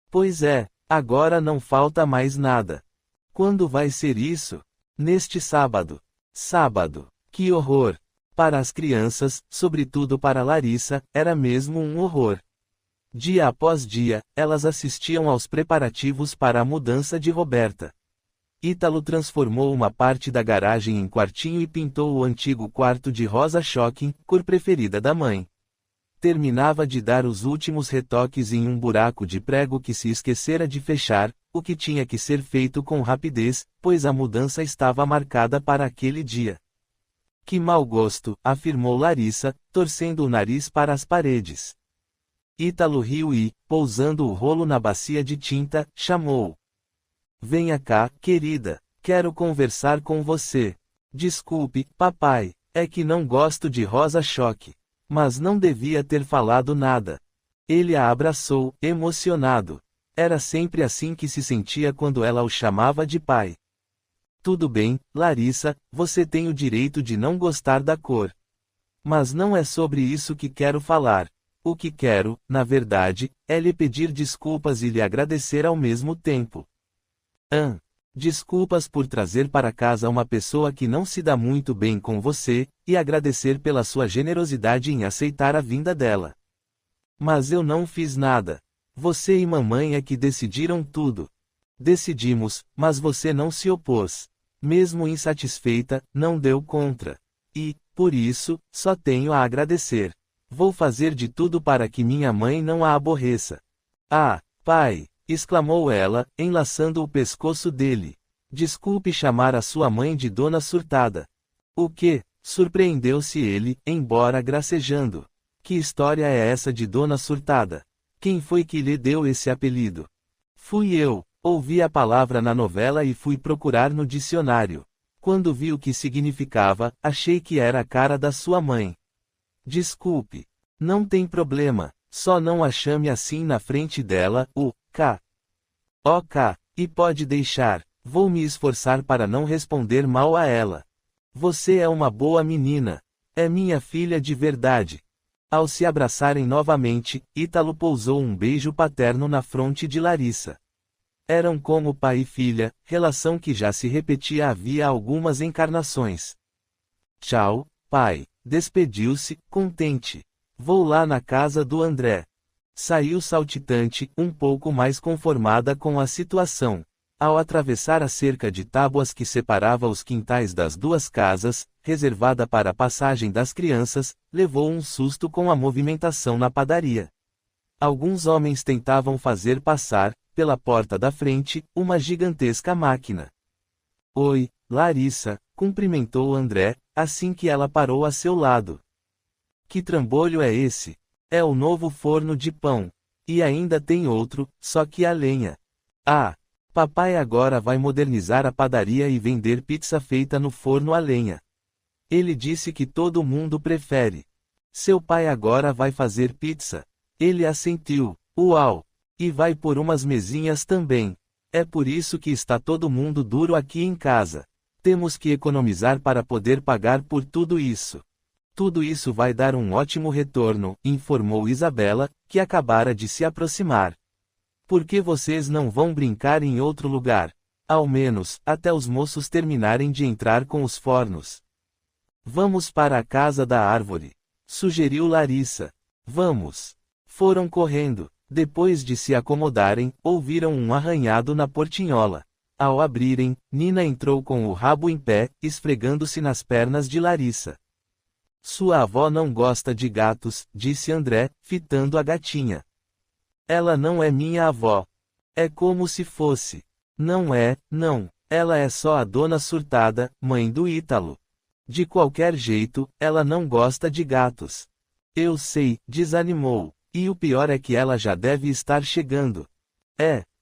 Pois é, agora não falta mais nada. Quando vai ser isso? Neste sábado. Sábado. Que horror! Para as crianças, sobretudo para Larissa, era mesmo um horror. Dia após dia, elas assistiam aos preparativos para a mudança de Roberta. Ítalo transformou uma parte da garagem em quartinho e pintou o antigo quarto de rosa shocking, cor preferida da mãe. Terminava de dar os últimos retoques em um buraco de prego que se esquecera de fechar, o que tinha que ser feito com rapidez, pois a mudança estava marcada para aquele dia. Que mau gosto, afirmou Larissa, torcendo o nariz para as paredes. Ítalo riu e, pousando o rolo na bacia de tinta, chamou. Venha cá, querida. Quero conversar com você. Desculpe, papai, é que não gosto de rosa-choque. Mas não devia ter falado nada. Ele a abraçou, emocionado. Era sempre assim que se sentia quando ela o chamava de pai. Tudo bem, Larissa, você tem o direito de não gostar da cor. Mas não é sobre isso que quero falar. O que quero, na verdade, é lhe pedir desculpas e lhe agradecer ao mesmo tempo. Desculpas por trazer para casa uma pessoa que não se dá muito bem com você, e agradecer pela sua generosidade em aceitar a vinda dela. Mas eu não fiz nada. Você e mamãe é que decidiram tudo. Decidimos, mas você não se opôs. Mesmo insatisfeita, não deu contra. E, por isso, só tenho a agradecer. Vou fazer de tudo para que minha mãe não a aborreça. Ah, pai! Exclamou ela, enlaçando o pescoço dele. Desculpe chamar a sua mãe de dona surtada. O quê? Surpreendeu-se ele, embora gracejando. Que história é essa de dona surtada? Quem foi que lhe deu esse apelido? Fui eu. Ouvi a palavra na novela e fui procurar no dicionário. Quando vi o que significava, achei que era a cara da sua mãe. Desculpe. Não tem problema, só não a chame assim na frente dela, o K. Ok, e pode deixar, vou me esforçar para não responder mal a ela. Você é uma boa menina. É minha filha de verdade. Ao se abraçarem novamente, Ítalo pousou um beijo paterno na fronte de Larissa. Eram como pai e filha, relação que já se repetia havia algumas encarnações. Tchau, pai. Despediu-se, contente. Vou lá na casa do André. Saiu saltitante, um pouco mais conformada com a situação. Ao atravessar a cerca de tábuas que separava os quintais das duas casas, reservada para a passagem das crianças, levou um susto com a movimentação na padaria. Alguns homens tentavam fazer passar, pela porta da frente, uma gigantesca máquina. Oi, Larissa, cumprimentou André, assim que ela parou a seu lado. Que trambolho é esse? É o novo forno de pão. E ainda tem outro, só que a lenha. Ah! Papai agora vai modernizar a padaria e vender pizza feita no forno a lenha. Ele disse que todo mundo prefere. Seu pai agora vai fazer pizza. Ele assentiu. Uau! E vai por umas mesinhas também. É por isso que está todo mundo duro aqui em casa. Temos que economizar para poder pagar por tudo isso. Tudo isso vai dar um ótimo retorno, informou Isabela, que acabara de se aproximar. Por que vocês não vão brincar em outro lugar? Ao menos, até os moços terminarem de entrar com os fornos. Vamos para a casa da árvore, sugeriu Larissa. Vamos. Foram correndo. Depois de se acomodarem, ouviram um arranhado na portinhola. Ao abrirem, Nina entrou com o rabo em pé, esfregando-se nas pernas de Larissa. Sua avó não gosta de gatos, disse André, fitando a gatinha. Ela não é minha avó. É como se fosse. Não é, não. Ela é só a dona surtada, mãe do Ítalo. De qualquer jeito, ela não gosta de gatos. Eu sei, desanimou. E o pior é que ela já deve estar chegando.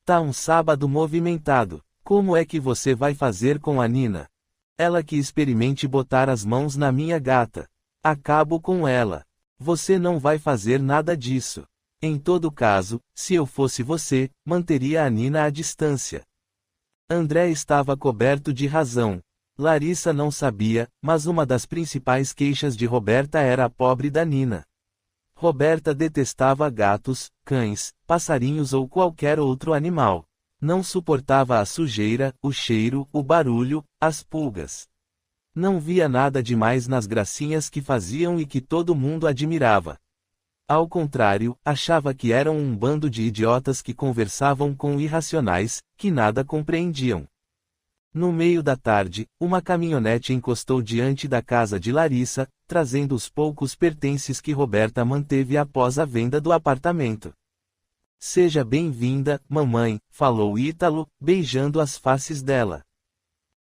Tá um sábado movimentado. Como é que você vai fazer com a Nina? Ela que experimente botar as mãos na minha gata. Acabo com ela. Você não vai fazer nada disso. Em todo caso, se eu fosse você, manteria a Nina à distância. André estava coberto de razão. Larissa não sabia, mas uma das principais queixas de Roberta era a pobre da Nina. Roberta detestava gatos, cães, passarinhos ou qualquer outro animal. Não suportava a sujeira, o cheiro, o barulho, as pulgas. Não via nada demais nas gracinhas que faziam e que todo mundo admirava. Ao contrário, achava que eram um bando de idiotas que conversavam com irracionais, que nada compreendiam. No meio da tarde, uma caminhonete encostou diante da casa de Larissa, trazendo os poucos pertences que Roberta manteve após a venda do apartamento. Seja bem-vinda, mamãe, falou Ítalo, beijando as faces dela.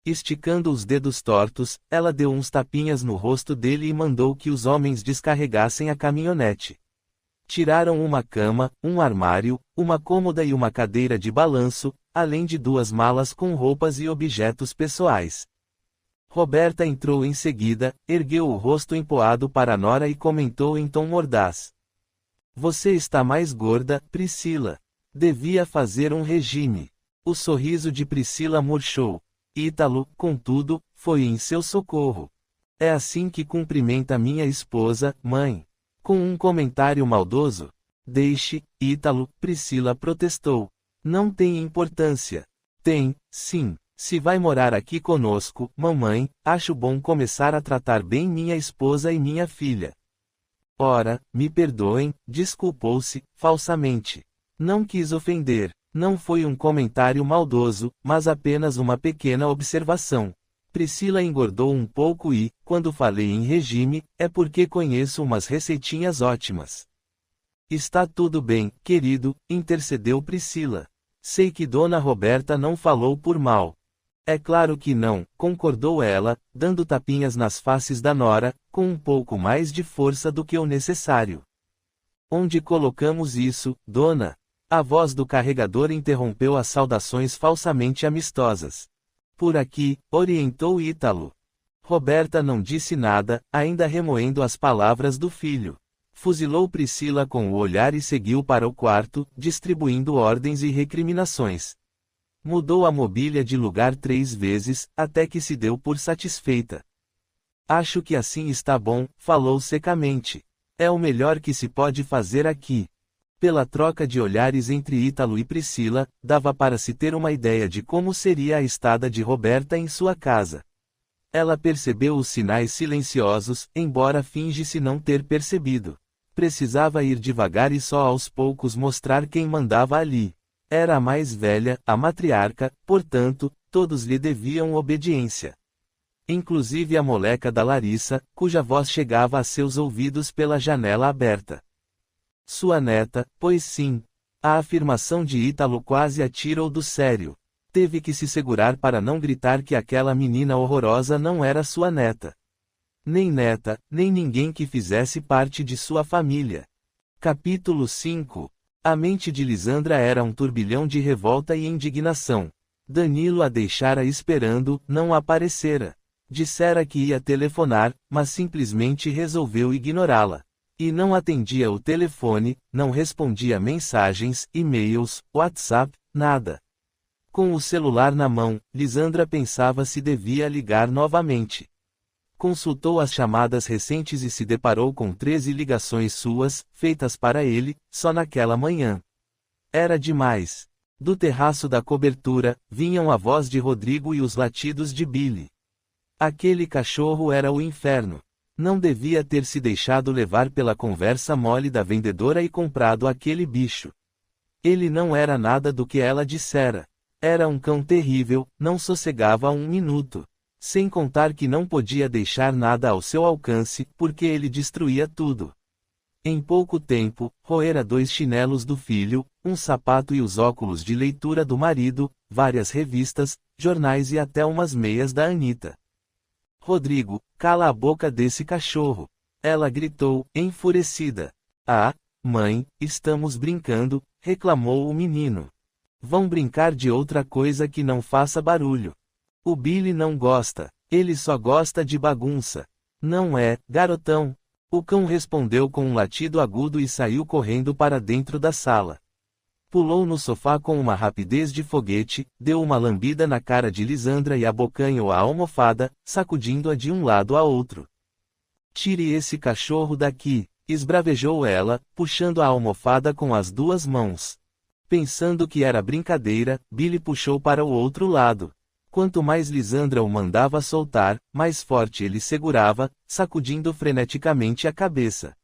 Esticando os dedos tortos, ela deu uns tapinhas no rosto dele e mandou que os homens descarregassem a caminhonete. Tiraram uma cama, um armário, uma cômoda e uma cadeira de balanço, além de 2 malas com roupas e objetos pessoais. Roberta entrou em seguida, ergueu o rosto empoado para Nora e comentou em tom mordaz. Você está mais gorda, Priscila. Devia fazer um regime. O sorriso de Priscila murchou. Ítalo, contudo, foi em seu socorro. É assim que cumprimenta minha esposa, mãe. Com um comentário maldoso. Deixe, Ítalo, Priscila protestou. Não tem importância. Tem, sim. Se vai morar aqui conosco, mamãe, acho bom começar a tratar bem minha esposa e minha filha. Ora, me perdoem, desculpou-se, falsamente. Não quis ofender. Não foi um comentário maldoso, mas apenas uma pequena observação. Priscila engordou um pouco e, quando falei em regime, é porque conheço umas receitinhas ótimas. Está tudo bem, querido, intercedeu Priscila. Sei que Dona Roberta não falou por mal. É claro que não, concordou ela, dando tapinhas nas faces da Nora, com um pouco mais de força do que o necessário. Onde colocamos isso, dona? A voz do carregador interrompeu as saudações falsamente amistosas. Por aqui, orientou Ítalo. Roberta não disse nada, ainda remoendo as palavras do filho. Fuzilou Priscila com o olhar e seguiu para o quarto, distribuindo ordens e recriminações. Mudou a mobília de lugar 3 vezes, até que se deu por satisfeita. Acho que assim está bom, falou secamente. É o melhor que se pode fazer aqui. Pela troca de olhares entre Ítalo e Priscila, dava para se ter uma ideia de como seria a estada de Roberta em sua casa. Ela percebeu os sinais silenciosos, embora fingisse não ter percebido. Precisava ir devagar e só aos poucos mostrar quem mandava ali. Era a mais velha, a matriarca, portanto, todos lhe deviam obediência. Inclusive a moleca da Larissa, cuja voz chegava a seus ouvidos pela janela aberta. Sua neta, pois sim. A afirmação de Ítalo quase a tirou do sério. Teve que se segurar para não gritar que aquela menina horrorosa não era sua neta. Nem neta, nem ninguém que fizesse parte de sua família. Capítulo 5. A mente de Lisandra era um turbilhão de revolta e indignação. Danilo a deixara esperando, não aparecera. Dissera que ia telefonar, mas simplesmente resolveu ignorá-la. E não atendia o telefone, não respondia mensagens, e-mails, WhatsApp, nada. Com o celular na mão, Lisandra pensava se devia ligar novamente. Consultou as chamadas recentes e se deparou com 13 ligações suas, feitas para ele, só naquela manhã. Era demais. Do terraço da cobertura, vinham a voz de Rodrigo e os latidos de Billy. Aquele cachorro era o inferno. Não devia ter se deixado levar pela conversa mole da vendedora e comprado aquele bicho. Ele não era nada do que ela dissera. Era um cão terrível, não sossegava um minuto. Sem contar que não podia deixar nada ao seu alcance, porque ele destruía tudo. Em pouco tempo, roera 2 chinelos do filho, um sapato e os óculos de leitura do marido, várias revistas, jornais e até umas meias da Anita. Rodrigo, cala a boca desse cachorro! Ela gritou, enfurecida. Ah, mãe, estamos brincando, reclamou o menino. Vão brincar de outra coisa que não faça barulho. O Billy não gosta, ele só gosta de bagunça. Não é, garotão? O cão respondeu com um latido agudo e saiu correndo para dentro da sala. Pulou no sofá com uma rapidez de foguete, deu uma lambida na cara de Lisandra e abocanhou a almofada, sacudindo-a de um lado a outro. Tire esse cachorro daqui, esbravejou ela, puxando a almofada com as 2 mãos. Pensando que era brincadeira, Billy puxou para o outro lado. Quanto mais Lisandra o mandava soltar, mais forte ele segurava, sacudindo freneticamente a cabeça.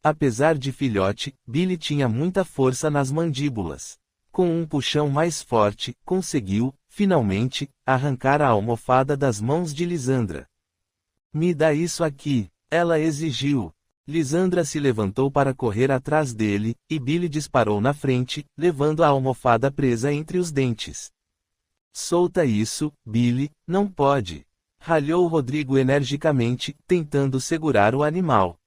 Apesar de filhote, Billy tinha muita força nas mandíbulas. Com um puxão mais forte, conseguiu, finalmente, arrancar a almofada das mãos de Lisandra. Me dá isso aqui, ela exigiu. Lisandra se levantou para correr atrás dele, e Billy disparou na frente, levando a almofada presa entre os dentes. Solta isso, Billy, não pode. Ralhou Rodrigo energicamente, tentando segurar o animal.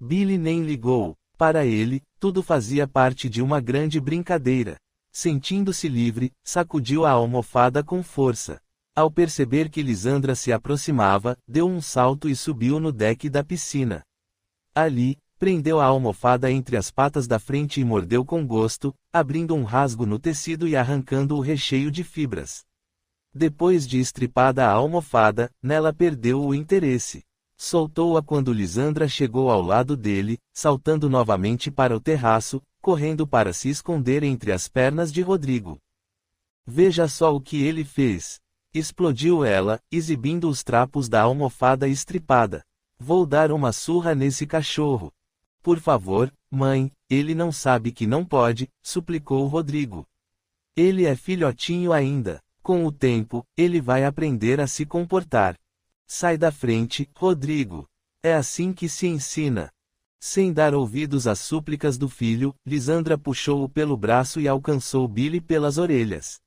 Billy nem ligou. Para ele, tudo fazia parte de uma grande brincadeira. Sentindo-se livre, sacudiu a almofada com força. Ao perceber que Lisandra se aproximava, deu um salto e subiu no deck da piscina. Ali, prendeu a almofada entre as patas da frente e mordeu com gosto, abrindo um rasgo no tecido e arrancando o recheio de fibras. Depois de estripada a almofada, nela perdeu o interesse. Soltou-a quando Lisandra chegou ao lado dele, saltando novamente para o terraço, correndo para se esconder entre as pernas de Rodrigo. Veja só o que ele fez! Explodiu ela, exibindo os trapos da almofada estripada. Vou dar uma surra nesse cachorro. Por favor, mãe, ele não sabe que não pode, suplicou Rodrigo. Ele é filhotinho ainda. Com o tempo, ele vai aprender a se comportar. Sai da frente, Rodrigo. É assim que se ensina. Sem dar ouvidos às súplicas do filho, Lisandra puxou-o pelo braço e alcançou Billy pelas orelhas.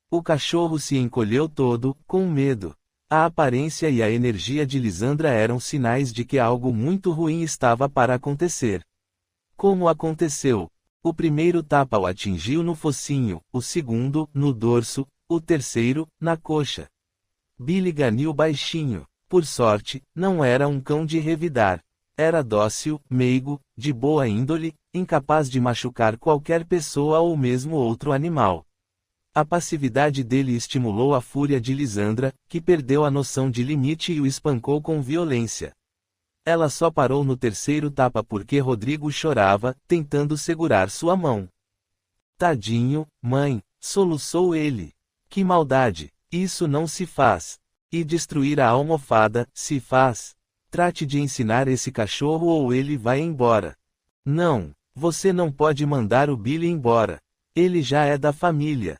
O cachorro se encolheu todo, com medo. A aparência e a energia de Lisandra eram sinais de que algo muito ruim estava para acontecer. Como aconteceu? O primeiro tapa o atingiu no focinho, o segundo, no dorso, o terceiro, na coxa. Billy ganiu baixinho. Por sorte, não era um cão de revidar. Era dócil, meigo, de boa índole, incapaz de machucar qualquer pessoa ou mesmo outro animal. A passividade dele estimulou a fúria de Lisandra, que perdeu a noção de limite e o espancou com violência. Ela só parou no terceiro tapa porque Rodrigo chorava, tentando segurar sua mão. Tadinho, mãe, soluçou ele. Que maldade! Isso não se faz. E destruir a almofada, se faz. Trate de ensinar esse cachorro ou ele vai embora. Não, você não pode mandar o Billy embora. Ele já é da família.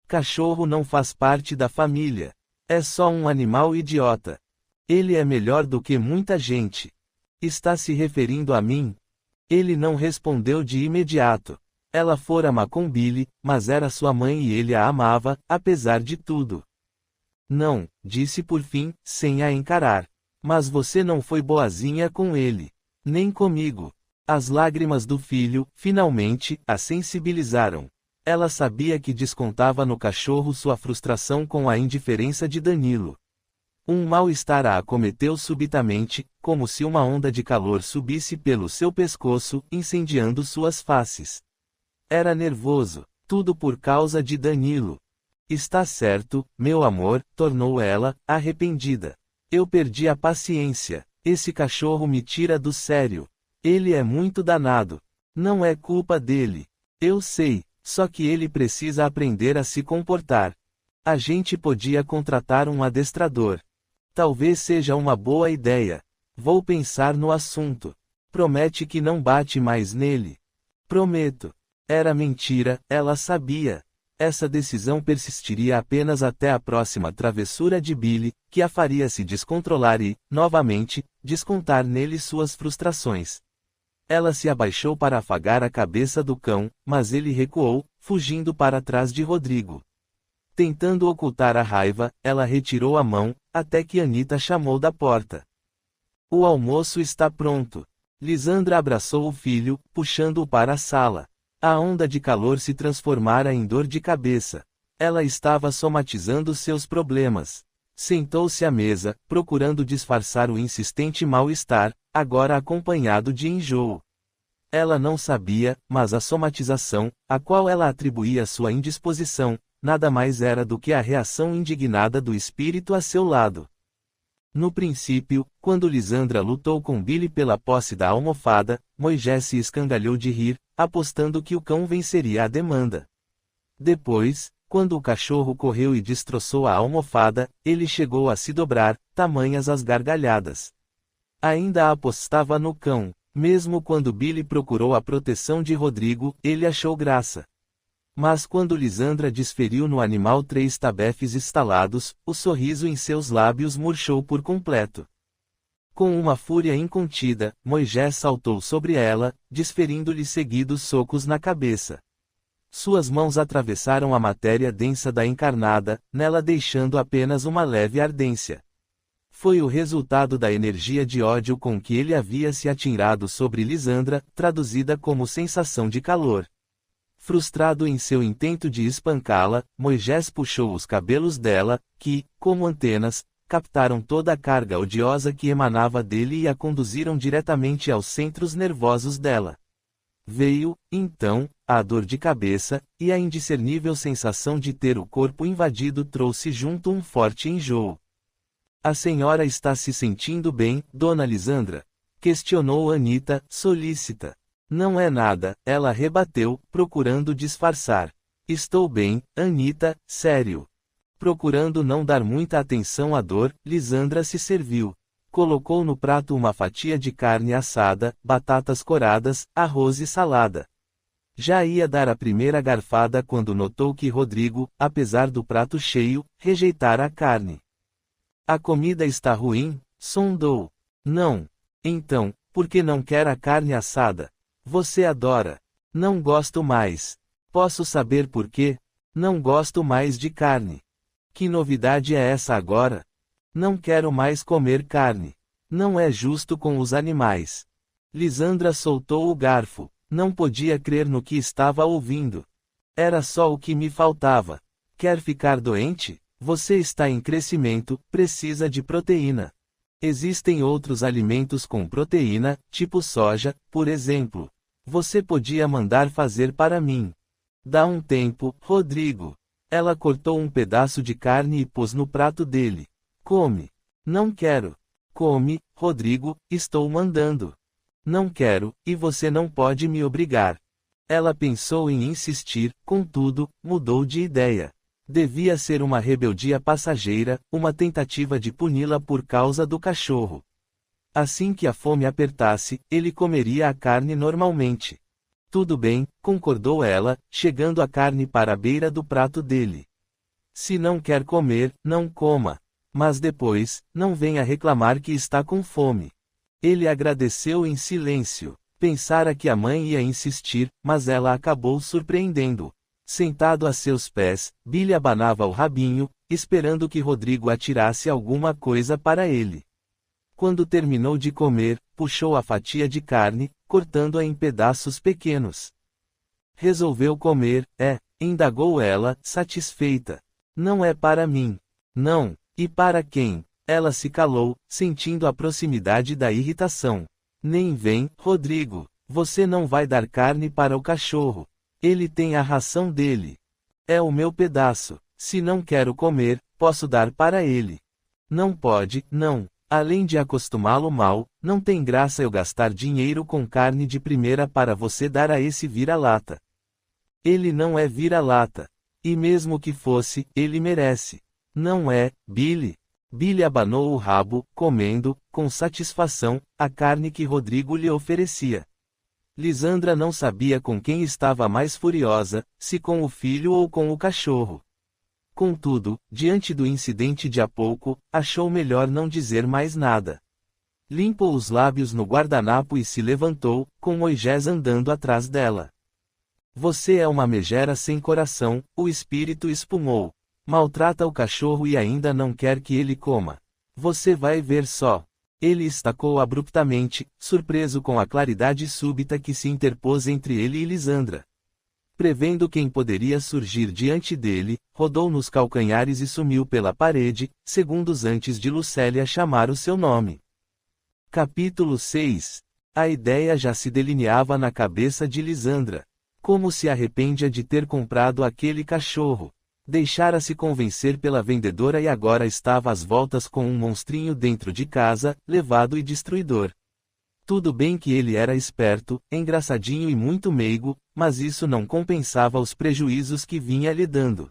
Cachorro não faz parte da família. É só um animal idiota. Ele é melhor do que muita gente. Está se referindo a mim? Ele não respondeu de imediato. Ela fora má com Billy, mas era sua mãe e ele a amava, apesar de tudo. Não, disse por fim, sem a encarar. Mas você não foi boazinha com ele. Nem comigo. As lágrimas do filho, finalmente, a sensibilizaram. Ela sabia que descontava no cachorro sua frustração com a indiferença de Danilo. Um mal-estar a acometeu subitamente, como se uma onda de calor subisse pelo seu pescoço, incendiando suas faces. Era nervoso, tudo por causa de Danilo. Está certo, meu amor, tornou ela, arrependida. Eu perdi a paciência. Esse cachorro me tira do sério. Ele é muito danado. Não é culpa dele. Eu sei, só que ele precisa aprender a se comportar. A gente podia contratar um adestrador. Talvez seja uma boa ideia. Vou pensar no assunto. Promete que não bate mais nele. Prometo. Era mentira, ela sabia. Essa decisão persistiria apenas até a próxima travessura de Billy, que a faria se descontrolar e, novamente, descontar nele suas frustrações. Ela se abaixou para afagar a cabeça do cão, mas ele recuou, fugindo para trás de Rodrigo. Tentando ocultar a raiva, ela retirou a mão, até que Anita chamou da porta. O almoço está pronto. Lisandra abraçou o filho, puxando-o para a sala. A onda de calor se transformara em dor de cabeça. Ela estava somatizando seus problemas. Sentou-se à mesa, procurando disfarçar o insistente mal-estar, agora acompanhado de enjoo. Ela não sabia, mas a somatização, a qual ela atribuía sua indisposição, nada mais era do que a reação indignada do espírito a seu lado. No princípio, quando Lisandra lutou com Billy pela posse da almofada, Moisés se escangalhou de rir, apostando que o cão venceria a demanda. Depois, quando o cachorro correu e destroçou a almofada, ele chegou a se dobrar, tamanhas as gargalhadas. Ainda apostava no cão. Mesmo quando Billy procurou a proteção de Rodrigo, ele achou graça. Mas quando Lisandra desferiu no animal 3 tabefes estalados, o sorriso em seus lábios murchou por completo. Com uma fúria incontida, Moisés saltou sobre ela, desferindo-lhe seguidos socos na cabeça. Suas mãos atravessaram a matéria densa da encarnada, nela deixando apenas uma leve ardência. Foi o resultado da energia de ódio com que ele havia se atirado sobre Lisandra, traduzida como sensação de calor. Frustrado em seu intento de espancá-la, Moisés puxou os cabelos dela, que, como antenas, captaram toda a carga odiosa que emanava dele e a conduziram diretamente aos centros nervosos dela. Veio, então, a dor de cabeça, e a indiscernível sensação de ter o corpo invadido trouxe junto um forte enjoo. A senhora está se sentindo bem, dona Lisandra? Questionou Anita, solícita. Não é nada, ela rebateu, procurando disfarçar. Estou bem, Anita, sério. Procurando não dar muita atenção à dor, Lisandra se serviu. Colocou no prato uma fatia de carne assada, batatas coradas, arroz e salada. Já ia dar a primeira garfada quando notou que Rodrigo, apesar do prato cheio, rejeitara a carne. A comida está ruim? Sondou. Não. Então, por que não quer a carne assada? Você adora. Não gosto mais. Posso saber por quê? Não gosto mais de carne. Que novidade é essa agora? Não quero mais comer carne. Não é justo com os animais. Lisandra soltou o garfo. Não podia crer no que estava ouvindo. Era só o que me faltava. Quer ficar doente? Você está em crescimento, precisa de proteína. Existem outros alimentos com proteína, tipo soja, por exemplo. Você podia mandar fazer para mim. Dá um tempo, Rodrigo. Ela cortou um pedaço de carne e pôs no prato dele. Come. Não quero. Come, Rodrigo, estou mandando. Não quero, e você não pode me obrigar. Ela pensou em insistir, contudo, mudou de ideia. Devia ser uma rebeldia passageira, uma tentativa de puni-la por causa do cachorro. Assim que a fome apertasse, ele comeria a carne normalmente. Tudo bem, concordou ela, chegando a carne para a beira do prato dele. Se não quer comer, não coma. Mas depois, não venha reclamar que está com fome. Ele agradeceu em silêncio. Pensara que a mãe ia insistir, mas ela acabou surpreendendo. Sentado a seus pés, Billy abanava o rabinho, esperando que Rodrigo atirasse alguma coisa para ele. Quando terminou de comer, puxou a fatia de carne, cortando-a em pedaços pequenos. Resolveu comer, indagou ela, satisfeita. Não é para mim. Não. E para quem? Ela se calou, sentindo a proximidade da irritação. Nem vem, Rodrigo. Você não vai dar carne para o cachorro. Ele tem a ração dele. É o meu pedaço. Se não quero comer, posso dar para ele. Não pode, não. Além de acostumá-lo mal, não tem graça eu gastar dinheiro com carne de primeira para você dar a esse vira-lata. Ele não é vira-lata. E mesmo que fosse, ele merece. Não é, Billy? Billy abanou o rabo, comendo, com satisfação, a carne que Rodrigo lhe oferecia. Lisandra não sabia com quem estava mais furiosa, se com o filho ou com o cachorro. Contudo, diante do incidente de há pouco, achou melhor não dizer mais nada. Limpou os lábios no guardanapo e se levantou, com Moisés andando atrás dela. Você é uma megera sem coração, o espírito espumou. Maltrata o cachorro e ainda não quer que ele coma. Você vai ver só. Ele estacou abruptamente, surpreso com a claridade súbita que se interpôs entre ele e Lisandra. Prevendo quem poderia surgir diante dele, rodou nos calcanhares e sumiu pela parede, segundos antes de Lucélia chamar o seu nome. Capítulo 6. A ideia já se delineava na cabeça de Lisandra. Como se arrependia de ter comprado aquele cachorro. Deixara-se convencer pela vendedora e agora estava às voltas com um monstrinho dentro de casa, levado e destruidor. Tudo bem que ele era esperto, engraçadinho e muito meigo, mas isso não compensava os prejuízos que vinha lhe dando.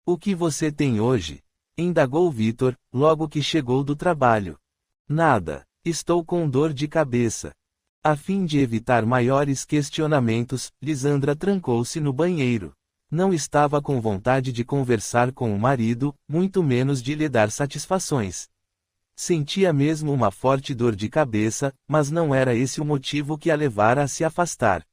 O que você tem hoje? Indagou Vitor, logo que chegou do trabalho. Nada, estou com dor de cabeça. A fim de evitar maiores questionamentos, Lisandra trancou-se no banheiro. Não estava com vontade de conversar com o marido, muito menos de lhe dar satisfações. Sentia mesmo uma forte dor de cabeça, mas não era esse o motivo que a levara a se afastar.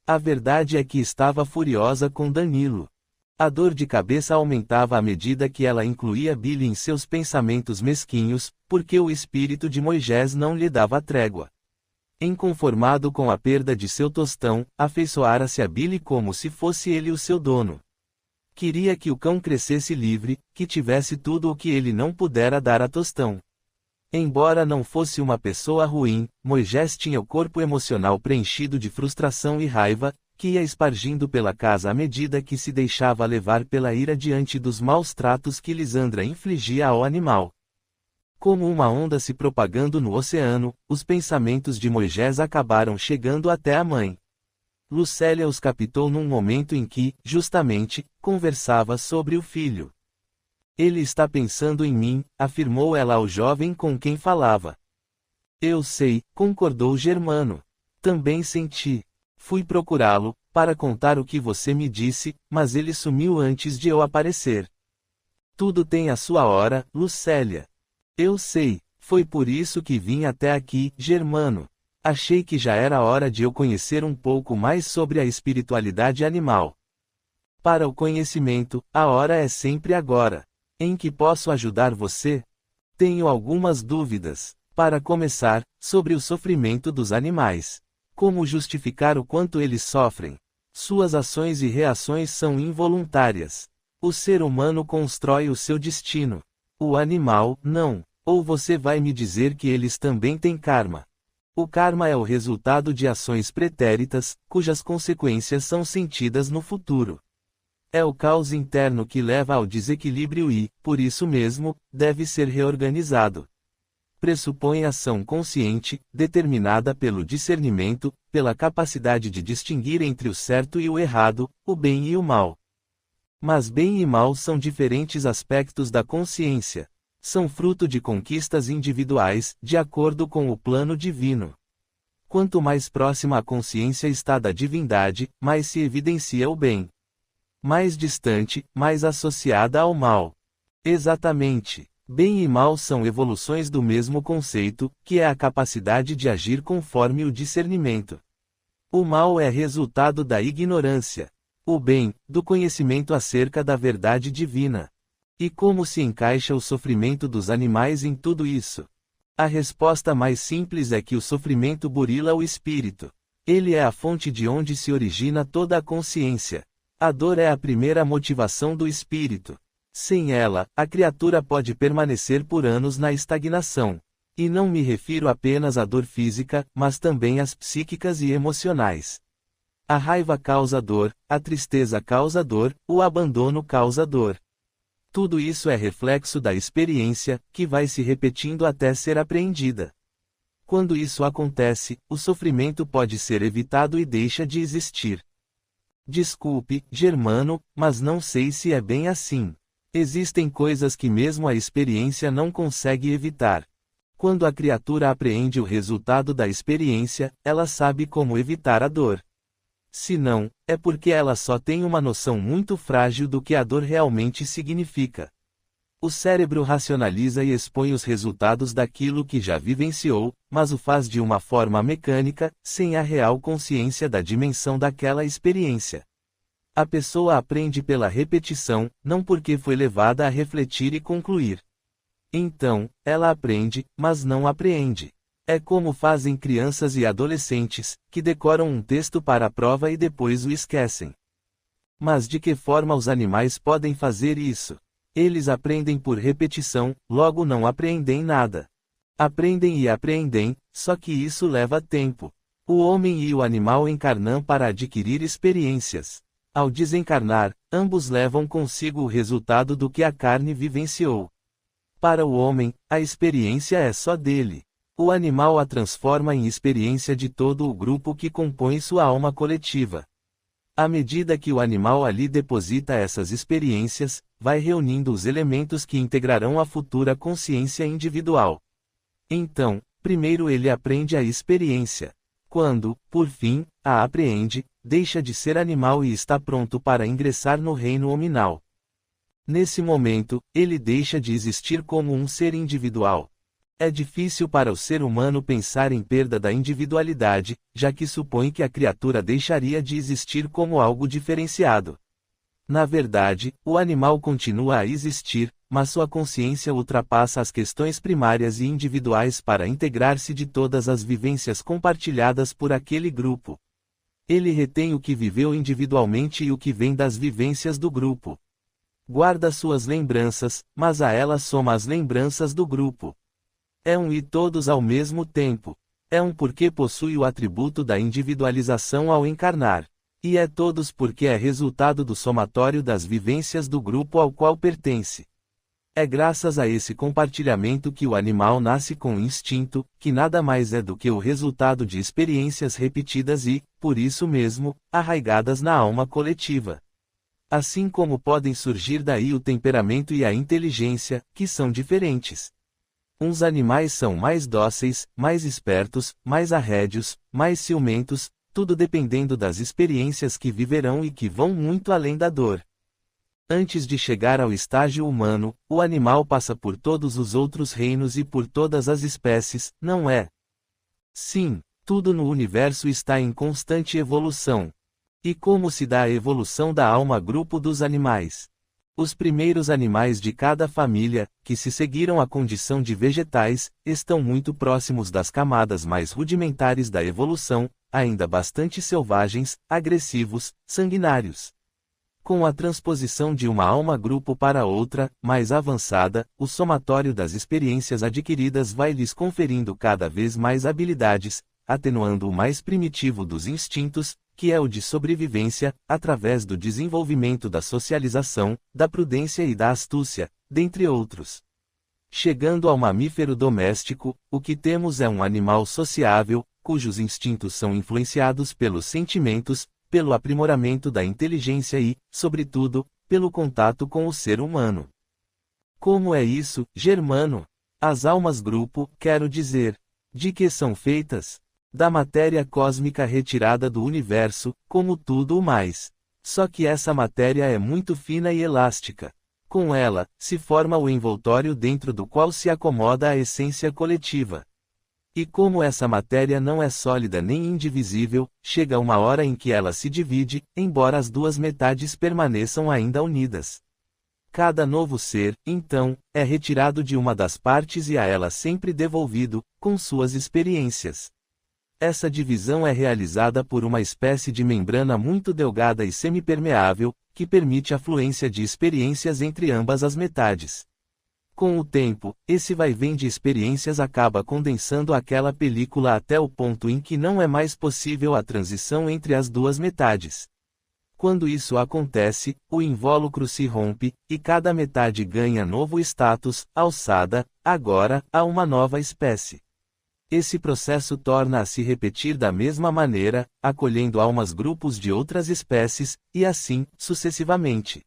A verdade é que estava furiosa com Danilo. A dor de cabeça aumentava à medida que ela incluía Billy em seus pensamentos mesquinhos, porque o espírito de Moisés não lhe dava trégua. Inconformado com a perda de seu tostão, afeiçoara-se a Billy como se fosse ele o seu dono. Queria que o cão crescesse livre, que tivesse tudo o que ele não pudera dar a Tostão. Embora não fosse uma pessoa ruim, Moisés tinha o corpo emocional preenchido de frustração e raiva, que ia espargindo pela casa à medida que se deixava levar pela ira diante dos maus tratos que Lisandra infligia ao animal. Como uma onda se propagando no oceano, os pensamentos de Moisés acabaram chegando até a mãe. Lucélia os captou num momento em que, justamente, conversava sobre o filho. Ele está pensando em mim, afirmou ela ao jovem com quem falava. Eu sei, concordou Germano. Também senti. Fui procurá-lo, para contar o que você me disse, mas ele sumiu antes de eu aparecer. Tudo tem a sua hora, Lucélia. Eu sei, foi por isso que vim até aqui, Germano. Achei que já era hora de eu conhecer um pouco mais sobre a espiritualidade animal. Para o conhecimento, a hora é sempre agora. Em que posso ajudar você? Tenho algumas dúvidas. Para começar, sobre o sofrimento dos animais. Como justificar o quanto eles sofrem? Suas ações e reações são involuntárias. O ser humano constrói o seu destino. O animal, não. Ou você vai me dizer que eles também têm karma. O karma é o resultado de ações pretéritas, cujas consequências são sentidas no futuro. É o caos interno que leva ao desequilíbrio e, por isso mesmo, deve ser reorganizado. Pressupõe ação consciente, determinada pelo discernimento, pela capacidade de distinguir entre o certo e o errado, o bem e o mal. Mas bem e mal são diferentes aspectos da consciência. São fruto de conquistas individuais, de acordo com o plano divino. Quanto mais próxima a consciência está da divindade, mais se evidencia o bem. Mais distante, mais associada ao mal. Exatamente. Bem e mal são evoluções do mesmo conceito, que é a capacidade de agir conforme o discernimento. O mal é resultado da ignorância. O bem, do conhecimento acerca da verdade divina. E como se encaixa o sofrimento dos animais em tudo isso? A resposta mais simples é que o sofrimento burila o espírito. Ele é a fonte de onde se origina toda a consciência. A dor é a primeira motivação do espírito. Sem ela, a criatura pode permanecer por anos na estagnação. E não me refiro apenas à dor física, mas também às psíquicas e emocionais. A raiva causa dor, a tristeza causa dor, o abandono causa dor. Tudo isso é reflexo da experiência, que vai se repetindo até ser apreendida. Quando isso acontece, o sofrimento pode ser evitado e deixa de existir. Desculpe, Germano, mas não sei se é bem assim. Existem coisas que mesmo a experiência não consegue evitar. Quando a criatura apreende o resultado da experiência, ela sabe como evitar a dor. Se não, é porque ela só tem uma noção muito frágil do que a dor realmente significa. O cérebro racionaliza e expõe os resultados daquilo que já vivenciou, mas o faz de uma forma mecânica, sem a real consciência da dimensão daquela experiência. A pessoa aprende pela repetição, não porque foi levada a refletir e concluir. Então, ela aprende, mas não apreende. É como fazem crianças e adolescentes, que decoram um texto para a prova e depois o esquecem. Mas de que forma os animais podem fazer isso? Eles aprendem por repetição, logo não apreendem nada. Aprendem e apreendem, só que isso leva tempo. O homem e o animal encarnam para adquirir experiências. Ao desencarnar, ambos levam consigo o resultado do que a carne vivenciou. Para o homem, a experiência é só dele. O animal a transforma em experiência de todo o grupo que compõe sua alma coletiva. À medida que o animal ali deposita essas experiências, vai reunindo os elementos que integrarão a futura consciência individual. Então, primeiro ele aprende a experiência. Quando, por fim, a apreende, deixa de ser animal e está pronto para ingressar no reino hominal. Nesse momento, ele deixa de existir como um ser individual. É difícil para o ser humano pensar em perda da individualidade, já que supõe que a criatura deixaria de existir como algo diferenciado. Na verdade, o animal continua a existir, mas sua consciência ultrapassa as questões primárias e individuais para integrar-se de todas as vivências compartilhadas por aquele grupo. Ele retém o que viveu individualmente e o que vem das vivências do grupo. Guarda suas lembranças, mas a elas soma as lembranças do grupo. É um e todos ao mesmo tempo. É um porque possui o atributo da individualização ao encarnar. E é todos porque é resultado do somatório das vivências do grupo ao qual pertence. É graças a esse compartilhamento que o animal nasce com instinto, que nada mais é do que o resultado de experiências repetidas e, por isso mesmo, arraigadas na alma coletiva. Assim como podem surgir daí o temperamento e a inteligência, que são diferentes. Uns animais são mais dóceis, mais espertos, mais arrédios, mais ciumentos, tudo dependendo das experiências que viverão e que vão muito além da dor. Antes de chegar ao estágio humano, o animal passa por todos os outros reinos e por todas as espécies, não é? Sim, tudo no universo está em constante evolução. E como se dá a evolução da alma-grupo dos animais? Os primeiros animais de cada família, que se seguiram à condição de vegetais, estão muito próximos das camadas mais rudimentares da evolução, ainda bastante selvagens, agressivos, sanguinários. Com a transposição de uma alma-grupo para outra, mais avançada, o somatório das experiências adquiridas vai lhes conferindo cada vez mais habilidades, atenuando o mais primitivo dos instintos, que é o de sobrevivência, através do desenvolvimento da socialização, da prudência e da astúcia, dentre outros. Chegando ao mamífero doméstico, o que temos é um animal sociável, cujos instintos são influenciados pelos sentimentos, pelo aprimoramento da inteligência e, sobretudo, pelo contato com o ser humano. Como é isso, Germano? As almas-grupo, quero dizer. De que são feitas? Da matéria cósmica retirada do universo, como tudo o mais. Só que essa matéria é muito fina e elástica. Com ela, se forma o envoltório dentro do qual se acomoda a essência coletiva. E como essa matéria não é sólida nem indivisível, chega uma hora em que ela se divide, embora as duas metades permaneçam ainda unidas. Cada novo ser, então, é retirado de uma das partes e a ela sempre devolvido, com suas experiências. Essa divisão é realizada por uma espécie de membrana muito delgada e semipermeável, que permite a fluência de experiências entre ambas as metades. Com o tempo, esse vai-vem de experiências acaba condensando aquela película até o ponto em que não é mais possível a transição entre as duas metades. Quando isso acontece, o invólucro se rompe, e cada metade ganha novo status, alçada, agora, a uma nova espécie. Esse processo torna a se repetir da mesma maneira, acolhendo almas grupos de outras espécies, e assim, sucessivamente.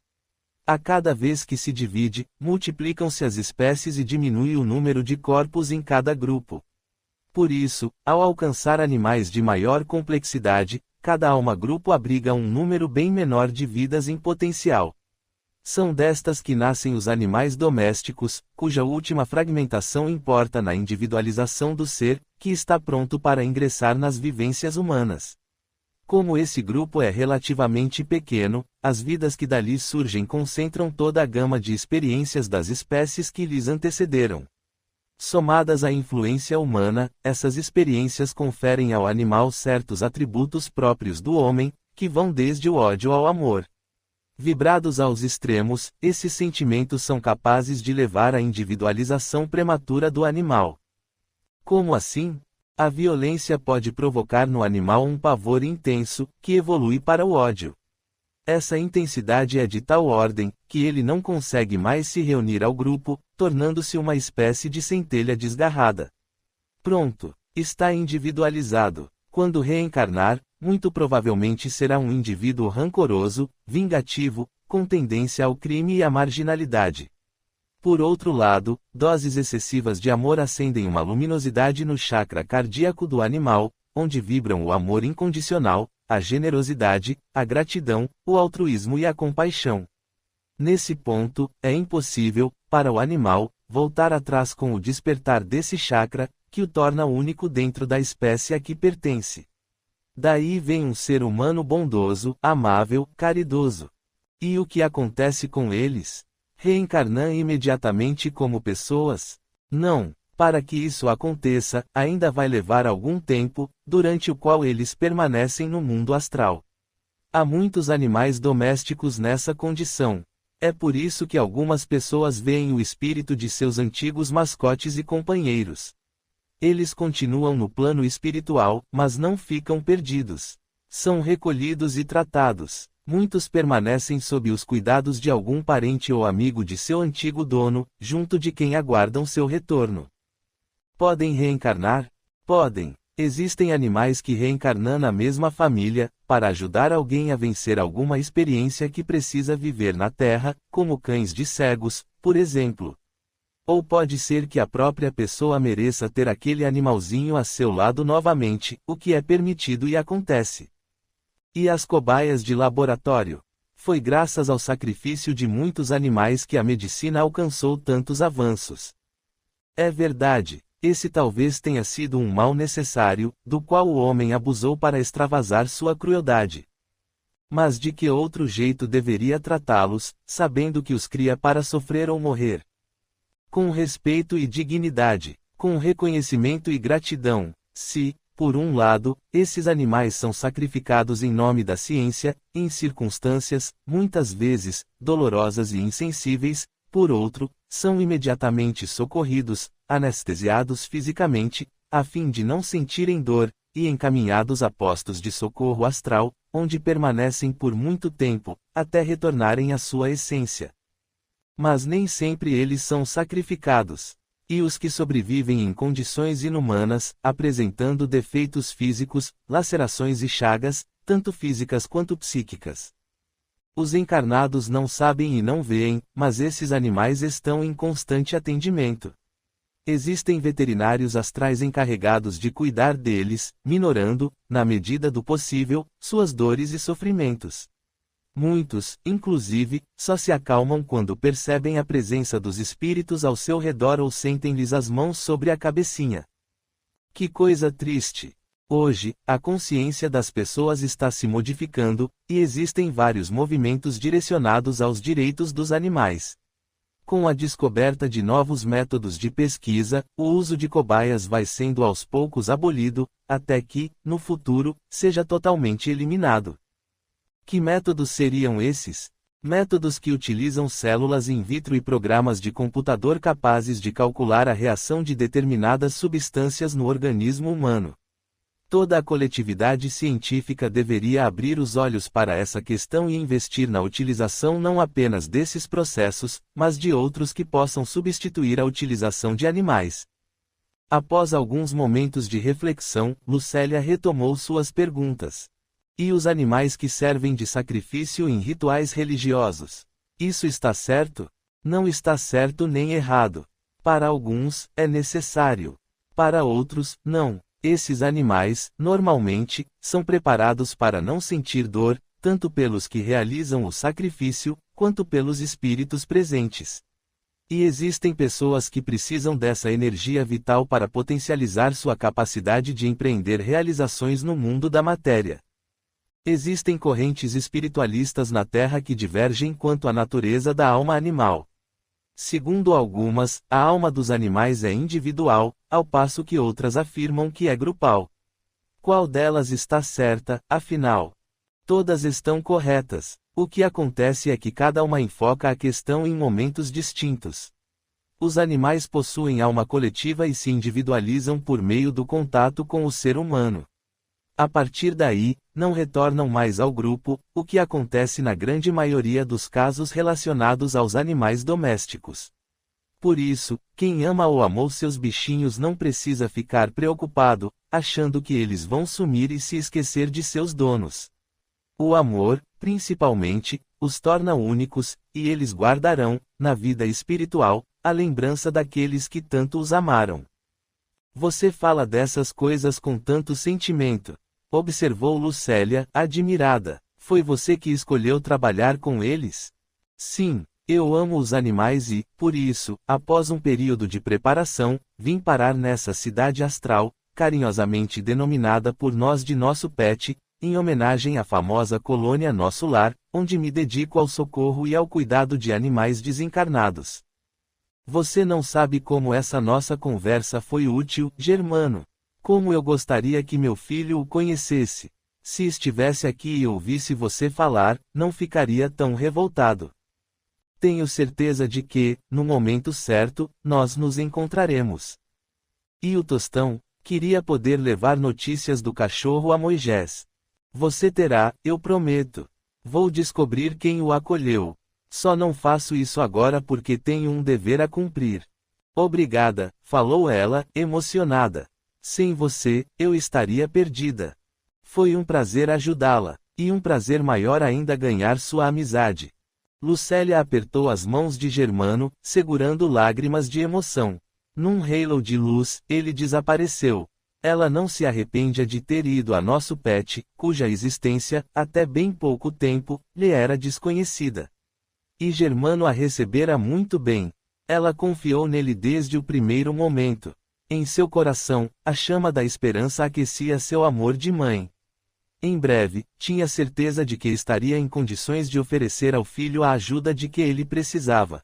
A cada vez que se divide, multiplicam-se as espécies e diminui o número de corpos em cada grupo. Por isso, ao alcançar animais de maior complexidade, cada alma-grupo abriga um número bem menor de vidas em potencial. São destas que nascem os animais domésticos, cuja última fragmentação importa na individualização do ser, que está pronto para ingressar nas vivências humanas. Como esse grupo é relativamente pequeno, as vidas que dali surgem concentram toda a gama de experiências das espécies que lhes antecederam. Somadas à influência humana, essas experiências conferem ao animal certos atributos próprios do homem, que vão desde o ódio ao amor. Vibrados aos extremos, esses sentimentos são capazes de levar à individualização prematura do animal. Como assim? A violência pode provocar no animal um pavor intenso, que evolui para o ódio. Essa intensidade é de tal ordem, que ele não consegue mais se reunir ao grupo, tornando-se uma espécie de centelha desgarrada. Pronto, está individualizado. Quando reencarnar, muito provavelmente será um indivíduo rancoroso, vingativo, com tendência ao crime e à marginalidade. Por outro lado, doses excessivas de amor acendem uma luminosidade no chakra cardíaco do animal, onde vibram o amor incondicional, a generosidade, a gratidão, o altruísmo e a compaixão. Nesse ponto, é impossível, para o animal, voltar atrás com o despertar desse chakra, que o torna único dentro da espécie a que pertence. Daí vem um ser humano bondoso, amável, caridoso. E o que acontece com eles? Reencarnam imediatamente como pessoas? Não. Para que isso aconteça, ainda vai levar algum tempo, durante o qual eles permanecem no mundo astral. Há muitos animais domésticos nessa condição. É por isso que algumas pessoas veem o espírito de seus antigos mascotes e companheiros. Eles continuam no plano espiritual, mas não ficam perdidos. São recolhidos e tratados. Muitos permanecem sob os cuidados de algum parente ou amigo de seu antigo dono, junto de quem aguardam seu retorno. Podem reencarnar? Podem. Existem animais que reencarnam na mesma família, para ajudar alguém a vencer alguma experiência que precisa viver na Terra, como cães de cegos, por exemplo. Ou pode ser que a própria pessoa mereça ter aquele animalzinho a seu lado novamente, o que é permitido e acontece. E as cobaias de laboratório? Foi graças ao sacrifício de muitos animais que a medicina alcançou tantos avanços. É verdade, esse talvez tenha sido um mal necessário, do qual o homem abusou para extravasar sua crueldade. Mas de que outro jeito deveria tratá-los, sabendo que os cria para sofrer ou morrer? Com respeito e dignidade, com reconhecimento e gratidão, se, por um lado, esses animais são sacrificados em nome da ciência, em circunstâncias, muitas vezes, dolorosas e insensíveis, por outro, são imediatamente socorridos, anestesiados fisicamente, a fim de não sentirem dor, e encaminhados a postos de socorro astral, onde permanecem por muito tempo, até retornarem à sua essência. Mas nem sempre eles são sacrificados. E os que sobrevivem em condições inumanas, apresentando defeitos físicos, lacerações e chagas, tanto físicas quanto psíquicas. Os encarnados não sabem e não veem, mas esses animais estão em constante atendimento. Existem veterinários astrais encarregados de cuidar deles, minorando, na medida do possível, suas dores e sofrimentos. Muitos, inclusive, só se acalmam quando percebem a presença dos espíritos ao seu redor ou sentem-lhes as mãos sobre a cabecinha. Que coisa triste! Hoje, a consciência das pessoas está se modificando, e existem vários movimentos direcionados aos direitos dos animais. Com a descoberta de novos métodos de pesquisa, o uso de cobaias vai sendo aos poucos abolido, até que, no futuro, seja totalmente eliminado. Que métodos seriam esses? Métodos que utilizam células in vitro e programas de computador capazes de calcular a reação de determinadas substâncias no organismo humano. Toda a coletividade científica deveria abrir os olhos para essa questão e investir na utilização não apenas desses processos, mas de outros que possam substituir a utilização de animais. Após alguns momentos de reflexão, Lucélia retomou suas perguntas. E os animais que servem de sacrifício em rituais religiosos? Isso está certo? Não está certo nem errado. Para alguns, é necessário. Para outros, não. Esses animais, normalmente, são preparados para não sentir dor, tanto pelos que realizam o sacrifício, quanto pelos espíritos presentes. E existem pessoas que precisam dessa energia vital para potencializar sua capacidade de empreender realizações no mundo da matéria. Existem correntes espiritualistas na Terra que divergem quanto à natureza da alma animal. Segundo algumas, a alma dos animais é individual, ao passo que outras afirmam que é grupal. Qual delas está certa, afinal? Todas estão corretas. O que acontece é que cada uma enfoca a questão em momentos distintos. Os animais possuem alma coletiva e se individualizam por meio do contato com o ser humano. A partir daí, não retornam mais ao grupo, o que acontece na grande maioria dos casos relacionados aos animais domésticos. Por isso, quem ama ou amou seus bichinhos não precisa ficar preocupado, achando que eles vão sumir e se esquecer de seus donos. O amor, principalmente, os torna únicos, e eles guardarão, na vida espiritual, a lembrança daqueles que tanto os amaram. Você fala dessas coisas com tanto sentimento. Observou Lucélia, admirada. Foi você que escolheu trabalhar com eles? Sim, eu amo os animais e, por isso, após um período de preparação, vim parar nessa cidade astral, carinhosamente denominada por nós de Nosso Pet, em homenagem à famosa colônia Nosso Lar, onde me dedico ao socorro e ao cuidado de animais desencarnados. Você não sabe como essa nossa conversa foi útil, Germano. Como eu gostaria que meu filho o conhecesse. Se estivesse aqui e ouvisse você falar, não ficaria tão revoltado. Tenho certeza de que, no momento certo, nós nos encontraremos. E o Tostão? Queria poder levar notícias do cachorro a Moisés. Você terá, eu prometo. Vou descobrir quem o acolheu. Só não faço isso agora porque tenho um dever a cumprir. Obrigada, falou ela, emocionada. Sem você, eu estaria perdida. Foi um prazer ajudá-la, e um prazer maior ainda ganhar sua amizade. Lucélia apertou as mãos de Germano, segurando lágrimas de emoção. Num halo de luz, ele desapareceu. Ela não se arrepende de ter ido a Nosso Pet, cuja existência, até bem pouco tempo, lhe era desconhecida. E Germano a recebera muito bem. Ela confiou nele desde o primeiro momento. Em seu coração, a chama da esperança aquecia seu amor de mãe. Em breve, tinha certeza de que estaria em condições de oferecer ao filho a ajuda de que ele precisava.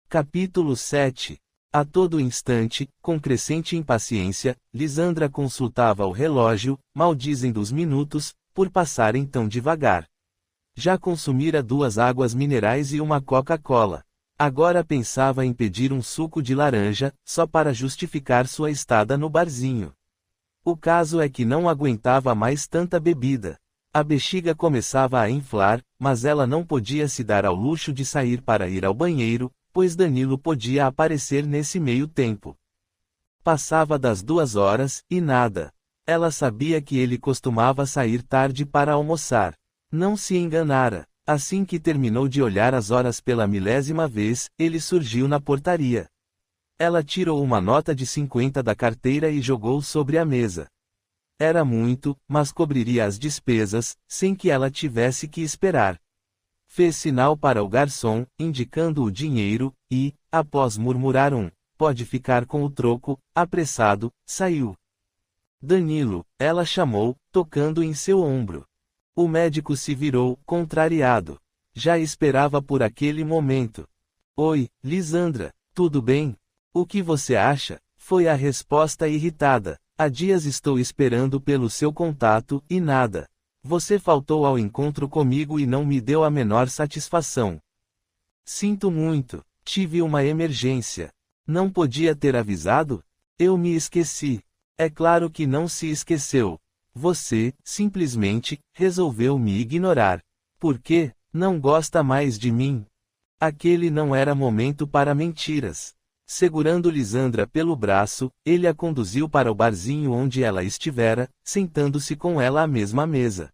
Capítulo 7. A todo instante, com crescente impaciência, Lisandra consultava o relógio, maldizendo os minutos, por passarem tão devagar. Já consumira 2 águas minerais e uma Coca-Cola. Agora pensava em pedir um suco de laranja, só para justificar sua estada no barzinho. O caso é que não aguentava mais tanta bebida. A bexiga começava a inflar, mas ela não podia se dar ao luxo de sair para ir ao banheiro, pois Danilo podia aparecer nesse meio tempo. Passava das 2 horas, e nada. Ela sabia que ele costumava sair tarde para almoçar. Não se enganara. Assim que terminou de olhar as horas pela 1000ª vez, ele surgiu na portaria. Ela tirou uma nota de 50 da carteira e jogou sobre a mesa. Era muito, mas cobriria as despesas, sem que ela tivesse que esperar. Fez sinal para o garçom, indicando o dinheiro, e, após murmurar pode ficar com o troco, apressado, saiu. Danilo, ela chamou, tocando em seu ombro. O médico se virou, contrariado. Já esperava por aquele momento. Oi, Lisandra, tudo bem? O que você acha? Foi a resposta irritada. Há dias estou esperando pelo seu contato, e nada. Você faltou ao encontro comigo e não me deu a menor satisfação. Sinto muito, tive uma emergência. Não podia ter avisado? Eu me esqueci. É claro que não se esqueceu. Você, simplesmente, resolveu me ignorar. Por quê? Não gosta mais de mim? Aquele não era momento para mentiras. Segurando Lisandra pelo braço, ele a conduziu para o barzinho onde ela estivera, sentando-se com ela à mesma mesa.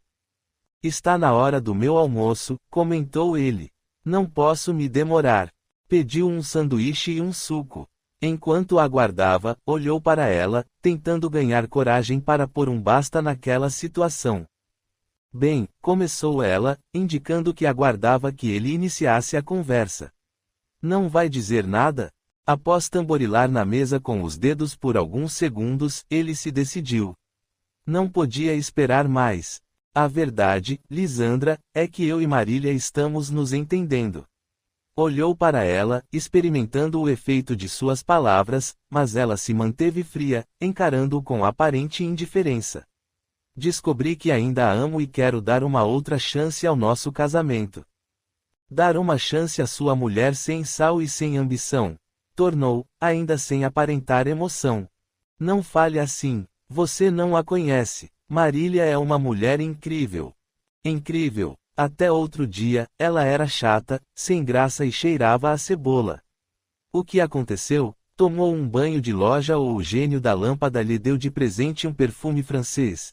Está na hora do meu almoço, comentou ele. Não posso me demorar. Pediu um sanduíche e um suco. Enquanto aguardava, olhou para ela, tentando ganhar coragem para pôr um basta naquela situação. Bem, começou ela, indicando que aguardava que ele iniciasse a conversa. Não vai dizer nada? Após tamborilar na mesa com os dedos por alguns segundos, ele se decidiu. Não podia esperar mais. A verdade, Lisandra, é que eu e Marília estamos nos entendendo. Olhou para ela, experimentando o efeito de suas palavras, mas ela se manteve fria, encarando-o com aparente indiferença. Descobri que ainda a amo e quero dar uma outra chance ao nosso casamento. Dar uma chance à sua mulher sem sal e sem ambição. Tornou, ainda sem aparentar emoção. Não fale assim, você não a conhece. Marília é uma mulher incrível. Incrível. Até outro dia, ela era chata, sem graça e cheirava a cebola. O que aconteceu? Tomou um banho de loja ou o gênio da lâmpada lhe deu de presente um perfume francês?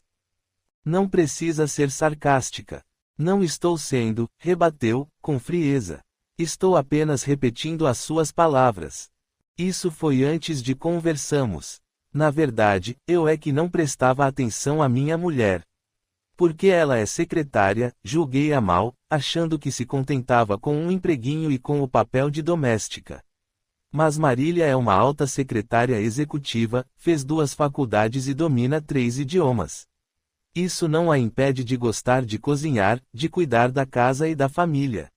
Não precisa ser sarcástica. Não estou sendo, rebateu, com frieza. Estou apenas repetindo as suas palavras. Isso foi antes de conversamos. Na verdade, eu é que não prestava atenção à minha mulher. Porque ela é secretária, julguei-a mal, achando que se contentava com um empreguinho e com o papel de doméstica. Mas Marília é uma alta secretária executiva, fez 2 faculdades e domina 3 idiomas. Isso não a impede de gostar de cozinhar, de cuidar da casa e da família.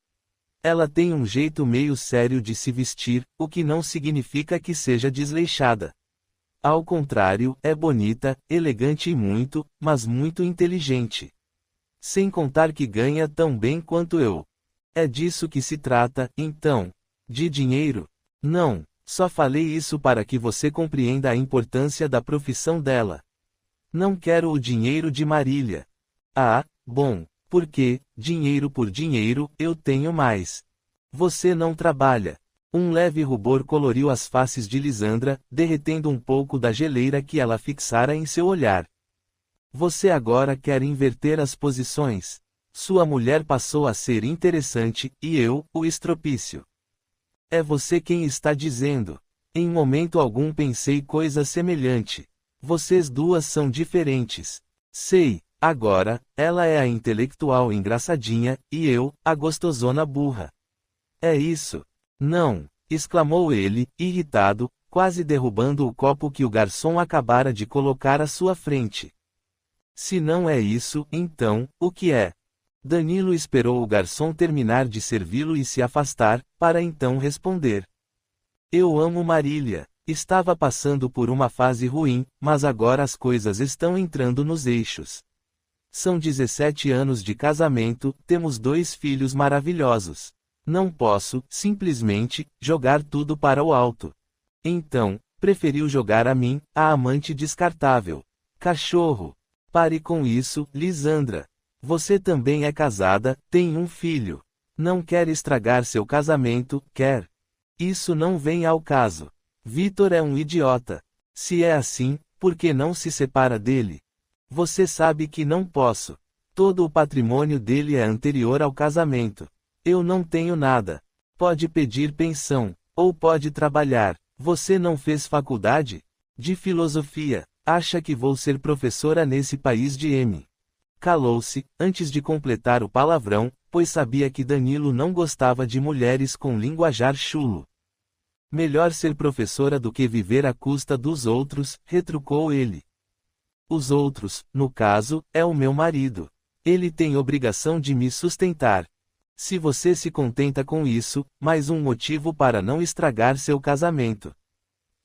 Ela tem um jeito meio sério de se vestir, o que não significa que seja desleixada. Ao contrário, é bonita, elegante e muito, mas muito inteligente. Sem contar que ganha tão bem quanto eu. É disso que se trata, então. De dinheiro? Não, só falei isso para que você compreenda a importância da profissão dela. Não quero o dinheiro de Marília. Ah, bom, porque, dinheiro por dinheiro, eu tenho mais. Você não trabalha. Um leve rubor coloriu as faces de Lisandra, derretendo um pouco da geleira que ela fixara em seu olhar. Você agora quer inverter as posições. Sua mulher passou a ser interessante, e eu, o estropício. É você quem está dizendo. Em momento algum pensei coisa semelhante. Vocês duas são diferentes. Sei, agora, ela é a intelectual engraçadinha, e eu, a gostosona burra. É isso. Não, exclamou ele, irritado, quase derrubando o copo que o garçom acabara de colocar à sua frente. Se não é isso, então, o que é? Danilo esperou o garçom terminar de servi-lo e se afastar, para então responder. Eu amo Marília. Estava passando por uma fase ruim, mas agora as coisas estão entrando nos eixos. São 17 anos de casamento, temos 2 filhos maravilhosos. Não posso, simplesmente, jogar tudo para o alto. Então, preferiu jogar a mim, a amante descartável. Cachorro! Pare com isso, Lisandra. Você também é casada, tem um filho. Não quer estragar seu casamento, quer? Isso não vem ao caso. Vitor é um idiota. Se é assim, por que não se separa dele? Você sabe que não posso. Todo o patrimônio dele é anterior ao casamento. Eu não tenho nada. Pode pedir pensão, ou pode trabalhar. Você não fez faculdade? De filosofia. Acha que vou ser professora nesse país de M? Calou-se, antes de completar o palavrão, pois sabia que Danilo não gostava de mulheres com linguajar chulo. Melhor ser professora do que viver à custa dos outros, retrucou ele. Os outros, no caso, é o meu marido. Ele tem obrigação de me sustentar. Se você se contenta com isso, mais um motivo para não estragar seu casamento.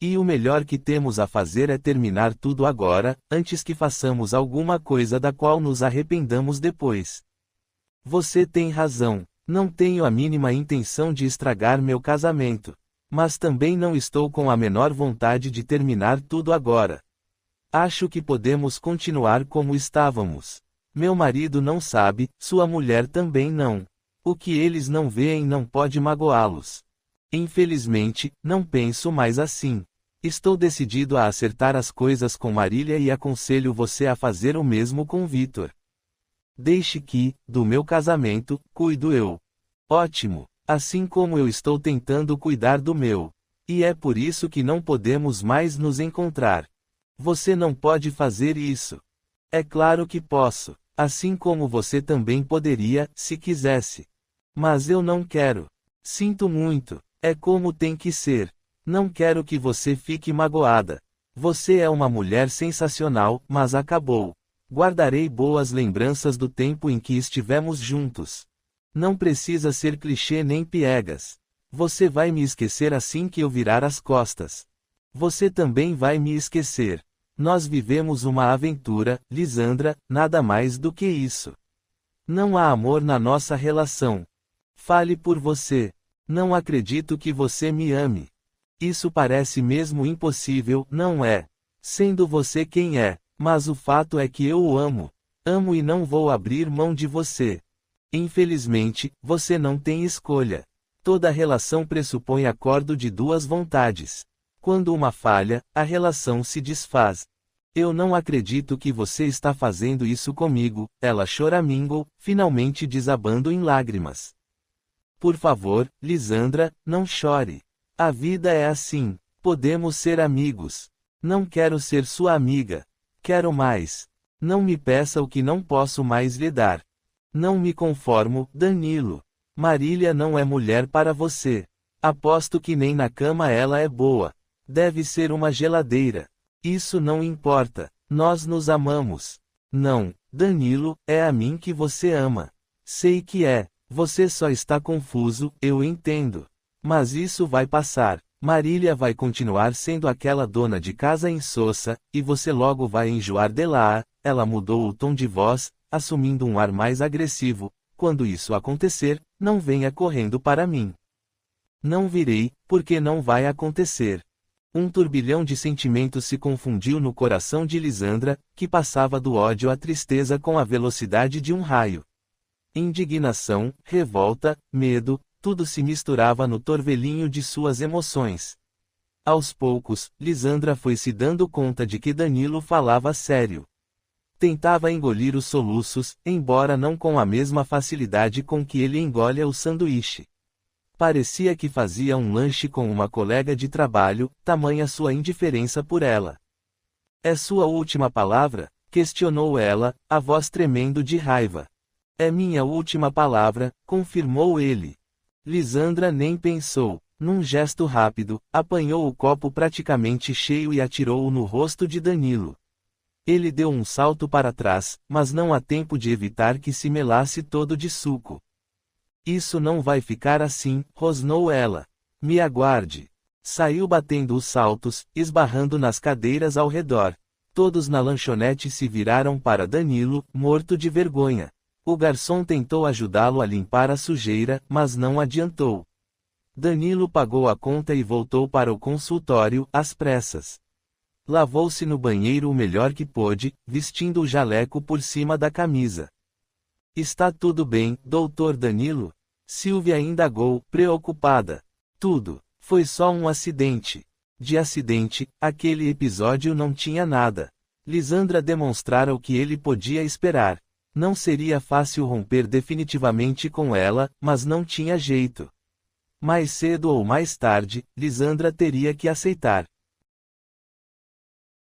E o melhor que temos a fazer é terminar tudo agora, antes que façamos alguma coisa da qual nos arrependamos depois. Você tem razão, não tenho a mínima intenção de estragar meu casamento. Mas também não estou com a menor vontade de terminar tudo agora. Acho que podemos continuar como estávamos. Meu marido não sabe, sua mulher também não. O que eles não veem não pode magoá-los. Infelizmente, não penso mais assim. Estou decidido a acertar as coisas com Marília e aconselho você a fazer o mesmo com Vitor. Deixe que, do meu casamento, cuido eu. Ótimo. Assim como eu estou tentando cuidar do meu. E é por isso que não podemos mais nos encontrar. Você não pode fazer isso. É claro que posso. Assim como você também poderia, se quisesse. Mas eu não quero. Sinto muito. É como tem que ser. Não quero que você fique magoada. Você é uma mulher sensacional, mas acabou. Guardarei boas lembranças do tempo em que estivemos juntos. Não precisa ser clichê nem piegas. Você vai me esquecer assim que eu virar as costas. Você também vai me esquecer. Nós vivemos uma aventura, Lisandra, nada mais do que isso. Não há amor na nossa relação. Fale por você. Não acredito que você me ame. Isso parece mesmo impossível, não é? Sendo você quem é, mas o fato é que eu o amo. Amo e não vou abrir mão de você. Infelizmente, você não tem escolha. Toda relação pressupõe acordo de duas vontades. Quando uma falha, a relação se desfaz. Eu não acredito que você está fazendo isso comigo, ela choramingou, finalmente desabando em lágrimas. Por favor, Lisandra, não chore. A vida é assim. Podemos ser amigos. Não quero ser sua amiga. Quero mais. Não me peça o que não posso mais lhe dar. Não me conformo, Danilo. Marília não é mulher para você. Aposto que nem na cama ela é boa. Deve ser uma geladeira. Isso não importa. Nós nos amamos. Não, Danilo, é a mim que você ama. Sei que é. Você só está confuso, eu entendo. Mas isso vai passar. Marília vai continuar sendo aquela dona de casa insossa, e você logo vai enjoar dela. Ela mudou o tom de voz, assumindo um ar mais agressivo. Quando isso acontecer, não venha correndo para mim. Não virei, porque não vai acontecer. Um turbilhão de sentimentos se confundiu no coração de Lisandra, que passava do ódio à tristeza com a velocidade de um raio. Indignação, revolta, medo, tudo se misturava no torvelinho de suas emoções. Aos poucos, Lisandra foi se dando conta de que Danilo falava sério. Tentava engolir os soluços, embora não com a mesma facilidade com que ele engole o sanduíche. Parecia que fazia um lanche com uma colega de trabalho, tamanha sua indiferença por ela. É sua última palavra? Questionou ela, a voz tremendo de raiva. É minha última palavra, confirmou ele. Lisandra nem pensou. Num gesto rápido, apanhou o copo praticamente cheio e atirou-o no rosto de Danilo. Ele deu um salto para trás, mas não há tempo de evitar que se melasse todo de suco. Isso não vai ficar assim, rosnou ela. Me aguarde. Saiu batendo os saltos, esbarrando nas cadeiras ao redor. Todos na lanchonete se viraram para Danilo, morto de vergonha. O garçom tentou ajudá-lo a limpar a sujeira, mas não adiantou. Danilo pagou a conta e voltou para o consultório, às pressas. Lavou-se no banheiro o melhor que pôde, vestindo o jaleco por cima da camisa. Está tudo bem, doutor Danilo? Silvia indagou, preocupada. Tudo. Foi só um acidente. De acidente, aquele episódio não tinha nada. Lisandra demonstrara o que ele podia esperar. Não seria fácil romper definitivamente com ela, mas não tinha jeito. Mais cedo ou mais tarde, Lisandra teria que aceitar.